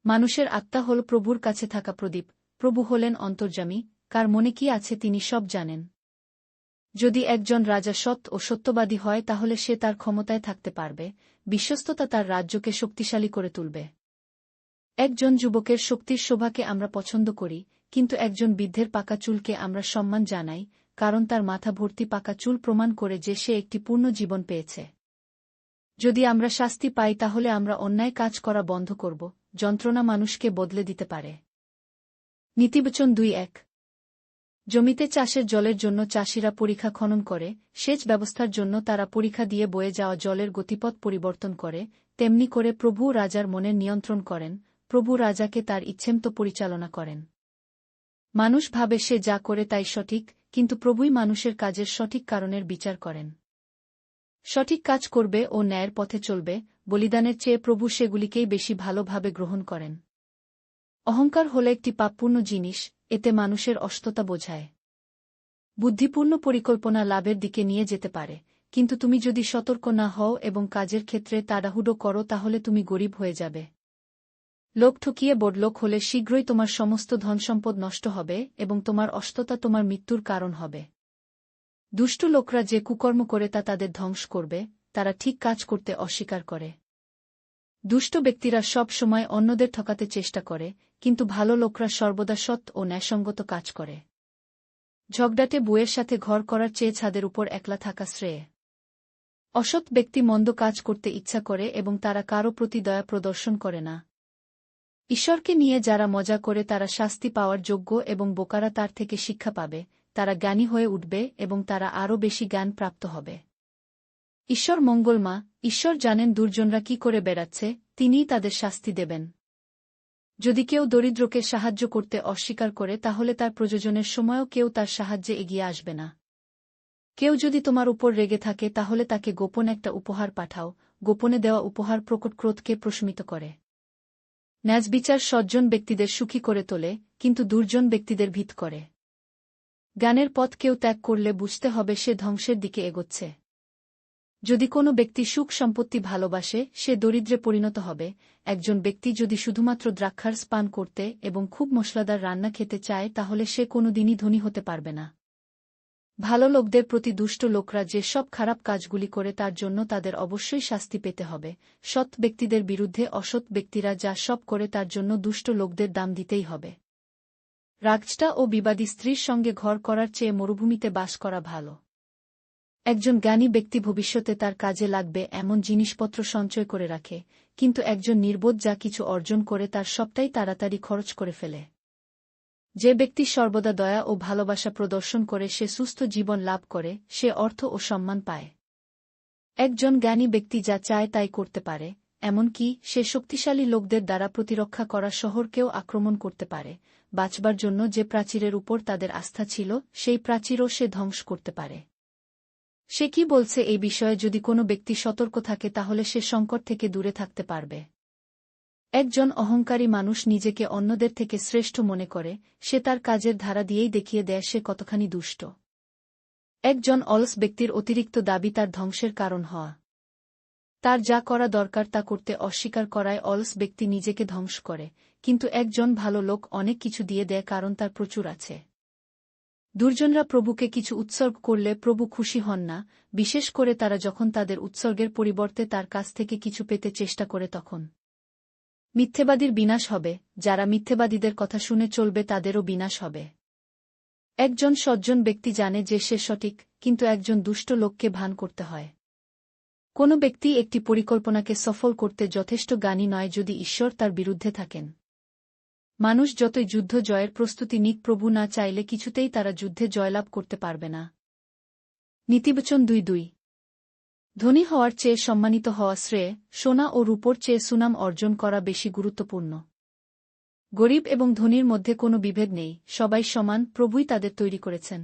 S1: মানুষের আত্মা হল প্রভুর কাছে থাকা প্রদীপ, প্রভু হলেন অন্তর্যামী, কার মনে কি আছে তিনি সব জানেন। যদি একজন রাজা সৎ ও সত্যবাদী হয় তাহলে সে তার ক্ষমতায় থাকতে পারবে, বিশ্বস্ততা তার রাজ্যকে শক্তিশালী করে তুলবে। একজন যুবকের শক্তির শোভাকে আমরা পছন্দ করি, কিন্তু একজন বৃদ্ধের পাকা চুলকে আমরা সম্মান জানাই, কারণ তার মাথা ভর্তি পাকা চুল প্রমাণ করে যে সে একটি পূর্ণ জীবন পেয়েছে। যদি আমরা শাস্তি পাই তাহলে আমরা অন্যায় কাজ করা বন্ধ করব, যন্ত্রণা মানুষকে বদলে দিতে পারে। নীতিবচন 2:1। জমিতে চাষের জলের জন্য চাষিরা পরিখা খনন করে, সেচ ব্যবস্থার জন্য তারা পরিখা দিয়ে বয়ে যাওয়া জলের গতিপথ পরিবর্তন করে, তেমনি করে প্রভু রাজার মনের নিয়ন্ত্রণ করেন, প্রভু রাজাকে তার ইচ্ছেমতো পরিচালনা করেন। মানুষ ভাবে সে যা করে তাই সঠিক, কিন্তু প্রভুই মানুষের কাজের সঠিক কারণের বিচার করেন। সঠিক কাজ করবে ও ন্যায়ের পথে চলবে, বলিদানের চেয়ে প্রভু সেগুলিকেই বেশি ভালোভাবে গ্রহণ করেন। অহংকার হল একটি পাপপূর্ণ জিনিস, এতে মানুষের অষ্টতা বোঝায়। বুদ্ধিপূর্ণ পরিকল্পনা লাভের দিকে নিয়ে যেতে পারে, কিন্তু তুমি যদি সতর্ক না হও এবং কাজের ক্ষেত্রে তাড়াহুড়ো করো তাহলে তুমি গরিব হয়ে যাবে। লোক ঠকিয়ে বড়লোক হলে শীঘ্রই তোমার সমস্ত ধনসম্পদ নষ্ট হবে এবং তোমার অষ্টতা তোমার মৃত্যুর কারণ হবে। দুষ্ট লোকরা যে কুকর্ম করে তা তাদের ধ্বংস করবে, তারা ঠিক কাজ করতে অস্বীকার করে। দুষ্ট ব্যক্তিরা সব সময় অন্যদের ঠকাতে চেষ্টা করে, কিন্তু ভালো লোকরা সর্বদা সৎ ও ন্যায়সঙ্গত কাজ করে। ঝগড়াটে বউয়ের সাথে ঘর করার চেয়ে ছাদের উপর একলা থাকা শ্রেয়। অসৎ ব্যক্তি মন্দ কাজ করতে ইচ্ছা করে এবং তারা কারও প্রতি দয়া প্রদর্শন করে না। ঈশ্বরকে নিয়ে যারা মজা করে তারা শাস্তি পাওয়ার যোগ্য এবং বোকারা তার থেকে শিক্ষা পাবে, তারা জ্ঞানী হয়ে উঠবে এবং তারা আরও বেশি জ্ঞান প্রাপ্ত হবে। ঈশ্বর মঙ্গলমা, ঈশ্বর জানেন দুর্জনরা কি করে বেড়াচ্ছে, তিনিই তাদের শাস্তি দেবেন। যদি কেউ দরিদ্রকে সাহায্য করতে অস্বীকার করে তাহলে তার প্রয়োজনের সময়ও কেউ তার সাহায্যে এগিয়ে আসবে না। কেউ যদি তোমার উপর রেগে থাকে তাহলে তাকে গোপন একটা উপহার পাঠাও, গোপনে দেওয়া উপহার প্রকট ক্রোধকে প্রশমিত করে। ন্যায়বিচার সজ্জন ব্যক্তিদের সুখী করে তোলে, কিন্তু দুর্জন ব্যক্তিদের ভীত করে। জ্ঞানের পথ কেউ ত্যাগ করলে বুঝতে হবে সে ধ্বংসের দিকে এগোচ্ছে। যদি কোনো ব্যক্তি সুখ সম্পত্তি ভালোবাসে সে দরিদ্রে পরিণত হবে। একজন ব্যক্তি যদি শুধুমাত্র দ্রাক্ষারস পান করতে এবং খুব মশলাদার রান্না খেতে চায় তাহলে সে কোনোদিনই ধনী হতে পারবে না। ভালো লোকদের প্রতি দুষ্ট লোকরা যে সব খারাপ কাজগুলি করে তার জন্য তাদের অবশ্যই শাস্তি পেতে হবে। সৎ ব্যক্তিদের বিরুদ্ধে অসৎ ব্যক্তিরা যা সব করে তার জন্য দুষ্ট লোকদের দাম দিতেই হবে। রাগচটা ও বিবাদী স্ত্রীর সঙ্গে ঘর করার চেয়ে মরুভূমিতে বাস করা ভালো। একজন জ্ঞানী ব্যক্তি ভবিষ্যতে তার কাজে লাগবে এমন জিনিসপত্র সঞ্চয় করে রাখে, কিন্তু একজন নির্বোধ যা কিছু অর্জন করে তার সবটাই তাড়াতাড়ি খরচ করে ফেলে। যে ব্যক্তি সর্বদা দয়া ও ভালোবাসা প্রদর্শন করে সে সুস্থ জীবন লাভ করে, সে অর্থ ও সম্মান পায়। একজন জ্ঞানী ব্যক্তি যা চায় তাই করতে পারে, এমনকি সে শক্তিশালী লোকদের দ্বারা প্রতিরক্ষা করা শহরকেও আক্রমণ করতে পারে। বাঁচবার জন্য যে প্রাচীরের উপর তাদের আস্থা ছিল সেই প্রাচীরও সে ধ্বংস করতে পারে। সে কি বলছে এই বিষয়ে যদি কোনো ব্যক্তি সতর্ক থাকে তাহলে সে সংকট থেকে দূরে থাকতে পারবে। একজন অহংকারী মানুষ নিজেকে অন্যদের থেকে শ্রেষ্ঠ মনে করে, সে তার কাজের ধারা দিয়েই দেখিয়ে দেয় সে কতখানি দুষ্ট। একজন অলস ব্যক্তির অতিরিক্ত দাবি তার ধ্বংসের কারণ হওয়া। তার যা করা দরকার তা করতে অস্বীকার করায় অলস ব্যক্তি নিজেকে ধ্বংস করে, কিন্তু একজন ভালো লোক অনেক কিছু দিয়ে দেয় কারণ তার প্রচুর আছে। দুর্জনরা প্রভুকে কিছু উৎসর্গ করলে প্রভু খুশি হন না, বিশেষ করে তারা যখন তাদের উৎসর্গের পরিবর্তে তার কাছ থেকে কিছু পেতে চেষ্টা করে তখন। মিথ্যেবাদীর বিনাশ হবে, যারা মিথ্যেবাদীদের কথা শুনে চলবে তাদেরও বিনাশ হবে। একজন সজ্জন ব্যক্তি জানে যে সে সঠিক, কিন্তু একজন দুষ্ট লোককে ভান করতে হয়। কোনো ব্যক্তি একটি পরিকল্পনাকে সফল করতে যথেষ্ট জ্ঞানী নয় যদি ঈশ্বর তার বিরুদ্ধে থাকেন। মানুষ যতই যুদ্ধ জয়ের প্রস্তুতি নিক, প্রভু না চাইলে কিছুতেই তারা যুদ্ধে জয়লাভ করতে পারবে না। নীতিবচন 2:2। ধনী হওয়ার চেয়ে সম্মানিত হওয়া শ্রেয়, সোনা ও রূপোর চেয়ে সুনাম অর্জন করা বেশি গুরুত্বপূর্ণ। গরিব এবং ধনীর মধ্যে কোনো বিভেদ নেই, সবাই সমান, প্রভুই তাদের তৈরি করেছেন।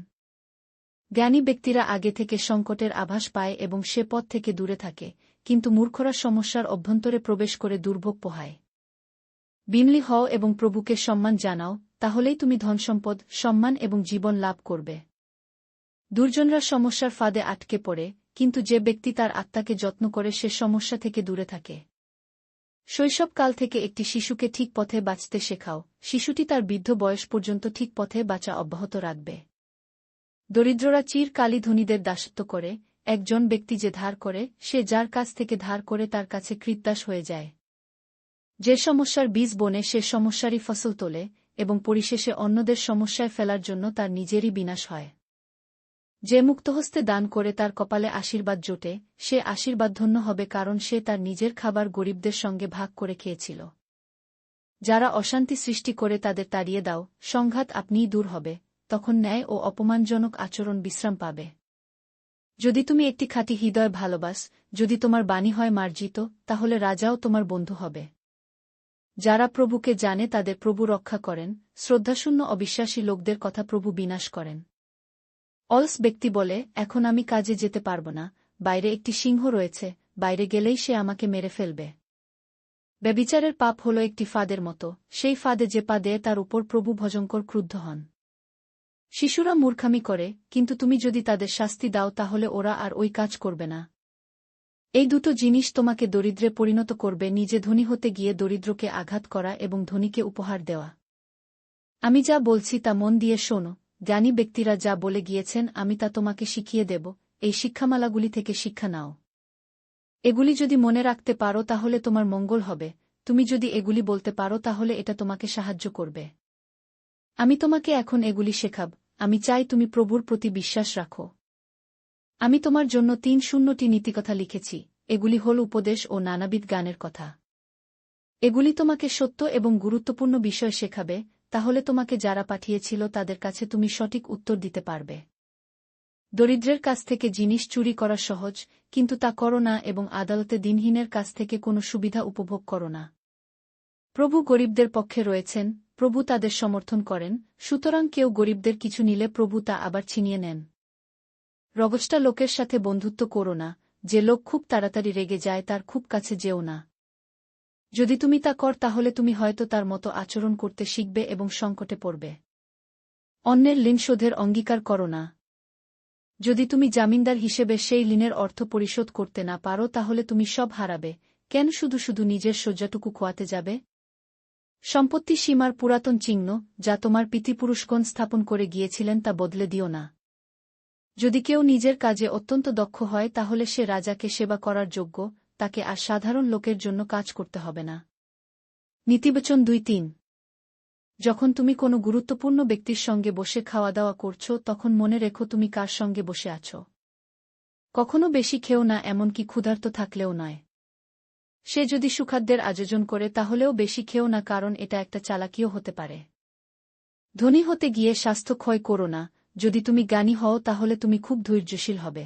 S1: জ্ঞানী ব্যক্তিরা আগে থেকে সংকটের আভাস পায় এবং সে পথ থেকে দূরে থাকে, কিন্তু মূর্খরা সমস্যার অভ্যন্তরে প্রবেশ করে দুর্ভোগ পোহায়। বিনয়ী হও এবং প্রভুকে সম্মান জানাও, তাহলেই তুমি ধনসম্পদ, সম্মান এবং জীবন লাভ করবে। দুর্জনরা সমস্যার ফাঁদে আটকে পড়ে, কিন্তু যে ব্যক্তি তার আত্মাকে যত্ন করে সে সমস্যা থেকে দূরে থাকে। শৈশবকাল থেকে একটি শিশুকে ঠিক পথে বাঁচতে শেখাও, শিশুটি তার বৃদ্ধ বয়স পর্যন্ত ঠিক পথে বাঁচা অব্যাহত রাখবে। দরিদ্ররা চিরকালই ধনীদের দাসত্ব করে, একজন ব্যক্তি যে ধার করে সে যার কাছ থেকে ধার করে তার কাছে কৃতদাস হয়ে যায়। যে সমস্যার বীজ বনে সে সমস্যারই ফসল তোলে, এবং পরিশেষে অন্যদের সমস্যায় ফেলার জন্য তার নিজেরই বিনাশ হয়। যে মুক্তহস্তে দান করে তার কপালে আশীর্বাদ জোটে, সে আশীর্বাদধন্য হবে কারণ সে তার নিজের খাবার গরিবদের সঙ্গে ভাগ করে খেয়েছিল। যারা অশান্তি সৃষ্টি করে তাদের তাড়িয়ে দাও, সংঘাত আপনিই দূর হবে, তখন ন্যায় ও অপমানজনক আচরণ বিশ্রাম পাবে। যদি তুমি একটি খাঁটি হৃদয় ভালোবাস, যদি তোমার বাণী হয় মার্জিত, তাহলে রাজাও তোমার বন্ধু হবে। যারা প্রভুকে জানে তাদের প্রভু রক্ষা করেন, শ্রদ্ধাশূন্য অবিশ্বাসী লোকদের কথা প্রভু বিনাশ করেন। অলস ব্যক্তি বলে, এখন আমি কাজে যেতে পারব না, বাইরে একটি সিংহ রয়েছে, বাইরে গেলেই সে আমাকে মেরে ফেলবে। ব্যভিচারের পাপ হল একটি ফাঁদের মতো, সেই ফাঁদে যে পা দেয় তার উপর প্রভু ভয়ঙ্কর ক্রুদ্ধ হন। শিশুরা মূর্খামি করে, কিন্তু তুমি যদি তাদের শাস্তি দাও তাহলে ওরা আর ওই কাজ করবে না। এই দুটো জিনিস তোমাকে দরিদ্রে পরিণত করবে, নিজে ধনী হতে গিয়ে দরিদ্রকে আঘাত করা এবং ধনীকে উপহার দেওয়া। আমি যা বলছি তা মন দিয়ে শোনো, জ্ঞানী ব্যক্তিরা যা বলে গিয়েছেন আমি তা তোমাকে শিখিয়ে দেব, এই শিক্ষামালাগুলি থেকে শিক্ষা নাও। এগুলি যদি মনে রাখতে পারো তাহলে তোমার মঙ্গল হবে, তুমি যদি এগুলি বলতে পারো তাহলে এটা তোমাকে সাহায্য করবে। আমি তোমাকে এখন এগুলি শেখাব, আমি চাই তুমি প্রভুর প্রতি বিশ্বাস রাখো। আমি তোমার জন্য 300টি নীতিকথা লিখেছি, এগুলি হল উপদেশ ও নানাবিধ জ্ঞানের কথা। এগুলি তোমাকে সত্য এবং গুরুত্বপূর্ণ বিষয় শেখাবে, তাহলে তোমাকে যারা পাঠিয়েছিল তাদের কাছে তুমি সঠিক উত্তর দিতে পারবে। দরিদ্রের কাছ থেকে জিনিস চুরি করা সহজ, কিন্তু তা করো না, এবং আদালতে দিনহীনের কাছ থেকে কোনো সুবিধা উপভোগ করো না। প্রভু গরিবদের পক্ষে রয়েছেন, প্রভু তাদের সমর্থন করেন, সুতরাং কেউ গরিবদের কিছু নিলে প্রভু তা আবার ছিনিয়ে নেন। রগষ্টা লোকের সাথে বন্ধুত্ব করো না, যে লোক খুব তাড়াতাড়ি রেগে যায় তার খুব কাছে যেও না। যদি তুমি তা কর তাহলে তুমি হয়তো তার মতো আচরণ করতে শিখবে এবং সংকটে পড়বে। অন্যের ঋণ শোধের অঙ্গীকার করো না। যদি তুমি জামিনদার হিসেবে সেই ঋণের অর্থ পরিশোধ করতে না পারো তাহলে তুমি সব হারাবে, কেন শুধু শুধু নিজের শয্যাটুকু খোয়াতে যাবে? সম্পত্তি সীমার পুরাতন চিহ্ন, যা তোমার পিতৃপুরুষগণ স্থাপন করে গিয়েছিলেন তা বদলে দিও না। যদি কেউ নিজের কাজে অত্যন্ত দক্ষ হয় তাহলে সে রাজাকে সেবা করার যোগ্য, তাকে আর সাধারণ লোকের জন্য কাজ করতে হবে না। নীতিবচন 2-3। যখন তুমি কোনো গুরুত্বপূর্ণ ব্যক্তির সঙ্গে বসে খাওয়া দাওয়া করছো তখন মনে রেখো তুমি কার সঙ্গে বসে আছো। কখনো বেশি খেও না, এমনকি ক্ষুধার্ত থাকলেও নয়। সে যদি সুখাদ্যের আয়োজন করে তাহলেও বেশি খেও না, কারণ এটা একটা চালাকিও হতে পারে। ধনী হতে গিয়ে স্বাস্থ্য ক্ষয় করো না, যদি তুমি জ্ঞানী হও তাহলে তুমি খুব ধৈর্যশীল হবে।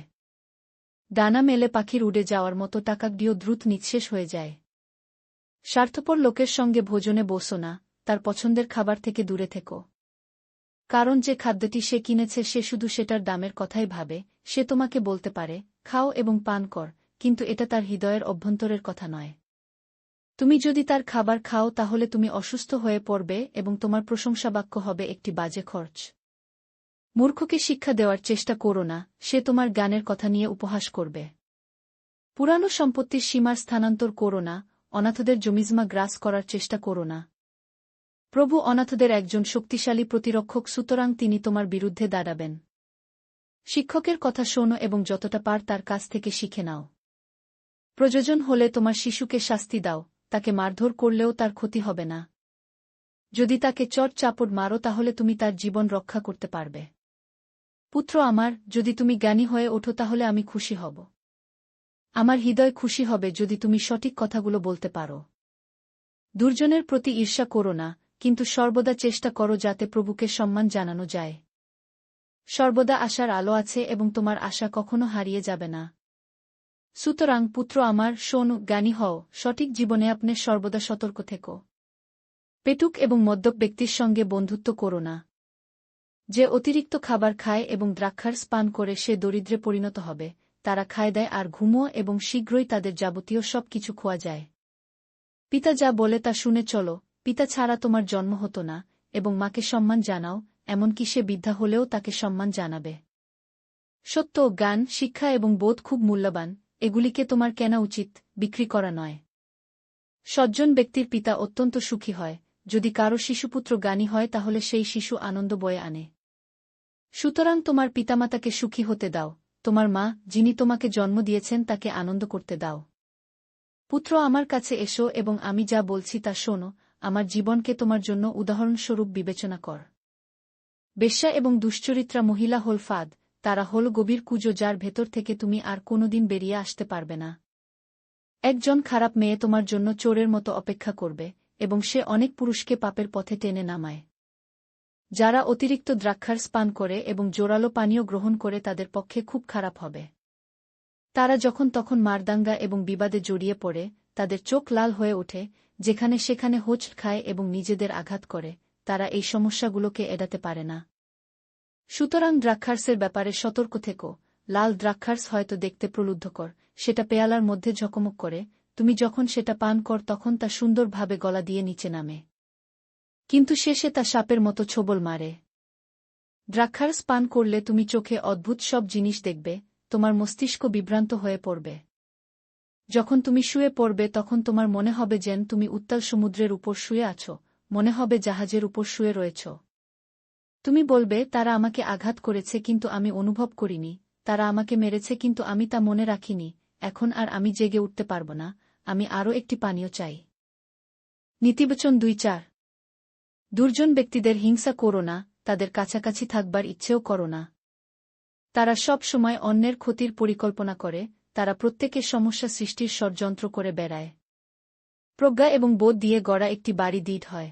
S1: ডানা মেলে পাখির উড়ে যাওয়ার মতো টাকাটিও দ্রুত নিঃশেষ হয়ে যায়। স্বার্থপর লোকের সঙ্গে ভোজনে বসো না, তার পছন্দের খাবার থেকে দূরে থেকো। কারণ যে খাদ্যটি সে কিনেছে সে শুধু সেটার দামের কথাই ভাবে, সে তোমাকে বলতে পারে, খাও এবং পান কর, কিন্তু এটা তার হৃদয়ের অভ্যন্তরের কথা নয়। তুমি যদি তার খাবার খাও তাহলে তুমি অসুস্থ হয়ে পড়বে এবং তোমার প্রশংসাবাক্য হবে একটি বাজে খরচ। মূর্খকে শিক্ষা দেওয়ার চেষ্টা করো না, সে তোমার জ্ঞানের কথা নিয়ে উপহাস করবে। পুরানো সম্পত্তির সীমার স্থানান্তর করো না, অনাথদের জমিজমা গ্রাস করার চেষ্টা করো না। প্রভু অনাথদের একজন শক্তিশালী প্রতিরক্ষক, সুতরাং তিনি তোমার বিরুদ্ধে দাঁড়াবেন। শিক্ষকের কথা শোনো এবং যতটা পার তার কাছ থেকে শিখে নাও। প্রয়োজন হলে তোমার শিশুকে শাস্তি দাও, তাকে মারধর করলেও তার ক্ষতি হবে না। যদি তাকে চট চাপড় মারো তাহলে তুমি তার জীবন রক্ষা করতে পারবে। পুত্র আমার, যদি তুমি জ্ঞানী হয়ে ওঠো তাহলে আমি খুশি হব। আমার হৃদয় খুশি হবে যদি তুমি সঠিক কথাগুলো বলতে পারো। দুর্জনের প্রতি ঈর্ষা করো না, কিন্তু সর্বদা চেষ্টা করো যাতে প্রভুকে সম্মান জানানো যায়। সর্বদা আশার আলো আছে এবং তোমার আশা কখনো হারিয়ে যাবে না। সুতরাং পুত্র আমার, শোন, জ্ঞানী হও, সঠিক জীবনে আপনি সর্বদা সতর্ক থেকো। পেটুক এবং মদ্যপ ব্যক্তির সঙ্গে বন্ধুত্ব করো না। যে অতিরিক্ত খাবার খায় এবং দ্রাক্ষারস পান করে সে দরিদ্রে পরিণত হবে, তারা খায় দেয় আর ঘুমোয় এবং শীঘ্রই তাদের যাবতীয় সব কিছু খোয়া যায়। পিতা যা বলে তা শুনে চলো, পিতা ছাড়া তোমার জন্ম হতো না, এবং মাকে সম্মান জানাও, এমনকি সে বৃদ্ধা হলেও তাকে সম্মান জানাবে। সত্য, জ্ঞান, শিক্ষা এবং বোধ খুব মূল্যবান, এগুলিকে তোমার কেনা উচিত, বিক্রি করা নয়। সজ্জন ব্যক্তির পিতা অত্যন্ত সুখী হয়, যদি কারো শিশুপুত্র জ্ঞানী হয় তাহলে সেই শিশু আনন্দ বয়ে আনে। সুতরাং তোমার পিতামাতাকে সুখী হতে দাও, তোমার মা, যিনি তোমাকে জন্ম দিয়েছেন তাকে আনন্দ করতে দাও। পুত্র আমার কাছে এসো এবং আমি যা বলছি তা শোনো, আমার জীবনকে তোমার জন্য উদাহরণস্বরূপ বিবেচনা কর। বেশ্যা এবং দুশ্চরিত্রা মহিলা হল ফাঁদ, তারা হল গভীর কুজো যার ভেতর থেকে তুমি আর কোনোদিন বেরিয়ে আসতে পারবে না। একজন খারাপ মেয়ে তোমার জন্য চোরের মতো অপেক্ষা করবে, এবং সে অনেক পুরুষকে পাপের পথে টেনে নামায়। যারা অতিরিক্ত দ্রাক্ষারস পান করে এবং জোরালো পানীয় গ্রহণ করে তাদের পক্ষে খুব খারাপ হবে। তারা যখন তখন মারদাঙ্গা এবং বিবাদে জড়িয়ে পড়ে, তাদের চোখ লাল হয়ে ওঠে, যেখানে সেখানে হোঁচট খায় এবং নিজেদের আঘাত করে, তারা এই সমস্যাগুলোকে এড়াতে পারে না। সুতরাং দ্রাক্ষারসের ব্যাপারে সতর্ক থেকো। লাল দ্রাক্ষারস হয়তো দেখতে প্রলুব্ধকর, সেটা পেয়ালার মধ্যে ঝকমক করে, তুমি যখন সেটা পান কর তখন তা সুন্দরভাবে গলা দিয়ে নিচে নামে। কিন্তু শেষে তা সাপের মতো ছোবল মারে। দ্রাক্ষারস পান করলে তুমি চোখে অদ্ভুত সব জিনিস দেখবে, তোমার মস্তিষ্ক বিভ্রান্ত হয়ে পড়বে। যখন তুমি শুয়ে পড়বে তখন তোমার মনে হবে যেন তুমি উত্তাল সমুদ্রের উপর শুয়ে আছো, মনে হবে জাহাজের উপর শুয়ে রয়েছ। তুমি বলবে, তারা আমাকে আঘাত করেছে কিন্তু আমি অনুভব করিনি, তারা আমাকে মেরেছে কিন্তু আমি তা মনে রাখিনি, এখন আর আমি জেগে উঠতে পারব না, আমি আরও একটি পানীয় চাই। নীতিবচন ২-৪। দুর্জন ব্যক্তিদের হিংসা করো না, তাদের কাছাকাছি থাকবার ইচ্ছেও করো না। তারা সব সময় অন্যের ক্ষতির পরিকল্পনা করে, তারা প্রত্যেকের সমস্যা সৃষ্টির ষড়যন্ত্র করে বেড়ায়। প্রজ্ঞা এবং বোধ দিয়ে গড়া একটি বাড়ি দৃঢ় হয়।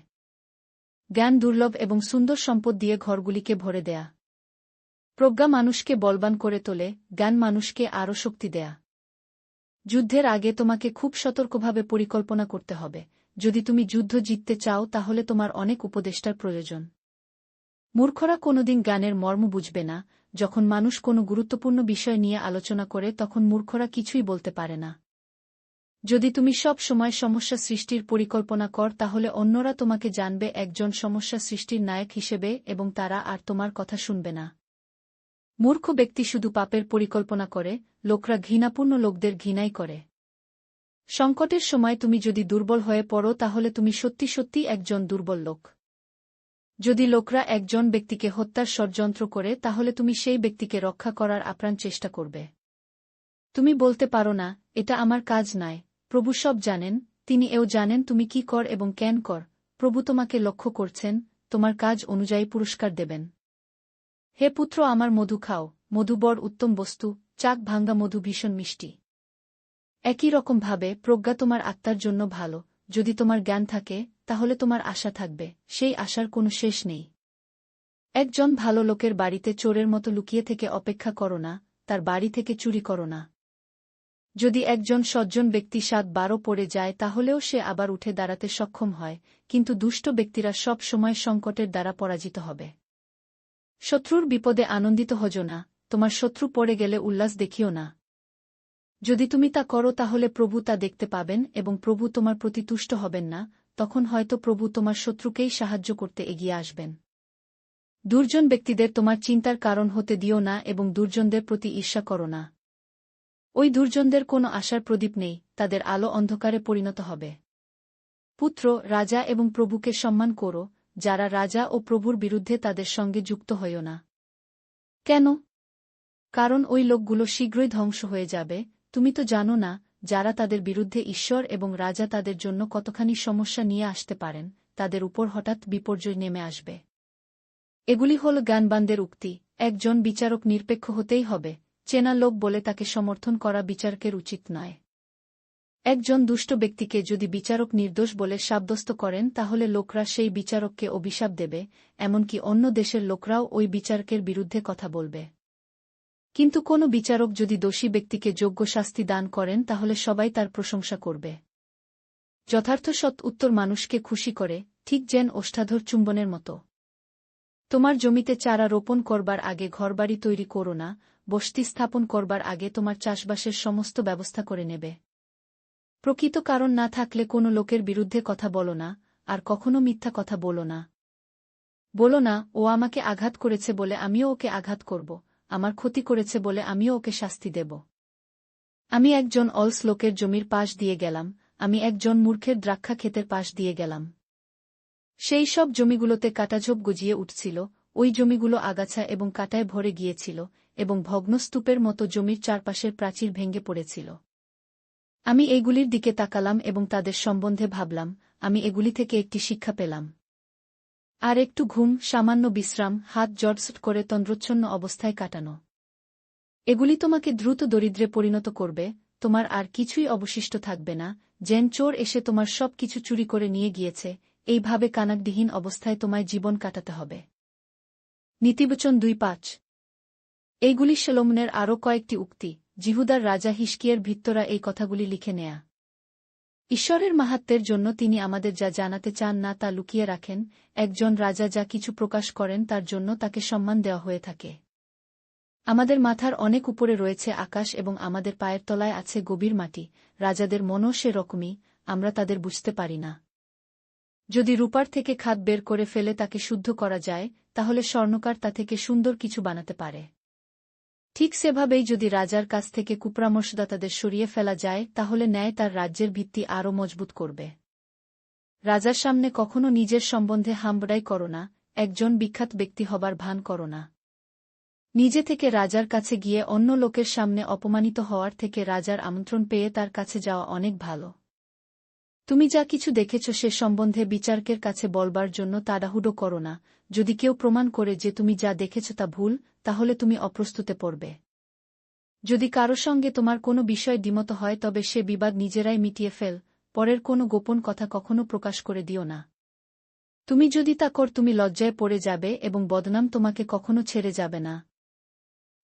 S1: জ্ঞান দুর্লভ এবং সুন্দর সম্পদ দিয়ে ঘরগুলিকে ভরে দেয়া। প্রজ্ঞা মানুষকে বলবান করে তোলে, জ্ঞান মানুষকে আরও শক্তি দেয়া। যুদ্ধের আগে তোমাকে খুব সতর্কভাবে পরিকল্পনা করতে হবে। যদি তুমি যুদ্ধ জিততে চাও তাহলে তোমার অনেক উপদেষ্টার প্রয়োজন। মূর্খরা কোনোদিন জ্ঞানের মর্ম বুঝবে না। যখন মানুষ কোনো গুরুত্বপূর্ণ বিষয় নিয়ে আলোচনা করে তখন মূর্খরা কিছুই বলতে পারে না। যদি তুমি সব সময় সমস্যা সৃষ্টির পরিকল্পনা কর তাহলে অন্যরা তোমাকে জানবে একজন সমস্যা সৃষ্টির নায়ক হিসেবে এবং তারা আর তোমার কথা শুনবে না। মূর্খ ব্যক্তি শুধু পাপের পরিকল্পনা করে, লোকরা ঘৃণাপূর্ণ লোকদের ঘৃণাই করে। সংকটের সময় তুমি যদি দুর্বল হয়ে পড়ো তাহলে তুমি সত্যি সত্যি একজন দুর্বল লোক। যদি লোকরা একজন ব্যক্তিকে হত্যার ষড়যন্ত্র করে তাহলে তুমি সেই ব্যক্তিকে রক্ষা করার আপ্রাণ চেষ্টা করবে। তুমি বলতে পারো না, এটা আমার কাজ নয়, প্রভু সব জানেন, তিনি এও জানেন তুমি কি কর এবং কেন কর, প্রভু তোমাকে লক্ষ্য করছেন, তোমার কাজ অনুযায়ী পুরস্কার দেবেন। হে পুত্র আমার মধু খাও, মধু বড় উত্তম বস্তু, চাক ভাঙ্গা মধু ভীষণ মিষ্টি। একই রকমভাবে প্রজ্ঞা তোমার আত্মার জন্য ভালো, যদি তোমার জ্ঞান থাকে তাহলে তোমার আশা থাকবে, সেই আশার কোনো শেষ নেই। একজন ভালো লোকের বাড়িতে চোরের মতো লুকিয়ে থেকে অপেক্ষা করো না, তার বাড়ি থেকে চুরি করো না। যদি একজন সজ্জন ব্যক্তি ৭-১২ পড়ে যায় তাহলেও সে আবার উঠে দাঁড়াতে সক্ষম হয়, কিন্তু দুষ্ট ব্যক্তিরা সব সময় সংকটের দ্বারা পরাজিত হবে। শত্রুর বিপদে আনন্দিত হজো না, তোমার শত্রু পড়ে গেলে উল্লাস দেখিও না। যদি তুমি তা করো তাহলে প্রভু তা দেখতে পাবেন এবং প্রভু তোমার প্রতি তুষ্ট হবেন না, তখন হয়তো প্রভু তোমার শত্রুকেই সাহায্য করতে এগিয়ে আসবেন। দুর্জন ব্যক্তিদের তোমার চিন্তার কারণ হতে দিও না এবং দুর্জনদের প্রতি ঈর্ষা করো না। ওই দুর্জনদের কোনো আশার প্রদীপ নেই, তাদের আলো অন্ধকারে পরিণত হবে। পুত্র, রাজা এবং প্রভুকে সম্মান করো, যারা রাজা ও প্রভুর বিরুদ্ধে তাদের সঙ্গে যুক্ত হইও না। কেন? কারণ ওই লোকগুলো শীঘ্রই ধ্বংস হয়ে যাবে। তুমি তো জানো না, যারা তাদের বিরুদ্ধে ঈশ্বর এবং রাজা তাদের জন্য কতখানি সমস্যা নিয়ে আসতে পারেন, তাদের উপর হঠাৎ বিপর্যয় নেমে আসবে। এগুলি হল জ্ঞানবানদের উক্তি, একজন বিচারক নিরপেক্ষ হতেই হবে, চেনা লোক বলে তাকে সমর্থন করা বিচারকের উচিত নয়। একজন দুষ্ট ব্যক্তিকে যদি বিচারক নির্দোষ বলে সাব্যস্ত করেন তাহলে লোকরা সেই বিচারককে অভিশাপ দেবে, এমনকি অন্য দেশের লোকরাও ওই বিচারকের বিরুদ্ধে কথা বলবে। কিন্তু কোনো বিচারক যদি দোষী ব্যক্তিকে যোগ্য শাস্তি দান করেন তাহলে সবাই তার প্রশংসা করবে। যথার্থ সৎ উত্তর মানুষকে খুশি করে, ঠিক যেন ওষ্ঠাধর চুম্বনের মতো। তোমার জমিতে চারা রোপণ করবার আগে ঘরবাড়ি তৈরি করো না, বসতি স্থাপন করবার আগে তোমার চাষবাসের সমস্ত ব্যবস্থা করে নেবে। প্রকৃত কারণ না থাকলে কোনো লোকের বিরুদ্ধে কথা বলো না, আর কখনো মিথ্যা কথা বলো না। বলো না, ও আমাকে আঘাত করেছে বলে আমিও ওকে আঘাত করব, আমার ক্ষতি করেছে বলে আমিও ওকে শাস্তি দেব। আমি একজন অলস লোকের জমির পাশ দিয়ে গেলাম, আমি একজন মূর্খের দ্রাক্ষা ক্ষেতের পাশ দিয়ে গেলাম। সেই সব জমিগুলোতে কাটাঝোপ গজিয়ে উঠছিল, ওই জমিগুলো আগাছা এবং কাটায় ভরে গিয়েছিল, এবং ভগ্নস্তূপের মতো জমির চারপাশের প্রাচীর ভেঙে পড়েছিল। আমি এইগুলির দিকে তাকালাম এবং তাদের সম্বন্ধে ভাবলাম, আমি এগুলি থেকে একটি শিক্ষা পেলাম। আর একটু ঘুম, সামান্য বিশ্রাম, হাত জড়সট করে তন্দ্রচ্ছন্ন অবস্থায় কাটানো। এগুলি তোমাকে দ্রুত দরিদ্রে পরিণত করবে, তোমার আর কিছুই অবশিষ্ট থাকবে না, যেন চোর এসে তোমার সব কিছু চুরি করে নিয়ে গিয়েছে, এইভাবে কানাকবিহীন অবস্থায় তোমায় জীবন কাটাতে হবে। নীতিবচন ২-৫। এইগুলি সলোমনের আরও কয়েকটি উক্তি, জিহুদার রাজা হিশকিয়ার ভিত্তরা এই কথাগুলি লিখে নেয়া। ঈশ্বরের মাহাত্ম্যের জন্য তিনি আমাদের যা জানাতে চান না তা লুকিয়ে রাখেন, একজন রাজা যা কিছু প্রকাশ করেন তার জন্য তাকে সম্মান দেওয়া হয়ে থাকে। আমাদের মাথার অনেক উপরে রয়েছে আকাশ এবং আমাদের পায়ের তলায় আছে গভীর মাটি, রাজাদের মনও সে রকমই, আমরা তাদের বুঝতে পারি না। যদি রূপার থেকে খাদ বের করে ফেলে তাকে শুদ্ধ করা যায়, তাহলে স্বর্ণকার তা থেকে সুন্দর কিছু বানাতে পারে। ঠিক সেভাবেই যদি রাজার কাছ থেকে কুপরামর্শদাতাদের সরিয়ে ফেলা যায় তাহলে ন্যায় তার রাজ্যের ভিত্তি আরও মজবুত করবে। রাজার সামনে কখনো নিজের সম্বন্ধে হাম্বড়াই করো না, একজন বিখ্যাত ব্যক্তি হবার ভান করো না। নিজে থেকে রাজার কাছে গিয়ে অন্য লোকের সামনে অপমানিত হওয়ার থেকে রাজার আমন্ত্রণ পেয়ে তার কাছে যাওয়া অনেক ভালো। তুমি যা কিছু দেখেছ সে সম্বন্ধে বিচারকের কাছে বলবার জন্য তাড়াহুড়ো করো না। যদি কেউ প্রমাণ করে যে তুমি যা দেখেছ তা ভুল, তাহলে তুমি অপ্রস্তুতে পড়বে। যদি কারো সঙ্গে তোমার কোনো বিষয় দ্বিমত হয় তবে সে বিবাদ নিজেরাই মিটিয়ে ফেল, পরের কোনো গোপন কথা কখনো প্রকাশ করে দিও না। তুমি যদি তা কর তুমি লজ্জায় পড়ে যাবে এবং বদনাম তোমাকে কখনো ছেড়ে যাবে না।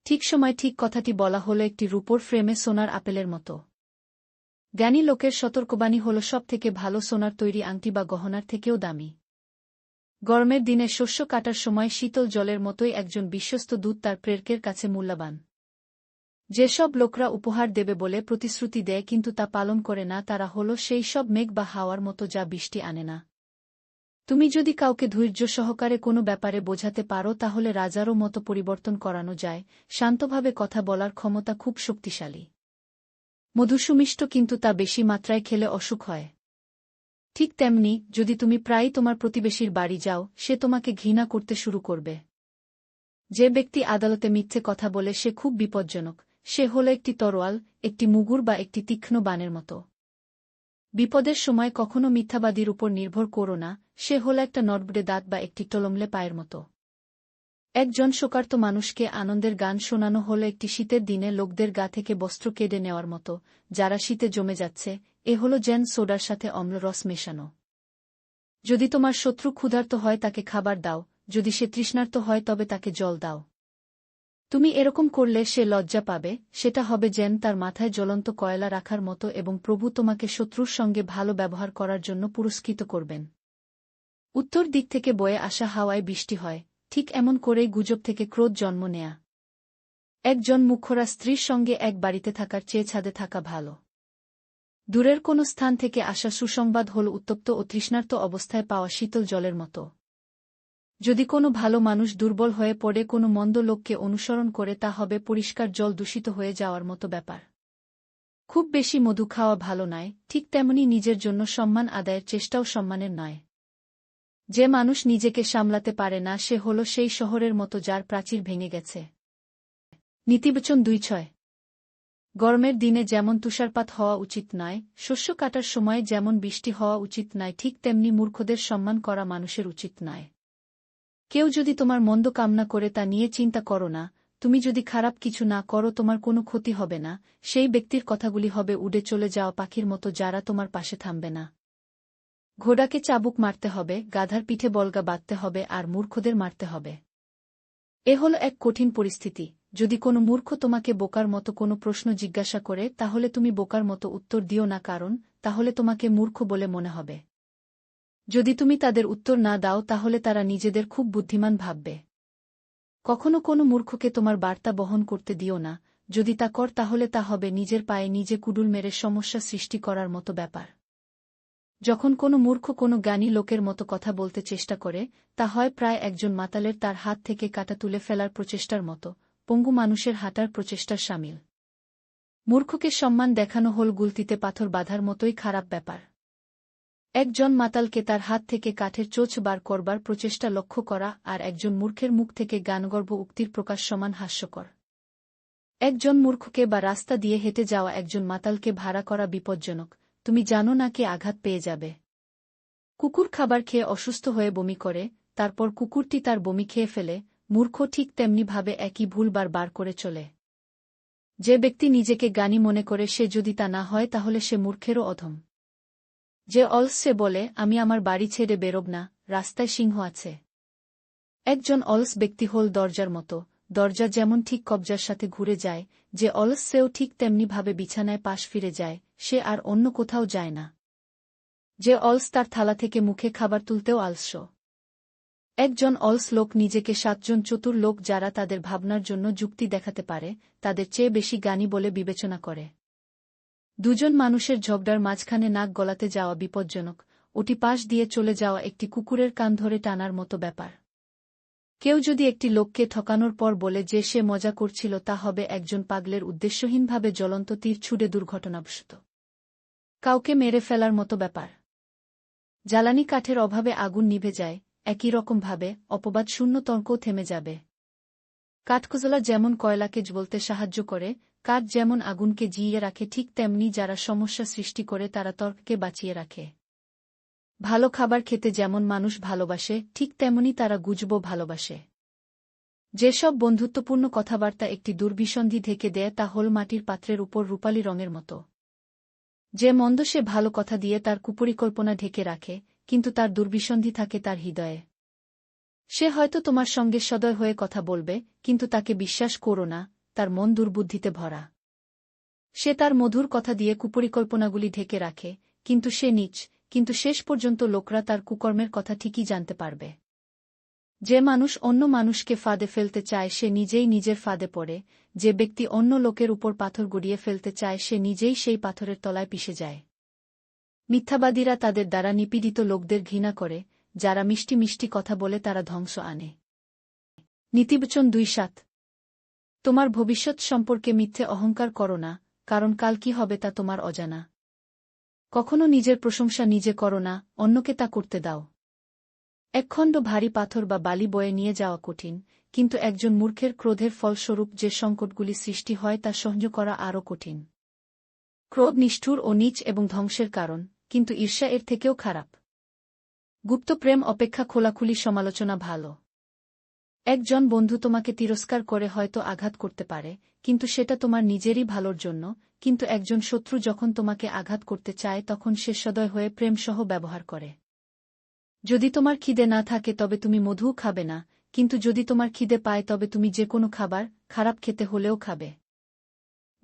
S1: ঠিক সময় ঠিক কথাটি বলা হলো একটি রূপোর ফ্রেমে সোনার আপেলের মতো। জ্ঞানী লোকের সতর্কবাণী হল সবথেকে ভালো সোনার তৈরি আংটি বা গহনার থেকেও দামি। গরমের দিনে শস্য কাটার সময় শীতল জলের মতোই একজন বিশ্বস্ত দূত তার প্রেরকের কাছে মূল্যবান। যেসব লোকরা উপহার দেবে বলে প্রতিশ্রুতি দেয় কিন্তু তা পালন করে না তারা হল সেই সব মেঘ বা হাওয়ার মতো যা বৃষ্টি আনে না। তুমি যদি কাউকে ধৈর্য সহকারে কোনো ব্যাপারে বোঝাতে পারো তাহলে রাজারও মতো পরিবর্তন করানো যায়। শান্তভাবে কথা বলার ক্ষমতা খুব শক্তিশালী। মধু সুমিষ্ট কিন্তু তা বেশি মাত্রায় খেলে অসুখ হয়। ঠিক তেমনি যদি তুমি প্রায়ই তোমার প্রতিবেশীর বাড়ি যাও সে তোমাকে ঘৃণা করতে শুরু করবে। যে ব্যক্তি আদালতে মিথ্যে কথা বলে সে খুব বিপজ্জনক। সে হল একটি তরোয়াল, একটি মুগুর বা একটি তীক্ষ্ণ বাণের মতো। বিপদের সময় কখনো মিথ্যাবাদীর উপর নির্ভর করো না, সে হল একটা নড়বড়ে দাঁত বা একটি টলমলে পায়ের মতো। একজন শোকার্ত মানুষকে আনন্দের গান শোনানো হল একটি শীতের দিনে লোকদের গা থেকে বস্ত্র কেড়ে নেওয়ার মতো, যারা শীতে জমে যাচ্ছে। এ হল জেন সোডার সাথে অম্ল রস মেশানো। যদি তোমার শত্রু ক্ষুধার্ত হয় তাকে খাবার দাও, যদি সে তৃষ্ণার্ত হয় তবে তাকে জল দাও। তুমি এরকম করলে সে লজ্জা পাবে, সেটা হবে যেন তার মাথায় জ্বলন্ত কয়লা রাখার মতো এবং প্রভু তোমাকে শত্রুর সঙ্গে ভালো ব্যবহার করার জন্য পুরস্কৃত করবেন। উত্তর দিক থেকে বয়ে আসা হাওয়ায় বৃষ্টি হয়, ঠিক এমন করেই গুজব থেকে ক্রোধ জন্ম নেয়া। একজন মুখরা স্ত্রীর সঙ্গে এক বাড়িতে থাকার চেয়ে ছাদে থাকা ভালো। দূরের কোনো স্থান থেকে আসা সুসংবাদ হল উত্তপ্ত ও তৃষ্ণার্ত অবস্থায় পাওয়া শীতল জলের মতো। যদি কোনো ভালো মানুষ দুর্বল হয়ে পড়ে কোনো মন্দ লোককে অনুসরণ করে তা হবে পরিষ্কার জল দূষিত হয়ে যাওয়ার মতো ব্যাপার। খুব বেশি মধু খাওয়া ভালো নয়, ঠিক তেমনি নিজের জন্য সম্মান আদায়ের চেষ্টাও সম্মানের নয়। যে মানুষ নিজেকে সামলাতে পারে না সে হল সেই শহরের মতো যার প্রাচীর ভেঙে গেছে। নীতিবচন 2:6। গরমের দিনে যেমন তুষারপাত হওয়া উচিত নয়, শস্য কাটার সময় যেমন বৃষ্টি হওয়া উচিত নয়, ঠিক তেমনি মূর্খদের সম্মান করা মানুষের উচিত নয়। কেউ যদি তোমার মন্দ কামনা করে তা নিয়ে চিন্তা করো না। তুমি যদি খারাপ কিছু না করো তোমার কোনো ক্ষতি হবে না। সেই ব্যক্তির কথাগুলি হবে উড়ে চলে যাওয়া পাখির মতো যারা তোমার পাশে থামবে না। ঘোড়াকে চাবুক মারতে হবে, গাধার পিঠে বলগা বাঁধতে হবে আর মূর্খদের মারতে হবে। এ হল এক কঠিন পরিস্থিতি। যদি কোনো মূর্খ তোমাকে বোকার মতো কোনো প্রশ্ন জিজ্ঞাসা করে তাহলে তুমি বোকার মতো উত্তর দিও না, কারণ তাহলে তোমাকে মূর্খ বলে মনে হবে। যদি তুমি তাদের উত্তর না দাও তাহলে তারা নিজেদের খুব বুদ্ধিমান ভাববে। কখনো কোনো মূর্খকে তোমার বার্তা বহন করতে দিও না, যদি তা কর তাহলে তা হবে নিজের পায়ে নিজে কুডুল মেরে সমস্যা সৃষ্টি করার মতো ব্যাপার। যখন কোনো মূর্খ কোনো জ্ঞানী লোকের মতো কথা বলতে চেষ্টা করে, তা হয় প্রায় একজন মাতালের তার হাত থেকে কাঁটা তুলে ফেলার প্রচেষ্টার মতো, পঙ্গু মানুষের হাঁটার প্রচেষ্টার শামিল। মূর্খকে সম্মান দেখানো হল গুলতিতে পাথর বাঁধার মতোই খারাপ ব্যাপার। একজন মাতালকে তার হাত থেকে কাঠের চোঁচ বার করবার প্রচেষ্টা লক্ষ্য করা আর একজন মূর্খের মুখ থেকে গানগর্ভ উক্তির প্রকাশ সমান হাস্যকর। একজন মূর্খকে বা রাস্তা দিয়ে হেঁটে যাওয়া একজন মাতালকে ভাড়া করা বিপজ্জনক। তুমি জানো না কে আঘাত পেয়ে যাবে। কুকুর খাবার খেয়ে অসুস্থ হয়ে বমি করে, তারপর কুকুরটি তার বমি খেয়ে ফেলে। মূর্খ ঠিক তেমনিভাবে একই ভুল বার করে চলে। যে ব্যক্তি নিজেকে জ্ঞানী মনে করে সে যদি তা না হয় তাহলে সে মূর্খেরও অধম। যে অলস সে বলে আমি আমার বাড়ি ছেড়ে বেরোব না, রাস্তায় সিংহ আছে। একজন অলস ব্যক্তি হল দরজার মতো, দরজা যেমন ঠিক কবজার সাথে ঘুরে যায়, যে অলস সেও ঠিক তেমনিভাবে বিছানায় পাশ ফিরে যায়, সে আর অন্য কোথাও যায় না। যে অলস তার থালা থেকে মুখে খাবার তুলতেও আলস্য। একজন অলস লোক নিজেকে 7 জন চতুর লোক যারা তাদের ভাবনার জন্য যুক্তি দেখাতে পারে, তাদের চেয়ে বেশি জ্ঞানী বলে বিবেচনা করে। দুজন মানুষের ঝগড়ার মাঝখানে নাক গলাতে যাওয়া বিপজ্জনক, ওটি পাশ দিয়ে চলে যাওয়া একটি কুকুরের কান ধরে টানার মতো ব্যাপার। কেউ যদি একটি লোককে ঠকানোর পর বলে যে সে মজা করছিল, তা হবে একজন পাগলের উদ্দেশ্যহীনভাবে জ্বলন্ত তীর ছুড়ে দুর্ঘটনাবশত কাউকে মেরে ফেলার মতো ব্যাপার। জ্বালানি কাঠের অভাবে আগুন নিভে যায়, একই রকমভাবে অপবাদ শূন্য তর্কও থেমে যাবে। কাঠখোজলা যেমন কয়লাকে জ্বলতে সাহায্য করে, কাঠ যেমন আগুনকে জিইয়ে রাখে, ঠিক তেমনি যারা সমস্যা সৃষ্টি করে তারা তর্ককে বাঁচিয়ে রাখে। ভালো খাবার খেতে যেমন মানুষ ভালোবাসে, ঠিক তেমনি তারা গুজবও ভালোবাসে। যেসব বন্ধুত্বপূর্ণ কথাবার্তা একটি দুর্বিসন্ধি ঢেকে দেয়, তা হল মাটির পাত্রের উপর রূপালি রঙের মতো। যে মন্দ সে ভালো কথা দিয়ে তার কুপরিকল্পনা ঢেকে রাখে, কিন্তু তার দুর্বিসন্ধি থাকে তার হৃদয়ে। সে হয়তো তোমার সঙ্গে সদয় হয়ে কথা বলবে, কিন্তু তাকে বিশ্বাস করো না, তার মন দুর্বুদ্ধিতে ভরা। সে তার মধুর কথা দিয়ে কুপরিকল্পনাগুলি ঢেকে রাখে, কিন্তু সে নীচ, কিন্তু শেষ পর্যন্ত লোকরা তার কুকর্মের কথা ঠিকই জানতে পারবে। যে মানুষ অন্য মানুষকে ফাঁদে ফেলতে চায় সে নিজেই নিজের ফাঁদে পড়ে, যে ব্যক্তি অন্য লোকের উপর পাথর গড়িয়ে ফেলতে চায় সে নিজেই সেই পাথরের তলায় পিষে যায়। মিথ্যাবাদীরা তাদের দ্বারা নিপীড়িত লোকদের ঘৃণা করে, যারা মিষ্টি মিষ্টি কথা বলে তারা ধ্বংস আনে। নীতিবচন ২:৭। তোমার ভবিষ্যৎ সম্পর্কে মিথ্যে অহংকার করো না, কারণ কাল কি হবে তা তোমার অজানা। কখনো নিজের প্রশংসা নিজে করো না, অন্যকে তা করতে দাও। একখণ্ড ভারী পাথর বা বালি বয়ে নিয়ে যাওয়া কঠিন, কিন্তু একজন মূর্খের ক্রোধের ফলস্বরূপ যে সংকটগুলি সৃষ্টি হয় তা সহ্য করা আরও কঠিন। ক্রোধ নিষ্ঠুর ও নীচ এবং ধ্বংসের কারণ, কিন্তু ঈর্ষা এর থেকেও খারাপ। গুপ্ত প্রেম অপেক্ষা খোলাখুলি সমালোচনা ভালো। একজন বন্ধু তোমাকে তিরস্কার করে হয়তো আঘাত করতে পারে, কিন্তু সেটা তোমার নিজেরই ভালোর জন্য, কিন্তু একজন শত্রু যখন তোমাকে আঘাত করতে চায় তখন সে সদয় হয়ে প্রেমসহ ব্যবহার করে। যদি তোমার খিদে না থাকে তবে তুমি মধুও খাবে না, কিন্তু যদি তোমার খিদে পায় তবে তুমি যে কোনো খাবার, খারাপ খেতে হলেও খাবে।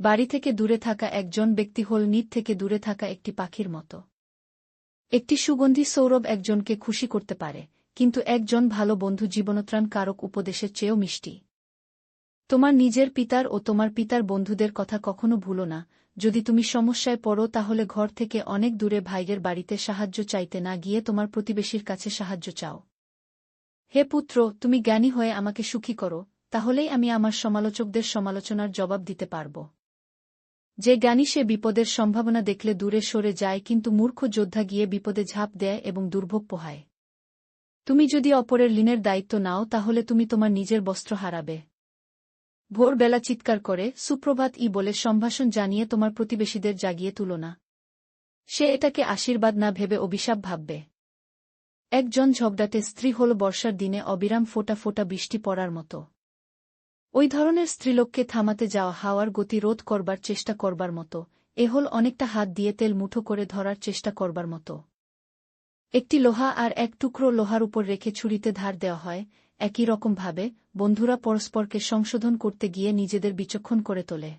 S1: বাড়ি থেকে দূরে থাকা একজন ব্যক্তি হল নিট থেকে দূরে থাকা একটি পাখির মতো। একটি সুগন্ধি সৌরভ একজনকে খুশি করতে পারে, কিন্তু একজন ভালো বন্ধু জীবনত্রাণ কারক উপদেশের চেয়েও মিষ্টি। তোমার নিজের পিতার ও তোমার পিতার বন্ধুদের কথা কখনো ভুলো না। যদি তুমি সমস্যায় পড়ো তাহলে ঘর থেকে অনেক দূরে ভাইয়ের বাড়িতে সাহায্য চাইতে না গিয়ে তোমার প্রতিবেশীর কাছে সাহায্য চাও। হে পুত্র, তুমি জ্ঞানী হয়ে আমাকে সুখী করো, তাহলেই আমি আমার সমালোচকদের সমালোচনার জবাব দিতে পারব। যে জ্ঞানী সে বিপদের সম্ভাবনা দেখলে দূরে সরে যায়, কিন্তু মূর্খ যোদ্ধা গিয়ে বিপদে ঝাঁপ দেয় এবং দুর্ভোগ পোহায়। তুমি যদি অপরের ঋণের দায়িত্ব নাও তাহলে তুমি তোমার নিজের বস্ত্র হারাবে। ভোরবেলা চিৎকার করে সুপ্রভাত বলে সম্ভাষণ জানিয়ে তোমার প্রতিবেশীদের জাগিয়ে তুলো না। সে এটাকে আশীর্বাদ না ভেবে অভিশাপ ভাববে। একজন ঝগড়াটে স্ত্রী হল বর্ষার দিনে অবিরাম ফোঁটা ফোঁটা বৃষ্টি পড়ার মতো। ওই ধরনের স্ত্রীলোককে থামাতে যাওয়া হাওয়ার গতি রোধ করবার চেষ্টা করবার মতো, এ হল অনেকটা হাত দিয়ে তেল মুঠো করে ধরার চেষ্টা করবার মতো। একটি লোহা আর এক টুকরো লোহার উপর রেখে ছুরিতে ধার দেওয়া হয়, একই রকমভাবে বন্ধুরা পরস্পরকে সংশোধন করতে গিয়ে নিজেদের বিচক্ষণ করে তোলে।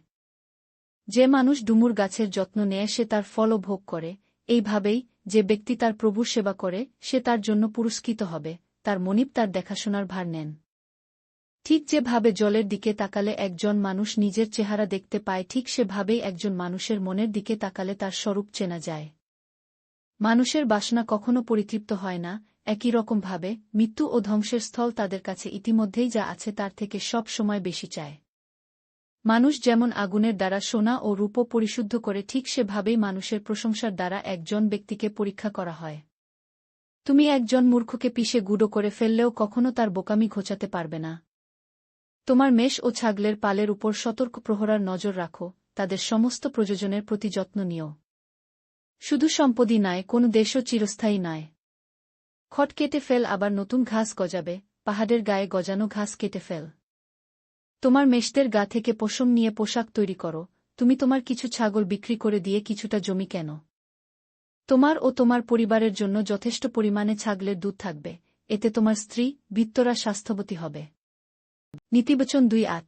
S1: যে মানুষ ডুমুর গাছের যত্ন নেয় সে তার ফলও ভোগ করে, এইভাবেই যে ব্যক্তি তার প্রভুর সেবা করে সে তার জন্য পুরস্কৃত হবে, তার মনিব তার দেখাশোনার ভার নেন। ঠিক যেভাবে জলের দিকে তাকালে একজন মানুষ নিজের চেহারা দেখতে পায়, ঠিক সেভাবেই একজন মানুষের মনের দিকে তাকালে তার স্বরূপ চেনা যায়। মানুষের বাসনা কখনো পরিতৃপ্ত হয় না, একই রকমভাবে মৃত্যু ও ধ্বংসের স্থল তাদের কাছে ইতিমধ্যেই যা আছে তার থেকে সব সময় বেশি চায়। মানুষ যেমন আগুনের দ্বারা সোনা ও রূপ পরিশুদ্ধ করে, ঠিক সেভাবেই মানুষের প্রশংসার দ্বারা একজন ব্যক্তিকে পরীক্ষা করা হয়। তুমি একজন মূর্খকে পিষে গুঁড়ো করে ফেললেও কখনো তার বোকামি ঘোচাতে পারবে না। তোমার মেষ ও ছাগলের পালের উপর সতর্ক প্রহরার নজর রাখো, তাদের সমস্ত প্রয়োজনের প্রতি যত্ন নিও। শুধু সম্পদই নয়, কোন দেশও চিরস্থায়ী নয়। খট কেটে ফেল, আবার নতুন ঘাস গজাবে, পাহাড়ের গায়ে গজানো ঘাস কেটে ফেল। তোমার মেষদের গা থেকে পশম নিয়ে পোশাক তৈরি করো, তুমি তোমার কিছু ছাগল বিক্রি করে দিয়ে কিছুটা জমি কেন। তোমার ও তোমার পরিবারের জন্য যথেষ্ট পরিমাণে ছাগলের দুধ থাকবে, এতে তোমার স্ত্রী বিত্তরা স্বাস্থ্যবতী হবে। নীতিবচন ২:৮।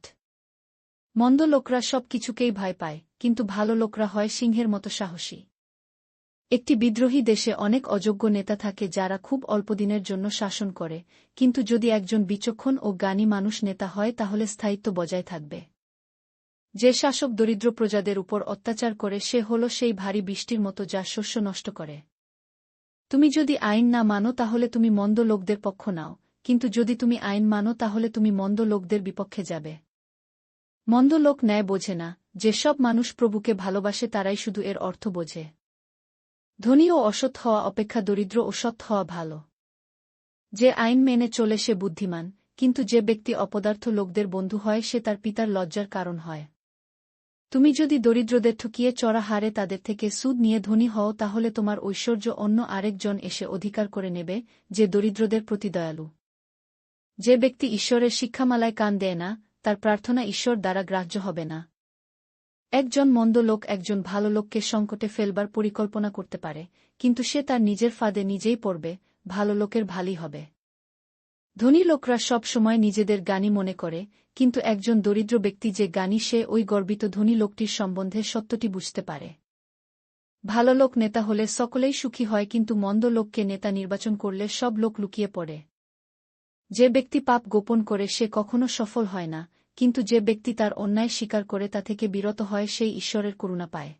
S1: মন্দ লোকরা সব কিছুকেই ভয় পায়, কিন্তু ভালো লোকরা হয় সিংহের মতো সাহসী। একটি বিদ্রোহী দেশে অনেক অযোগ্য নেতা থাকে যারা খুব অল্পদিনের জন্য শাসন করে, কিন্তু যদি একজন বিচক্ষণ ও জ্ঞানী মানুষ নেতা হয় তাহলে স্থায়িত্ব বজায় থাকবে। যে শাসক দরিদ্র প্রজাদের উপর অত্যাচার করে সে হল সেই ভারী বৃষ্টির মতো যা শস্য নষ্ট করে। তুমি যদি আইন না মানো তাহলে তুমি মন্দ লোকদের পক্ষ নাও, কিন্তু যদি তুমি আইন মানো তাহলে তুমি মন্দ লোকদের বিপক্ষে যাবে। মন্দ লোক ন্যায় বোঝে না, যেসব মানুষ প্রভুকে ভালোবাসে তারাই শুধু এর অর্থ বোঝে। ধনী ও অসৎ হওয়া অপেক্ষা দরিদ্র ও সৎ হওয়া ভালো। যে আইন মেনে চলে সে বুদ্ধিমান, কিন্তু যে ব্যক্তি অপদার্থ লোকদের বন্ধু হয় সে তার পিতার লজ্জার কারণ হয়। তুমি যদি দরিদ্রদের ঠকিয়ে চড়া হারে তাদের থেকে সুদ নিয়ে ধনী হও তাহলে তোমার ঐশ্বর্য অন্য আরেকজন এসে অধিকার করে নেবে, যে দরিদ্রদের প্রতি দয়ালু। যে ব্যক্তি ঈশ্বরের শিক্ষামালায় কান দেয় না, তার প্রার্থনা ঈশ্বর দ্বারা গ্রাহ্য হবে না। একজন মন্দ লোক একজন ভালো লোককে সংকটে ফেলবার পরিকল্পনা করতে পারে, কিন্তু সে তার নিজের ফাঁদে নিজেই পড়বে, ভালো লোকের ভালই হবে। ধনী লোকরা সব সময় নিজেদের জ্ঞানী মনে করে, কিন্তু একজন দরিদ্র ব্যক্তি যে জ্ঞানী সে ওই গর্বিত ধনী লোকটির সম্বন্ধে সত্যটি বুঝতে পারে। ভালো লোক নেতা হলে সকলেই সুখী হয়, কিন্তু মন্দ লোককে নেতা নির্বাচন করলে সব লোক লুকিয়ে পড়ে। যে ব্যক্তি পাপ গোপন করে সে কখনো সফল হয় না, কিন্তু যে ব্যক্তি তার অন্যায় স্বীকার করে তা থেকে বিরত হয় সেই ঈশ্বরের করুণা পায়।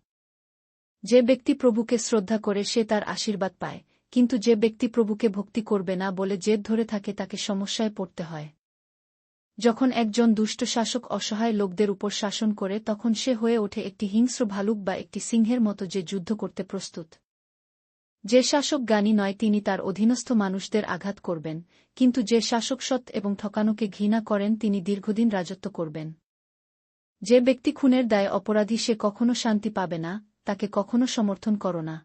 S1: যে ব্যক্তি প্রভুকে শ্রদ্ধা করে সে তার আশীর্বাদ পায়, কিন্তু যে ব্যক্তি প্রভুকে ভক্তি করবে না বলে জেদ ধরে থাকে তাকে সমস্যায় পড়তে হয়। যখন একজন দুষ্ট শাসক অসহায় লোকদের উপর শাসন করে তখন সে হয়ে ওঠে একটি হিংস্র ভালুক বা একটি সিংহের মতো যে যুদ্ধ করতে প্রস্তুত। যে শাসক জ্ঞানী নয় তিনি তার অধীনস্থ মানুষদের আঘাত করবেন, কিন্তু যে শাসক সৎ এবং ঠকানোকে ঘৃণা করেন তিনি দীর্ঘদিন রাজত্ব করবেন। যে ব্যক্তি খুনের দায়ে অপরাধী সে কখনো শান্তি পাবে না, তাকে কখনো সমর্থন করো না।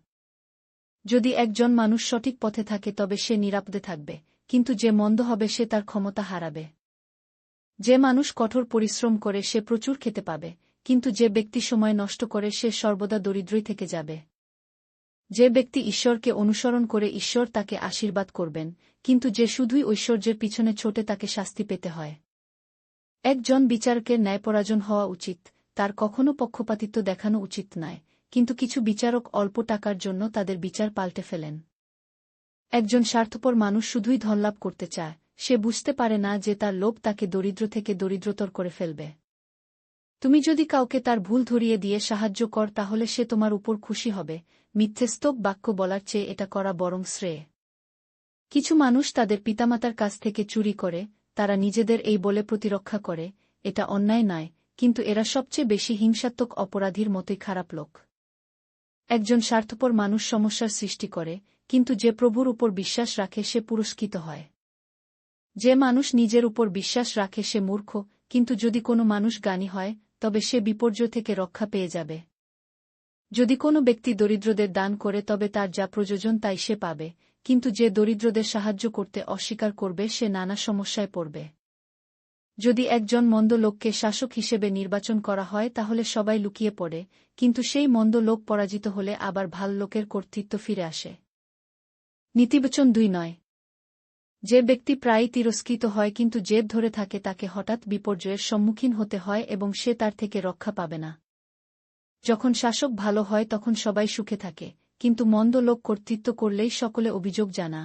S1: যদি একজন মানুষ সঠিক পথে থাকে তবে সে নিরাপদে থাকবে, কিন্তু যে মন্দ হবে সে তার ক্ষমতা হারাবে। যে মানুষ কঠোর পরিশ্রম করে সে প্রচুর খেতে পাবে, কিন্তু যে ব্যক্তি সময় নষ্ট করে সে সর্বদা দরিদ্রই থেকে যাবে। যে ব্যক্তি ঈশ্বরকে অনুসরণ করে ঈশ্বর তাকে আশীর্বাদ করবেন, কিন্তু যে শুধুই ঐশ্বর্যের পিছনে ছোটে তাকে শাস্তি পেতে হয়। একজন বিচারকের ন্যায়পরায়ণ হওয়া উচিত, তার কখনো পক্ষপাতিত্ব দেখানো উচিত নয়, কিন্তু কিছু বিচারক অল্প টাকার জন্য তাদের বিচার পাল্টে ফেলেন। একজন স্বার্থপর মানুষ শুধুই ধনলাভ করতে চায়, সে বুঝতে পারে না যে তার লোভ তাকে দরিদ্র থেকে দরিদ্রতর করে ফেলবে। তুমি যদি কাউকে তার ভুল ধরিয়ে দিয়ে সাহায্য কর তাহলে সে তোমার উপর খুশি হবে, মিথ্যেস্তব বাক্য বলার চেয়ে এটা করা বরং শ্রেয়। কিছু মানুষ তাদের পিতামাতার কাছ থেকে চুরি করে, তারা নিজেদের এই বলে প্রতিরক্ষা করে, এটা অন্যায় নয়, কিন্তু এরা সবচেয়ে বেশি হিংসাত্মক অপরাধীর মতোই খারাপ লোক। একজন স্বার্থপর মানুষ সমস্যার সৃষ্টি করে, কিন্তু যে প্রভুর উপর বিশ্বাস রাখে সে পুরস্কৃত হয়। যে মানুষ নিজের উপর বিশ্বাস রাখে সে মূর্খ, কিন্তু যদি কোনো মানুষ জ্ঞানী হয় তবে সে বিপর্যয় থেকে রক্ষা পেয়ে যাবে। যদি কোনো ব্যক্তি দরিদ্রদের দান করে তবে তার যা প্রয়োজন তাই সে পাবে, কিন্তু যে দরিদ্রদের সাহায্য করতে অস্বীকার করবে সে নানা সমস্যায় পড়বে। যদি একজন মন্দ লোককে শাসক হিসেবে নির্বাচন করা হয় তাহলে সবাই লুকিয়ে পড়ে, কিন্তু সেই মন্দ লোক পরাজিত হলে আবার ভাল লোকের কর্তৃত্ব ফিরে আসে। নীতিবচন 2 যে ব্যক্তি প্রায়ই তিরস্কৃত হয় কিন্তু জেদ ধরে থাকে তাকে হঠাৎ বিপর্যয়ের সম্মুখীন হতে হয় এবং সে তার থেকে রক্ষা পাবে না। যখন শাসক ভালো হয় তখন সবাই সুখে থাকে, কিন্তু মন্দ লোক কর্তৃত্ব করলেই সকলে অভিযোগ জানা।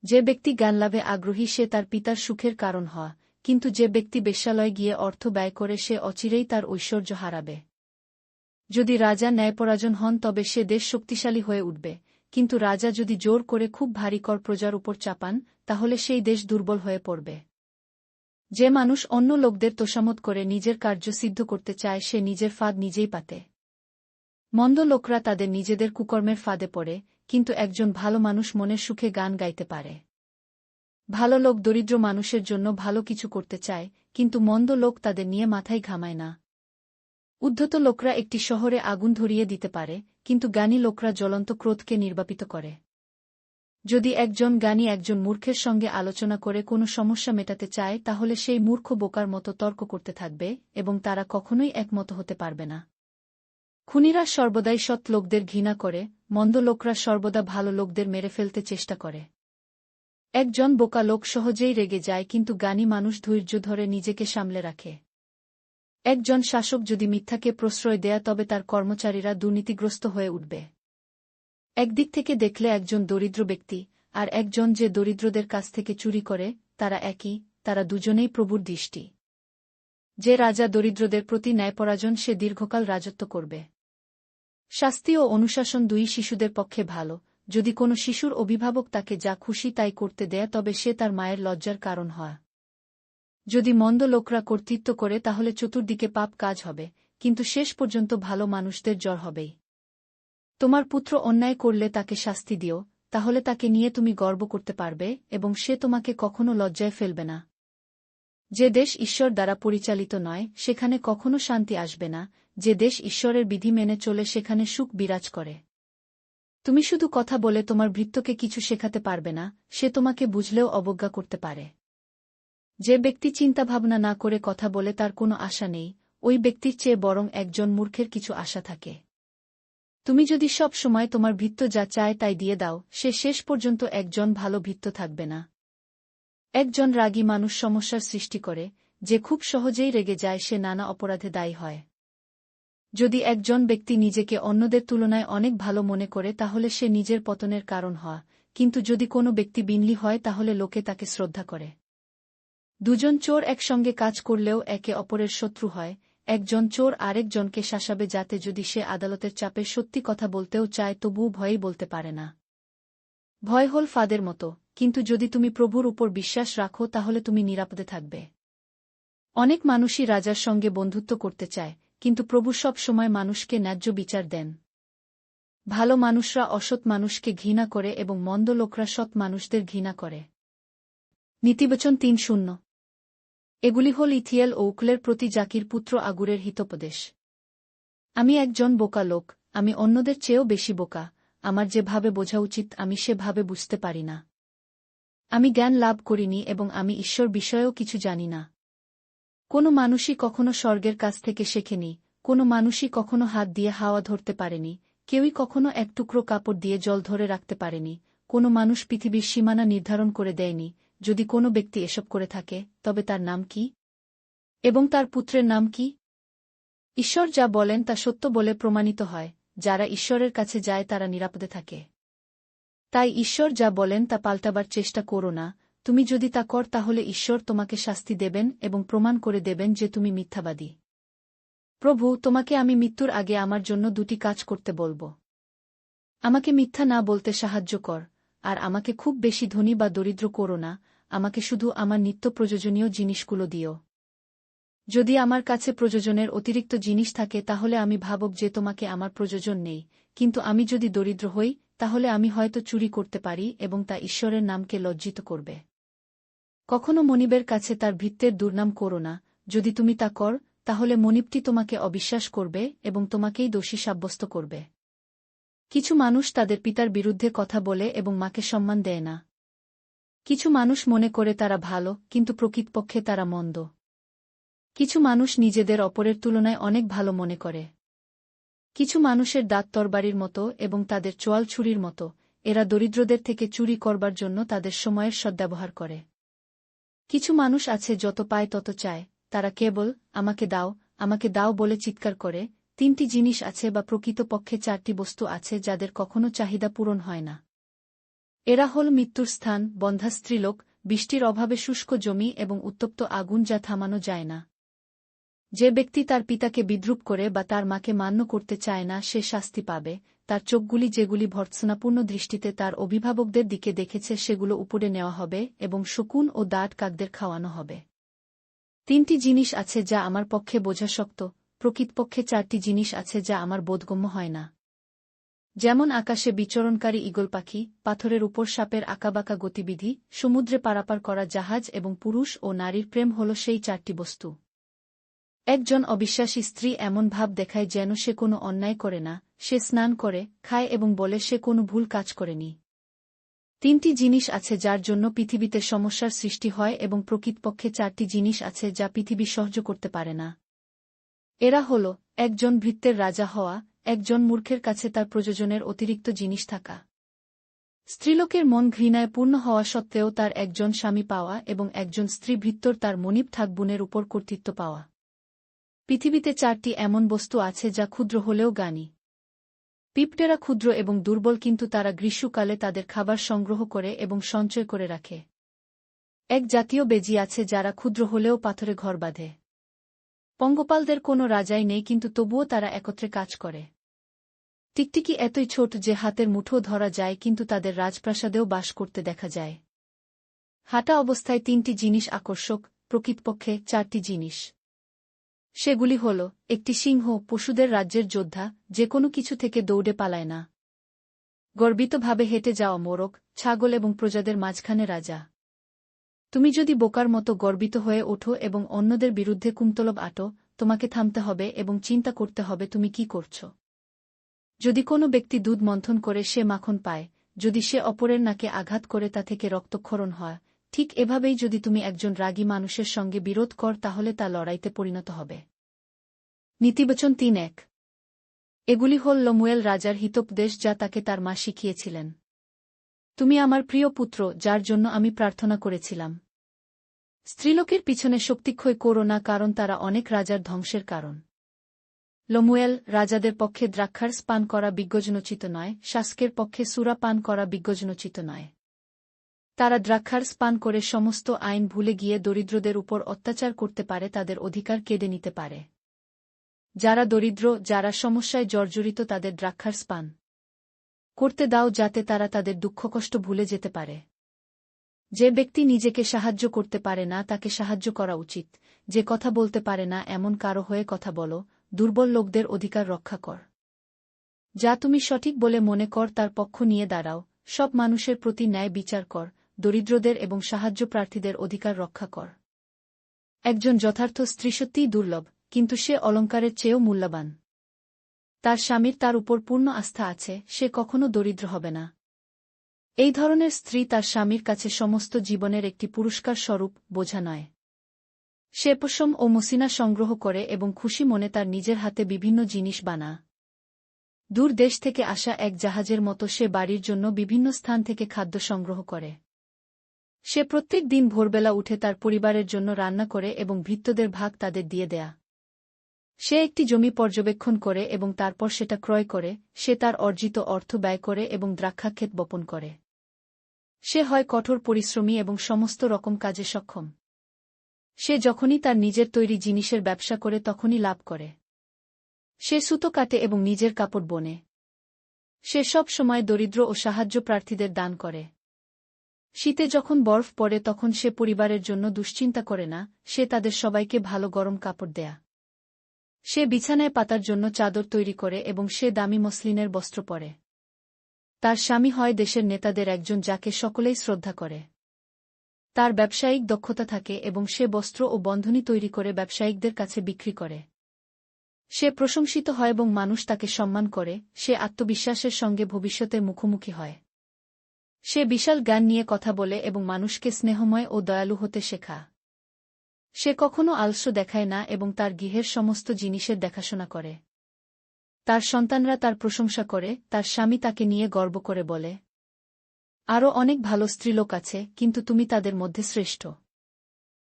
S1: যে ব্যক্তি জ্ঞানলাভে আগ্রহী সে তার পিতার সুখের কারণ হয়, কিন্তু যে ব্যক্তি বেশ্যালয়ে গিয়ে অর্থ ব্যয় করে সে অচিরেই তার ঐশ্বর্য হারাবে। যদি রাজা ন্যায়পরায়ণ হন তবে সে দেশ শক্তিশালী হয়ে উঠবে, কিন্তু রাজা যদি জোর করে খুব ভারী কর প্রজার উপর চাপান তাহলে সেই দেশ দুর্বল হয়ে পড়বে। যে মানুষ অন্য লোকদের তোষামত করে নিজের কার্য সিদ্ধ করতে চায় সে নিজের ফাঁদ নিজেই পাতে। মন্দ লোকরা তাদের নিজেদের কুকর্মের ফাঁদে পড়ে, কিন্তু একজন ভালো মানুষ মনের সুখে গান গাইতে পারে। ভালো লোক দরিদ্র মানুষের জন্য ভালো কিছু করতে চায়, কিন্তু মন্দ লোক তাদের নিয়ে মাথায় ঘামায় না। উদ্ধত লোকরা একটি শহরে আগুন ধরিয়ে দিতে পারে, কিন্তু জ্ঞানী লোকরা জ্বলন্ত ক্রোধকে নির্বাপিত করে। যদি একজন জ্ঞানী একজন মূর্খের সঙ্গে আলোচনা করে কোনো সমস্যা মেটাতে চায় তাহলে সেই মূর্খ বোকার মতো তর্ক করতে থাকবে এবং তারা কখনোই একমত হতে পারবে না। খুনিরা সর্বদাই সৎ লোকদের ঘৃণা করে, মন্দ লোকরা সর্বদা ভালো লোকদের মেরে ফেলতে চেষ্টা করে। একজন বোকা লোক সহজেই রেগে যায় কিন্তু জ্ঞানী মানুষ ধৈর্য ধরে নিজেকে সামলে রাখে। একজন শাসক যদি মিথ্যাকে প্রশ্রয় দেয় তবে তার কর্মচারীরা দুর্নীতিগ্রস্ত হয়ে উঠবে। একদিক থেকে দেখলে একজন দরিদ্র ব্যক্তি আর একজন যে দরিদ্রদের কাছ থেকে চুরি করে তারা একই, তারা দুজনেই প্রভুর দৃষ্টি। যে রাজা দরিদ্রদের প্রতি ন্যায়পরায়ণ সে দীর্ঘকাল রাজত্ব করবে। শাস্তি ও অনুশাসন দুই শিশুদের পক্ষে ভালো, যদি কোনো শিশুর অভিভাবক তাকে যা খুশি তাই করতে দেয় তবে সে তার মায়ের লজ্জার কারণ হয়। যদি মন্দ লোকরা কর্তৃত্ব করে তাহলে চতুর্দিকে পাপ কাজ হবে, কিন্তু শেষ পর্যন্ত ভালো মানুষদের জয় হবেই। তোমার পুত্র অন্যায় করলে তাকে শাস্তি দিও, তাহলে তাকে নিয়ে তুমি গর্ব করতে পারবে এবং সে তোমাকে কখনো লজ্জায় ফেলবে না। যে দেশ ঈশ্বর দ্বারা পরিচালিত নয় সেখানে কখনো শান্তি আসবে না, যে দেশ ঈশ্বরের বিধি মেনে চলে সেখানে সুখ বিরাজ করে। তুমি শুধু কথা বলে তোমার ভৃত্যকে কিছু শেখাতে পারবে না, সে তোমাকে বুঝলেও অবজ্ঞা করতে পারে। যে ব্যক্তি চিন্তাভাবনা না করে কথা বলে তার কোনো আশা নেই, ওই ব্যক্তির চেয়ে বরং একজন মূর্খের কিছু আশা থাকে। তুমি যদি সব সময় তোমার ভৃত্য যা চায় তাই দিয়ে দাও, সে শেষ পর্যন্ত একজন ভালো ভৃত্য থাকবে না। একজন রাগী মানুষ সমস্যার সৃষ্টি করে, যে খুব সহজেই রেগে যায় সে নানা অপরাধে দায়ী হয়। যদি একজন ব্যক্তি নিজেকে অন্যদের তুলনায় অনেক ভালো মনে করে তাহলে সে নিজের পতনের কারণ হয়, কিন্তু যদি কোনো ব্যক্তি বিনয়ী হয় তাহলে লোকে তাকে শ্রদ্ধা করে। দুজন চোর একসঙ্গে কাজ করলেও একে অপরের শত্রু হয়, একজন চোর আরেকজনকে শাসাবে যাতে যদি সে আদালতের চাপে সত্যি কথা বলতেও চায় তবুও ভয়েই বলতে পারে না। ভয় হল ফাঁদের মতো, কিন্তু যদি তুমি প্রভুর উপর বিশ্বাস রাখো তাহলে তুমি নিরাপদে থাকবে। অনেক মানুষই রাজার সঙ্গে বন্ধুত্ব করতে চায়, কিন্তু প্রভু সব সময় মানুষকে ন্যায্য বিচার দেন। ভালো মানুষরা অসৎ মানুষকে ঘৃণা করে এবং মন্দ লোকরা সৎ মানুষদের ঘৃণা করে। নীতিবচন ৩:০ এগুলি হল ইথিয়েল ও উকলের প্রতি জাকির পুত্র আগুরের হিতোপদেশ। আমি একজন বোকা লোক, আমি অন্যদের চেয়েও বেশি বোকা, আমার যেভাবে বোঝা উচিত আমি সেভাবে বুঝতে পারি না। আমি জ্ঞান লাভ করিনি এবং আমি ঈশ্বর বিষয়েও কিছু জানি না। কোনো মানুষই কখনো স্বর্গের কাছ থেকে শেখেনি, কোনো মানুষই কখনো হাত দিয়ে হাওয়া ধরতে পারেনি, কেউই কখনো এক টুকরো কাপড় দিয়ে জল ধরে রাখতে পারেনি, কোনো মানুষ পৃথিবীর সীমানা নির্ধারণ করে দেয়নি। যদি কোনো ব্যক্তি এসব করে থাকে তবে তার নাম কি এবং তার পুত্রের নাম কি? ঈশ্বর যা বলেন তা সত্য বলে প্রমাণিত হয়, যারা ঈশ্বরের কাছে যায় তারা নিরাপদে থাকে। তাই ঈশ্বর যা বলেন তা পাল্টাবার চেষ্টা করো না, তুমি যদি তা কর তাহলে ঈশ্বর তোমাকে শাস্তি দেবেন এবং প্রমাণ করে দেবেন যে তুমি মিথ্যাবাদী। প্রভু, তোমাকে আমি মৃত্যুর আগে আমার জন্য দুটি কাজ করতে বলবো। আমাকে মিথ্যা না বলতে সাহায্য কর, আর আমাকে খুব বেশি ধনী বা দরিদ্র করো না, আমাকে শুধু আমার নিত্য প্রয়োজনীয় জিনিসগুলো দিও। যদি আমার কাছে প্রয়োজনের অতিরিক্ত জিনিস থাকে তাহলে আমি ভাবব যে তোমাকে আমার প্রয়োজন নেই, কিন্তু আমি যদি দরিদ্র হই তাহলে আমি হয়তো চুরি করতে পারি এবং তা ঈশ্বরের নামকে লজ্জিত করবে। কখনো মনিবের কাছে তার ভৃত্যের দুর্নাম করো না, যদি তুমি তা কর তাহলে মনিবটি তোমাকে অবিশ্বাস করবে এবং তোমাকেই দোষী সাব্যস্ত করবে। কিছু মানুষ তাদের পিতার বিরুদ্ধে কথা বলে এবং মাকে সম্মান দেয় না। কিছু মানুষ মনে করে তারা ভালো, কিন্তু প্রকৃতপক্ষে তারা মন্দ। কিছু মানুষ নিজেদের অপরের তুলনায় অনেক ভালো মনে করে। কিছু মানুষের দাঁত তরবারির মতো এবং তাদের চোয়াল ছুরির মতো, এরা দরিদ্রদের থেকে চুরি করবার জন্য তাদের সময়ের সদ্ব্যবহার করে। কিছু মানুষ আছে যত পায় তত চায়, তারা কেবল আমাকে দাও বলে চিৎকার করে। তিনটি জিনিস আছে বা প্রকৃতপক্ষে চারটি বস্তু আছে যাদের কখনো চাহিদা পূরণ হয় না। এরা হল মৃত্যুর স্থান, বন্ধ্যা স্ত্রীলোক, বৃষ্টির অভাবে শুষ্ক জমি এবং উত্তপ্ত আগুন যা থামানো যায় না। যে ব্যক্তি তার পিতাকে বিদ্রূপ করে বা তার মাকে মান্য করতে চায় না সে শাস্তি পাবে, তার চোখগুলি যেগুলি ভর্ৎসনাপূর্ণ দৃষ্টিতে তার অভিভাবকদের দিকে দেখেছে সেগুলো উপড়ে নেওয়া হবে এবং শকুন ও দাঁত কাকদের খাওয়ানো হবে। তিনটি জিনিস আছে যা আমার পক্ষে বোঝা শক্ত, প্রকৃতপক্ষে চারটি জিনিস আছে যা আমার বোধগম্য হয় না। যেমন আকাশে বিচরণকারী ঈগল পাখি, পাথরের উপর সাপের আঁকাবাঁকা গতিবিধি, সমুদ্রে পারাপার করা জাহাজ এবং পুরুষ ও নারীর প্রেম হল সেই চারটি বস্তু। একজন অবিশ্বাসী স্ত্রী এমন ভাব দেখায় যেন সে কোনো অন্যায় করে না, সে স্নান করে, খায় এবং বলে সে কোনো ভুল কাজ করেনি। তিনটি জিনিস আছে যার জন্য পৃথিবীতে সমস্যার সৃষ্টি হয় এবং প্রকৃতপক্ষে চারটি জিনিস আছে যা পৃথিবী সহ্য করতে পারে না। এরা হল একজন ভৃত্যের রাজা হওয়া, একজন মূর্খের কাছে তার প্রয়োজনের অতিরিক্ত জিনিস থাকা, স্ত্রীলোকের মন ঘৃণায় পূর্ণ হওয়া সত্ত্বেও তার একজন স্বামী পাওয়া এবং একজন স্ত্রী ভৃত্যর তার মনিব থাকবুনের উপর কর্তৃত্ব পাওয়া। পৃথিবীতে চারটি এমন বস্তু আছে যা ক্ষুদ্র হলেও জ্ঞানী। পিঁপড়েরা ক্ষুদ্র এবং দুর্বল কিন্তু তারা গ্রীষ্মকালে তাদের খাবার সংগ্রহ করে এবং সঞ্চয় করে রাখে। এক জাতীয় বেজি আছে যারা ক্ষুদ্র হলেও পাথরে ঘর বাঁধে। পঙ্গপালদের কোনো রাজাই নেই কিন্তু তবুও তারা একত্রে কাজ করে। টিকটিকি এতই ছোট যে হাতের মুঠো ধরা যায়, কিন্তু তাদের রাজপ্রাসাদেও বাস করতে দেখা যায়। হাঁটা অবস্থায় 3টি জিনিস আকর্ষক, প্রকৃতপক্ষে 4টি জিনিস। সেগুলি হল, একটি সিংহ, পশুদের রাজ্যের যোদ্ধা, যে কোনো কিছু থেকে দৌড়ে পালায় না। গর্বিতভাবে হেঁটে যাওয়া মোরগ, ছাগল এবং প্রজাদের মাঝখানে রাজা। তুমি যদি বোকার মতো গর্বিত হয়ে ওঠো এবং অন্যদের বিরুদ্ধে কুমতলব আটো, তোমাকে থামতে হবে এবং চিন্তা করতে হবে তুমি কি করছ। যদি কোনো ব্যক্তি দুধ মন্থন করে সে মাখন পায়, যদি সে অপরের নাকে আঘাত করে তা থেকে রক্তক্ষরণ হয়, ঠিক এভাবেই যদি তুমি একজন রাগী মানুষের সঙ্গে বিরোধ কর তাহলে তা লড়াইতে পরিণত হবে। নীতিবচন 3:1। এগুলি হল লমুয়েল রাজার হিতোপদেশ যা তাকে তার মা শিখিয়েছিলেন। তুমি আমার প্রিয় পুত্র, যার জন্য আমি প্রার্থনা করেছিলাম। স্ত্রীলোকের পিছনে শক্তিক্ষয় করো না, কারণ তারা অনেক রাজার ধ্বংসের কারণ। লমুয়েল, রাজাদের পক্ষে দ্রাক্ষারস পান করা বিজ্ঞজনোচিত নয়, শাসকের পক্ষে সুরা পান করা বিজ্ঞজনোচিত নয়। তারা দ্রাক্ষারস পান করে সমস্ত আইন ভুলে গিয়ে দরিদ্রদের উপর অত্যাচার করতে পারে, তাদের অধিকার কেড়ে নিতে পারে। যারা দরিদ্র, যারা সমস্যায় জর্জরিত, তাদের দ্রাক্ষারস পান করতে দাও যাতে তারা তাদের দুঃখকষ্ট ভুলে যেতে পারে। যে ব্যক্তি নিজেকে সাহায্য করতে পারে না তাকে সাহায্য করা উচিত। যে কথা বলতে পারে না এমন কারো হয়ে কথা বলো, দুর্বল লোকদের অধিকার রক্ষা কর। যা তুমি সঠিক বলে মনে কর তার পক্ষ নিয়ে দাঁড়াও, সব মানুষের প্রতি ন্যায় বিচার কর, দরিদ্রদের এবং সাহায্য প্রার্থীদের অধিকার রক্ষা কর। একজন যথার্থ স্ত্রী সত্যিই দুর্লভ, কিন্তু সে অলঙ্কারের চেয়েও মূল্যবান। তার স্বামীর তার উপর পূর্ণ আস্থা আছে, সে কখনো দরিদ্র হবে না। এই ধরনের স্ত্রী তার স্বামীর কাছে সমস্ত জীবনের একটি পুরস্কার স্বরূপ বোঝা নয়। সে পশম ও মসিনা সংগ্রহ করে এবং খুশি মনে তার নিজের হাতে বিভিন্ন জিনিস বানা। দূর দেশ থেকে আসা এক জাহাজের মতো সে বাড়ির জন্য বিভিন্ন স্থান থেকে খাদ্য সংগ্রহ করে। সে প্রত্যেক দিন ভোরবেলা উঠে তার পরিবারের জন্য রান্না করে এবং ভৃত্যদের ভাগ তাদের দিয়ে দেয়া। সে একটি জমি পর্যবেক্ষণ করে এবং তারপর সেটা ক্রয় করে, সে তার অর্জিত অর্থ ব্যয় করে এবং দ্রাক্ষাক্ষেত বপন করে। সে হয় কঠোর পরিশ্রমী এবং সমস্ত রকম কাজে সক্ষম। সে যখনই তার নিজের তৈরি জিনিসের ব্যবসা করে তখনই লাভ করে। সে সুতো কাটে এবং নিজের কাপড় বোনে। সে সব সময় দরিদ্র ও সাহায্য প্রার্থীদের দান করে। শীতে যখন বরফ পড়ে তখন সে পরিবারের জন্য দুশ্চিন্তা করে না, সে তাদের সবাইকে ভালো গরম কাপড় দেয়া। সে বিছানায় পাতার জন্য চাদর তৈরি করে এবং সে দামি মসলিনের বস্ত্র পরে। তার স্বামী হয় দেশের নেতাদের একজন যাকে সকলেই শ্রদ্ধা করে। তার ব্যবসায়িক দক্ষতা থাকে এবং সে বস্ত্র ও বন্ধনী তৈরি করে ব্যবসায়িকদের কাছে বিক্রি করে। সে প্রশংসিত হয় এবং মানুষ তাকে সম্মান করে, সে আত্মবিশ্বাসের সঙ্গে ভবিষ্যতের মুখোমুখি হয়। সে বিশাল জ্ঞান নিয়ে কথা বলে এবং মানুষকে স্নেহময় ও দয়ালু হতে শেখা। সে কখনো আলস্য দেখায় না এবং তার গৃহের সমস্ত জিনিসের দেখাশোনা করে। তার সন্তানরা তার প্রশংসা করে, তার স্বামী তাকে নিয়ে গর্ব করে বলে। আরও অনেক ভালো স্ত্রীলোক আছে, কিন্তু তুমি তাদের মধ্যে শ্রেষ্ঠ।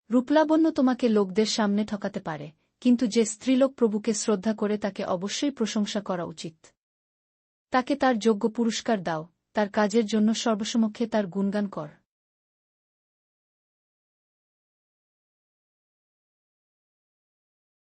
S1: রূপলাবণ্য তোমাকে লোকদের সামনে ঠকাতে পারে, কিন্তু যে স্ত্রীলোক প্রভুকে শ্রদ্ধা করে তাকে অবশ্যই প্রশংসা করা উচিত। তাকে তার যোগ্য পুরস্কার দাও, তার কাজের জন্য সর্বসমক্ষে তার গুণগান কর।